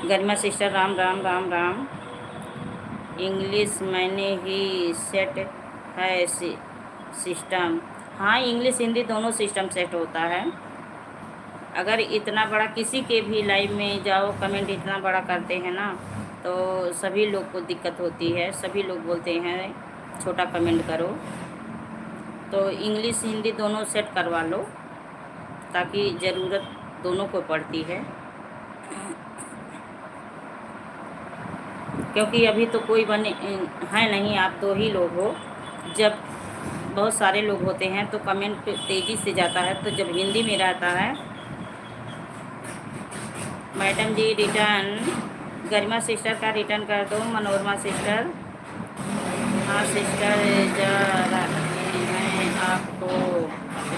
गरिमा सिस्टर राम राम राम राम। इंग्लिश मैंने ही सेट है सिस्टम। हाँ, इंग्लिश हिंदी दोनों सिस्टम सेट होता है। अगर इतना बड़ा किसी के भी लाइव में जाओ, कमेंट इतना बड़ा करते हैं ना, तो सभी लोग को दिक्कत होती है। सभी लोग बोलते हैं छोटा कमेंट करो। तो इंग्लिश हिंदी दोनों सेट करवा लो, ताकि ज़रूरत दोनों को पड़ती है। क्योंकि अभी तो कोई बने है नहीं, आप 2 ही लोग हो। जब बहुत सारे लोग होते हैं तो कमेंट तेज़ी से जाता है। तो जब हिंदी में रहता है, मैडम जी रिटर्न गरिमा सिस्टर का रिटर्न कर दो। मनोरमा सिस्टर, हाँ सिस्टर जा रहे हैं आपको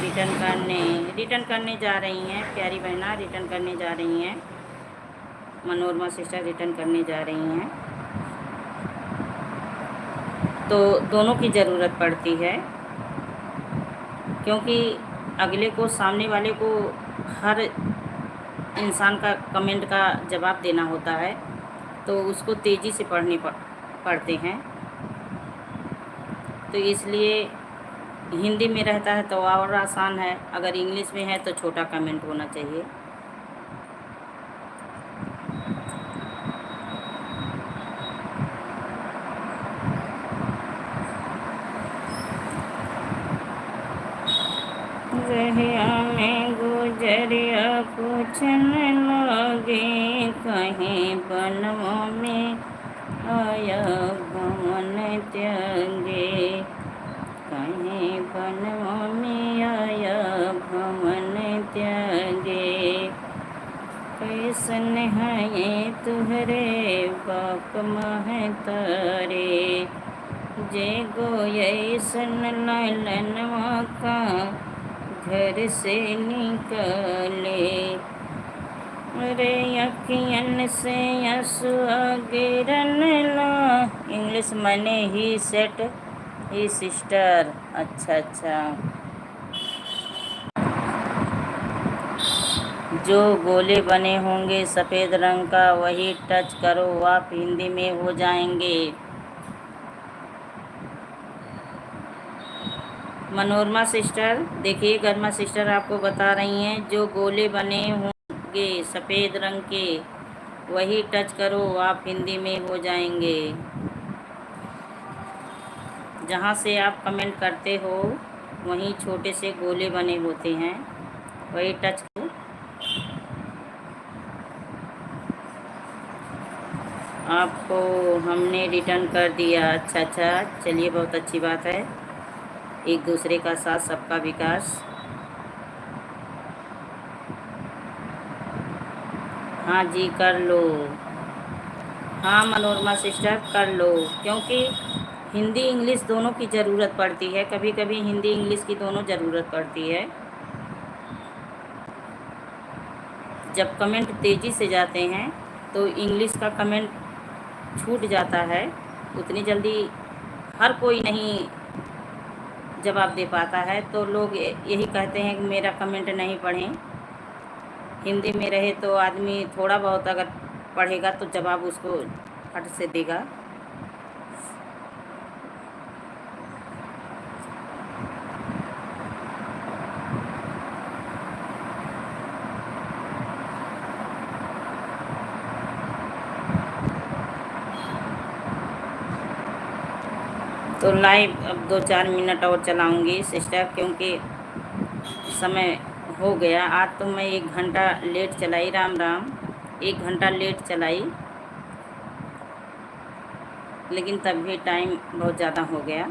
रिटर्न करने जा रही हैं। प्यारी बहना रिटर्न करने जा रही हैं। मनोरमा सिस्टर रिटर्न करने जा रही हैं। तो दोनों की ज़रूरत पड़ती है, क्योंकि अगले को, सामने वाले को हर इंसान का कमेंट का जवाब देना होता है। तो उसको तेज़ी से पढ़ते हैं। तो इसलिए हिंदी में रहता है तो और आसान है, अगर इंग्लिश में है तो छोटा कमेंट होना चाहिए। रहिया में गुजरिया पूछन लगे, कहीं बनों में आया भवन त्यागे। कहीं बनों में आया भवन त्यागे। कैसन है तुहरे बाप महतारे, जे गोयसन लालनवा का घर से निकले। रे अखियन से आंसुआ गिरन ला। इंग्लिश मैंने ही सेट ही सिस्टर। अच्छा अच्छा, जो गोले बने होंगे सफ़ेद रंग का वही टच करो, आप हिंदी में हो जाएंगे। मनोरमा सिस्टर देखिए, गरिमा सिस्टर आपको बता रही हैं, जो गोले बने होंगे सफ़ेद रंग के वही टच करो, आप हिंदी में हो जाएंगे। जहाँ से आप कमेंट करते हो वहीं छोटे से गोले बने होते हैं, वही टच करो। आपको हमने रिटर्न कर दिया। अच्छा अच्छा, चलिए बहुत अच्छी बात है। एक दूसरे का साथ सबका विकास। हाँ जी कर लो। हाँ मनोरमा सिस्टर कर लो, क्योंकि हिंदी इंग्लिश दोनों की ज़रूरत पड़ती है। कभी कभी हिंदी इंग्लिश की दोनों ज़रूरत पड़ती है। जब कमेंट तेज़ी से जाते हैं तो इंग्लिश का कमेंट छूट जाता है। उतनी जल्दी हर कोई नहीं जवाब दे पाता है, तो लोग यही कहते हैं कि मेरा कमेंट नहीं पढ़ें। हिंदी में रहे तो आदमी थोड़ा बहुत अगर पढ़ेगा तो जवाब उसको फट से देगा। तो लाइव अब 2-4 मिनट और चलाऊँगी सिस्टर, क्योंकि समय हो गया। आज तो मैं 1 घंटा लेट चलाई, राम राम, 1 घंटा लेट चलाई, लेकिन तब भी टाइम बहुत ज़्यादा हो गया।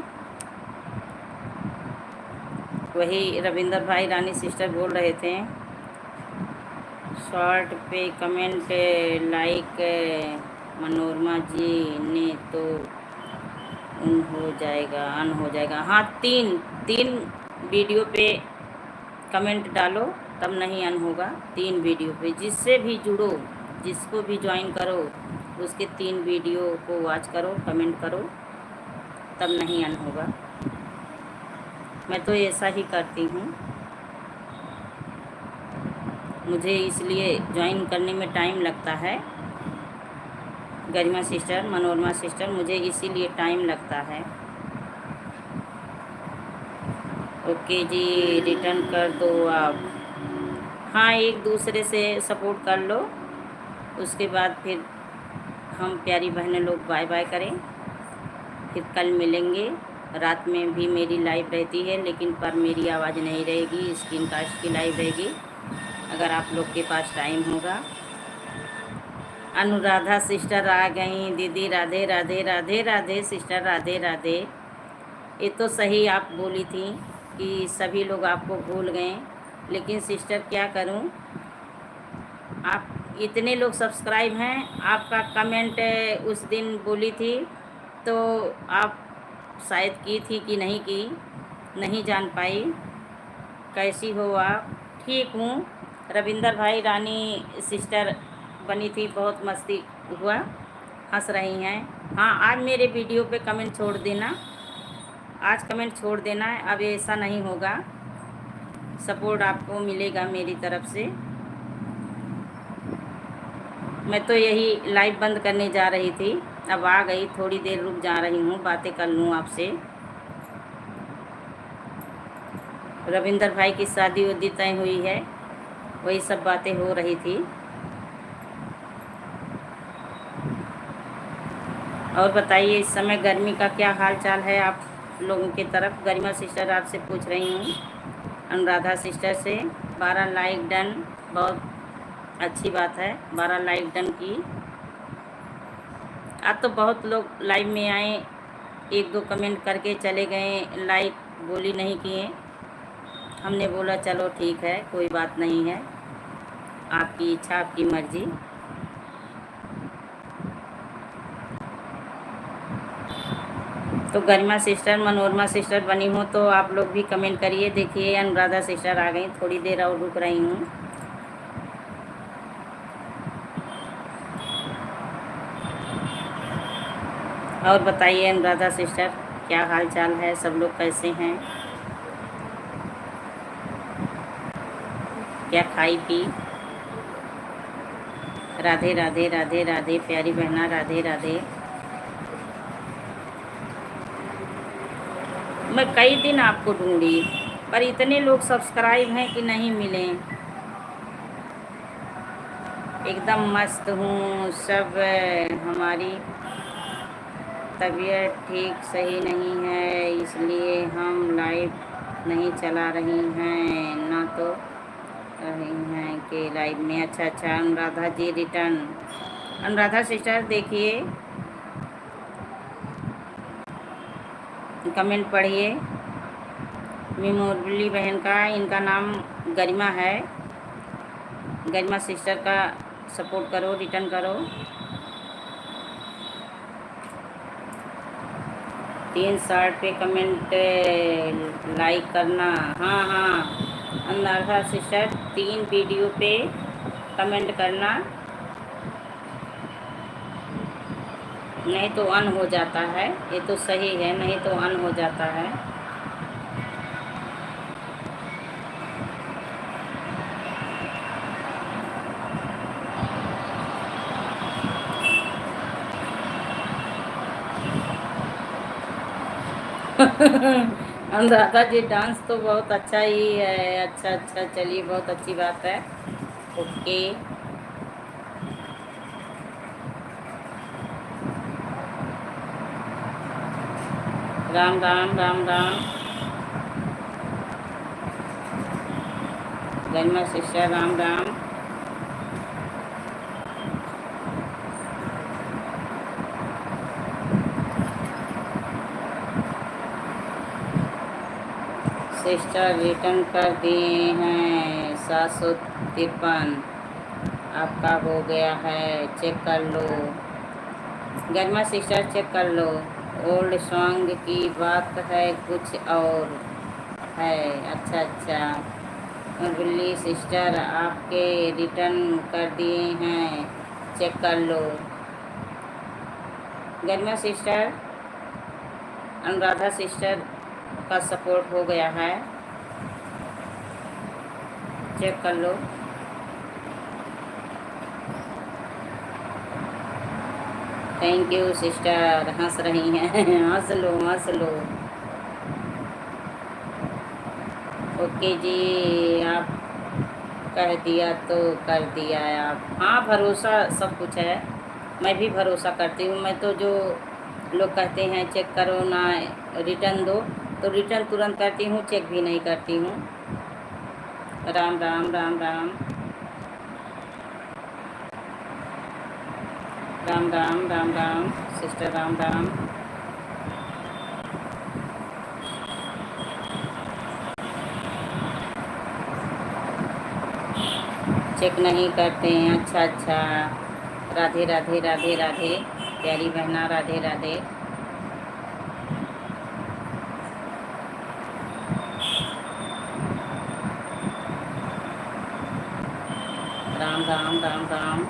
वही रविंदर भाई रानी सिस्टर बोल रहे थे, शॉर्ट पे कमेंट लाइक मनोरमा जी ने तो अन हो जाएगा। हाँ, तीन वीडियो पे कमेंट डालो तब नहीं अन होगा। 3 वीडियो पे जिससे भी जुड़ो, जिसको भी ज्वाइन करो, उसके 3 वीडियो को वॉच करो, कमेंट करो, तब नहीं अन होगा। मैं तो ऐसा ही करती हूँ, मुझे इसलिए ज्वाइन करने में टाइम लगता है। गरिमा सिस्टर, मनोरमा सिस्टर, मुझे इसीलिए टाइम लगता है। ओके जी, रिटर्न कर दो आप। हाँ, एक दूसरे से सपोर्ट कर लो, उसके बाद फिर हम प्यारी बहनें लोग बाय बाय करें। फिर कल मिलेंगे। रात में भी मेरी लाइव रहती है, लेकिन पर मेरी आवाज़ नहीं रहेगी, स्क्रीन कास्ट की लाइव रहेगी, अगर आप लोग के पास टाइम होगा। अनुराधा सिस्टर आ गई। दीदी राधे राधे, राधे राधे सिस्टर, राधे राधे। ये तो सही आप बोली थी कि सभी लोग आपको भूल गए, लेकिन सिस्टर क्या करूं, आप इतने लोग सब्सक्राइब हैं। आपका कमेंट उस दिन बोली थी, तो आप शायद की थी कि नहीं की, नहीं जान पाई। कैसी हो आप? ठीक हूँ। रविंदर भाई रानी सिस्टर बनी थी, बहुत मस्ती हुआ, हंस रही हैं। हाँ, आज मेरे वीडियो पे कमेंट छोड़ देना, आज कमेंट छोड़ देना। अब ऐसा नहीं होगा, सपोर्ट आपको मिलेगा मेरी तरफ से। मैं तो यही लाइव बंद करने जा रही थी, अब आ गई, थोड़ी देर रुक जा रही हूँ, बातें कर लूँ आपसे। रविंदर भाई की शादी उदी तय हुई है, वही सब बातें हो रही थी। और बताइए इस समय गर्मी का क्या हाल चाल है आप लोगों की तरफ? गरिमा सिस्टर आपसे पूछ रही हूँ, अनुराधा सिस्टर से। 12 लाइक डन, बहुत अच्छी बात है, 12 लाइक डन की। आज तो बहुत लोग लाइव में आए, 1-2 कमेंट करके चले गए, लाइक बोली नहीं किए। हमने बोला चलो ठीक है, कोई बात नहीं है, आपकी इच्छा आपकी मर्जी। तो गरिमा सिस्टर, मनोरमा सिस्टर बनी हो तो आप लोग भी कमेंट करिए। देखिए अनुराधा सिस्टर आ गई, थोड़ी देर और रुक रही हूँ। और बताइए अनुराधा सिस्टर, क्या हाल चाल है, सब लोग कैसे हैं, क्या खाई पी? राधे राधे, राधे राधे प्यारी बहना, राधे राधे। मैं कई दिन आपको ढूंढी, पर इतने लोग सब्सक्राइब हैं कि नहीं मिले। एकदम मस्त हूँ सब। हमारी तबीयत ठीक सही नहीं है, इसलिए हम लाइव नहीं चला रही हैं, ना तो रही हैं कि लाइव में। अच्छा अच्छा, अनुराधा जी रिटर्न। अनुराधा सिस्टर देखिए, कमेंट पढ़िए। मेमोरबली बहन का, इनका नाम गरिमा है। गरिमा सिस्टर का सपोर्ट करो, रिटर्न करो। 3 शॉर्ट पे कमेंट लाइक करना। हाँ हाँ अनुराधा सिस्टर, 3 वीडियो पे कमेंट करना, नहीं तो अन हो जाता है। ये तो सही है, नहीं तो अन हो जाता है। अनुराधा जी डांस तो बहुत अच्छा ही है। अच्छा अच्छा, चलिए बहुत अच्छी बात है। Okay, Ram Ram Ram Ram. Garima sister Ram Ram. Sister return कर दिए हैं 753। आपका हो गया है, चेक कर लो। गरिमा सिस्टर चेक कर लो। ओल्ड सॉन्ग की बात है, कुछ और है। अच्छा अच्छा। और बिल्ली सिस्टर आपके रिटर्न कर दिए हैं, चेक कर लो। गरिमा सिस्टर, अनुराधा सिस्टर का सपोर्ट हो गया है, चेक कर लो। थैंक यू सिस्टर, हंस रही हैं हंस लो हंस लो। ओके जी, आप कह दिया तो कर दिया है आप। हाँ, भरोसा सब कुछ है, मैं भी भरोसा करती हूँ। मैं तो जो लोग कहते हैं चेक करो ना रिटर्न दो, तो रिटर्न तुरंत करती हूँ, चेक भी नहीं करती हूँ। राम राम राम राम राम राम राम राम सिस्टर राम राम। चेक नहीं करते हैं, अच्छा अच्छा। राधे राधे राधे राधे प्यारी बहना, राधे राधे। राम राम राम राम।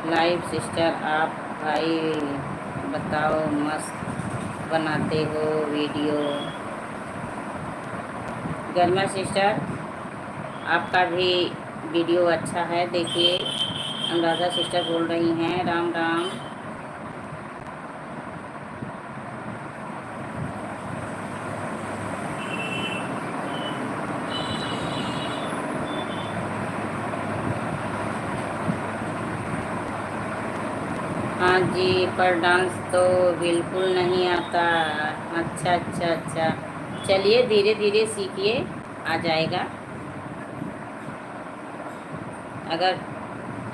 लाइव सिस्टर आप भाई बताओ, मस्त बनाते हो वीडियो। गरिमा सिस्टर आपका भी वीडियो अच्छा है, देखिए। अनुराधा सिस्टर बोल रही हैं राम राम। हाँ जी, पर डांस तो बिल्कुल नहीं आता। अच्छा अच्छा अच्छा, चलिए धीरे धीरे सीखिए, आ जाएगा। अगर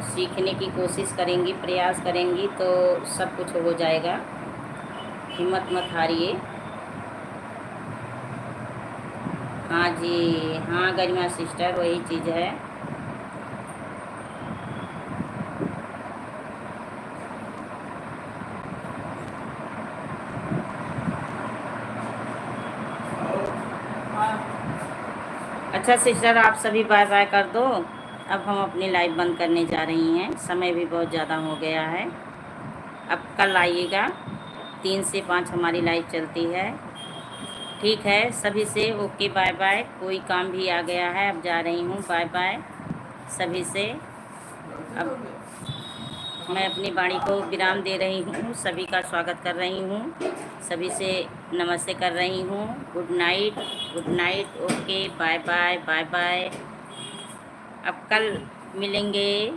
सीखने की कोशिश करेंगी, प्रयास करेंगी तो सब कुछ हो जाएगा। हिम्मत मत हारिए। हाँ जी, हाँ गरिमा सिस्टर, वही चीज़ है। अच्छा सिस्टर, आप सभी बाय बाय कर दो। अब हम अपनी लाइव बंद करने जा रही हैं, समय भी बहुत ज़्यादा हो गया है। अब कल आइएगा, 3 से 5 हमारी लाइव चलती है। ठीक है, सभी से ओके बाय बाय। कोई काम भी आ गया है, अब जा रही हूँ, बाय बाय सभी से। अब मैं अपनी वाणी को विराम दे रही हूँ, सभी का स्वागत कर रही हूँ, सभी से नमस्ते कर रही हूँ। Good night, good night, okay bye bye bye bye. अब कल मिलेंगे।